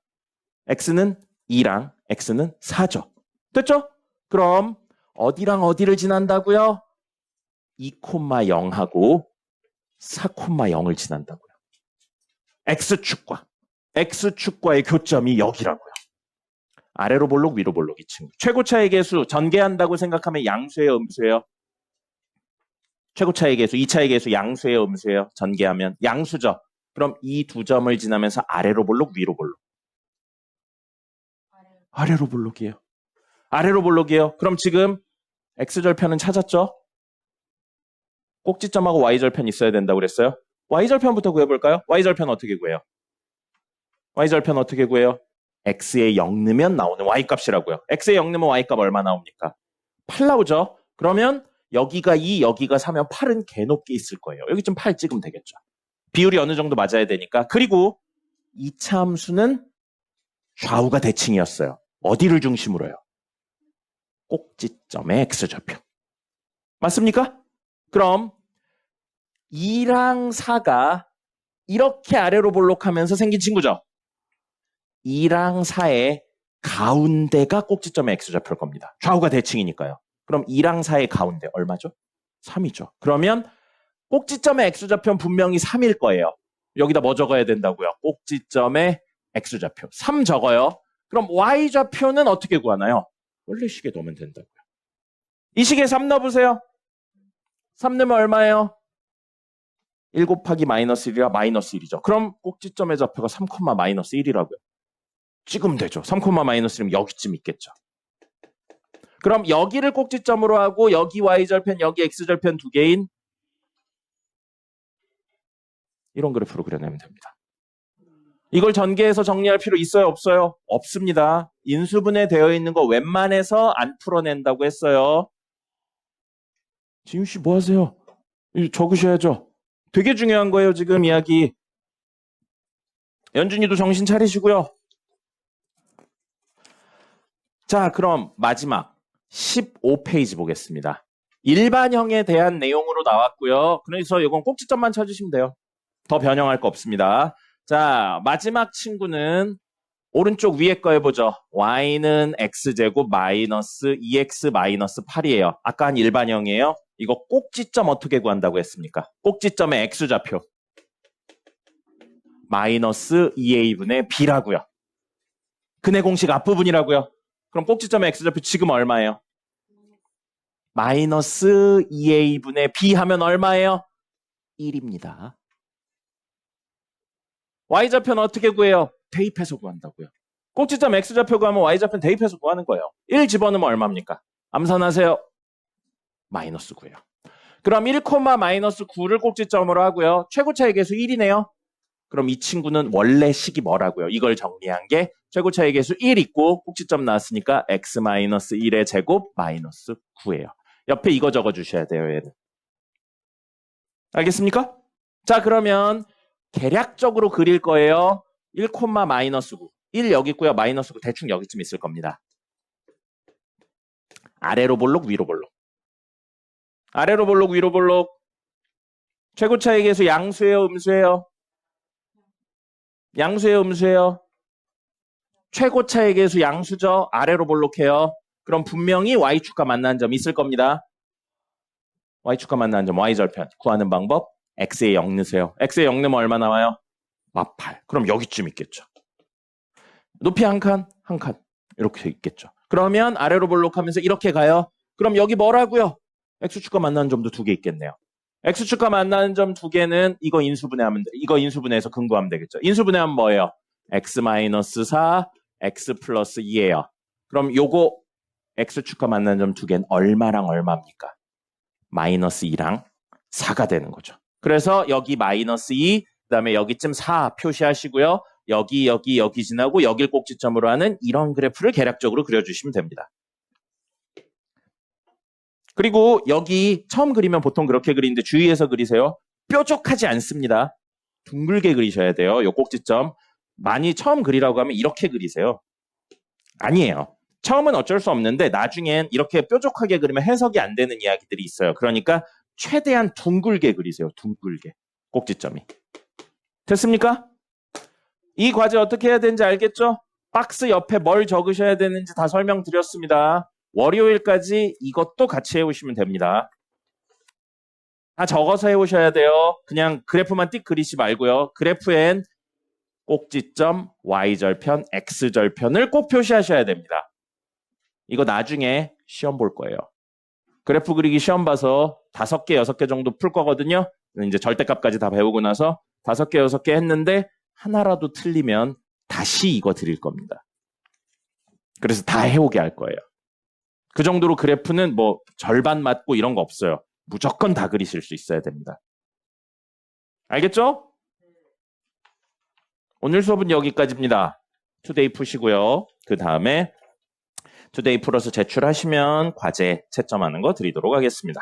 x는 2랑 x는 4죠. 됐죠? 그럼 어디랑 어디를 지난다고요? 2,0하고 4,0을 지난다고요. x축과의 교점이 여기라고요. 아래로 볼록 위로 볼록 이 친구. 최고차의 계수 전개한다고 생각하면 양수예요, 음수예요? 최고차의 계수, 2차의 계수 양수예요, 음수예요? 전개하면 양수죠. 그럼 이 두 점을 지나면서 아래로 볼록 위로 볼록. 아래로 볼록이에요. 아래로 볼록이에요. 그럼 지금 x절편은 찾았죠? 꼭지점하고 y절편 있어야 된다고 그랬어요? y절편부터 구해볼까요? y절편 어떻게 구해요? y절편 어떻게 구해요? x에 0 넣으면 나오는 y값이라고요. x에 0 넣으면 y값 얼마 나옵니까? 8 나오죠? 그러면 여기가 2, 여기가 4면 8은 개높게 있을 거예요. 여기 좀 8 찍으면 되겠죠. 비율이 어느 정도 맞아야 되니까. 그리고 2차 함수는 좌우가 대칭이었어요. 어디를 중심으로요? 꼭지점의 x좌표. 맞습니까? 그럼 2랑 4가 이렇게 아래로 볼록하면서 생긴 친구죠. 2랑 4의 가운데가 꼭지점의 x좌표일 겁니다. 좌우가 대칭이니까요. 그럼 2랑 4의 가운데 얼마죠? 3이죠. 그러면 꼭지점의 x좌표는 분명히 3일 거예요. 여기다 뭐 적어야 된다고요? 꼭지점의 x좌표. 3 적어요. 그럼 y좌표는 어떻게 구하나요? 원래 식에 넣으면 된다고요. 이 식에 3 넣어보세요. 3 넣으면 얼마예요? 1 곱하기 마이너스 1이라 마이너스 1이죠. 그럼 꼭지점의 좌표가 3, 마이너스 1이라고요. 찍으면 되죠. 3, 마이너스 1이면 여기쯤 있겠죠. 그럼 여기를 꼭지점으로 하고 여기 y절편, 여기 x절편 두 개인 이런 그래프로 그려내면 됩니다. 이걸 전개해서 정리할 필요 있어요? 없어요? 없습니다. 인수분해 되어 있는 거 웬만해서 안 풀어낸다고 했어요. 지윤 씨 뭐 하세요? 적으셔야죠. 되게 중요한 거예요, 지금 이야기. 연준이도 정신 차리시고요. 자, 그럼 마지막 15페이지 보겠습니다. 일반형에 대한 내용으로 나왔고요. 그래서 이건 꼭지점만 찾으시면 돼요. 더 변형할 거 없습니다. 자, 마지막 친구는 오른쪽 위에 거 해보죠. y는 x제곱 마이너스 2x 마이너스 8이에요. 아까 한 일반형이에요. 이거 꼭지점 어떻게 구한다고 했습니까? 꼭지점의 x좌표. 마이너스 2a분의 b라고요. 근의 공식 앞부분이라고요. 그럼 꼭지점의 x좌표 지금 얼마예요? 마이너스 2a분의 b 하면 얼마예요? 1입니다. y좌표는 어떻게 구해요? 대입해서 구한다고요. 꼭지점 x좌표 구하면 y좌표는 대입해서 구하는 거예요. 1 집어넣으면 얼마입니까? 암산하세요. 마이너스 9예요. 그럼 1, 마이너스 9를 꼭지점으로 하고요. 최고차의 계수 1이네요. 그럼 이 친구는 원래 식이 뭐라고요? 이걸 정리한 게 최고차의 계수 1 있고 꼭지점 나왔으니까 x-1의 제곱 마이너스 9예요. 옆에 이거 적어주셔야 돼요. 얘는. 알겠습니까? 자, 그러면 계략적으로 그릴 거예요. 1, 마이너스 9. 1 여기 있고요. 마이너스 9 대충 여기쯤 있을 겁니다. 아래로 볼록 위로 볼록. 아래로 볼록 위로 볼록. 최고차의 계수 양수예요, 음수예요? 양수예요, 음수예요? 최고차의 계수 양수죠. 아래로 볼록해요. 그럼 분명히 y축과 만나는 점이 있을 겁니다. y축과 만나는 점 y절편 구하는 방법. x에 0 넣으세요. x에 0 넣으면 얼마 나와요? 8. 그럼 여기쯤 있겠죠. 높이 한 칸, 한 칸. 이렇게 있겠죠. 그러면 아래로 볼록하면서 이렇게 가요. 그럼 여기 뭐라고요? x축과 만나는 점도 두 개 있겠네요. x축과 만나는 점 두 개는 이거 인수분해하면 이거 인수분해해서 근거하면 되겠죠. 인수분해하면 뭐예요? x-4, x 플러스 2예요. 그럼 요거 x축과 만나는 점 두 개는 얼마랑 얼마입니까? 마이너스 2랑 4가 되는 거죠. 그래서 여기 마이너스 2, 그다음에 여기쯤 4 표시하시고요. 여기 지나고 여길 꼭지점으로 하는 이런 그래프를 개략적으로 그려주시면 됩니다. 그리고 여기 처음 그리면 보통 그렇게 그리는데 주의해서 그리세요. 뾰족하지 않습니다. 둥글게 그리셔야 돼요. 요 꼭지점. 많이 처음 그리라고 하면 이렇게 그리세요. 아니에요. 처음은 어쩔 수 없는데 나중엔 이렇게 뾰족하게 그리면 해석이 안 되는 이야기들이 있어요. 그러니까 최대한 둥글게 그리세요. 둥글게. 꼭지점이. 됐습니까? 이 과제 어떻게 해야 되는지 알겠죠? 박스 옆에 뭘 적으셔야 되는지 다 설명드렸습니다. 월요일까지 이것도 같이 해오시면 됩니다. 다 적어서 해오셔야 돼요. 그냥 그래프만 띡 그리지 말고요. 그래프엔 꼭지점, y절편, x절편을 꼭 표시하셔야 됩니다. 이거 나중에 시험 볼 거예요. 그래프 그리기 시험 봐서 5개, 6개 정도 풀 거거든요. 이제 절대값까지 다 배우고 나서 5개, 6개 했는데 하나라도 틀리면 다시 이거 드릴 겁니다. 그래서 다 해오게 할 거예요. 그 정도로 그래프는 뭐 절반 맞고 이런 거 없어요. 무조건 다 그리실 수 있어야 됩니다. 알겠죠? 오늘 수업은 여기까지입니다. 투데이 푸시고요. 그 다음에 투데이 풀어서 제출하시면 과제 채점하는 거 드리도록 하겠습니다.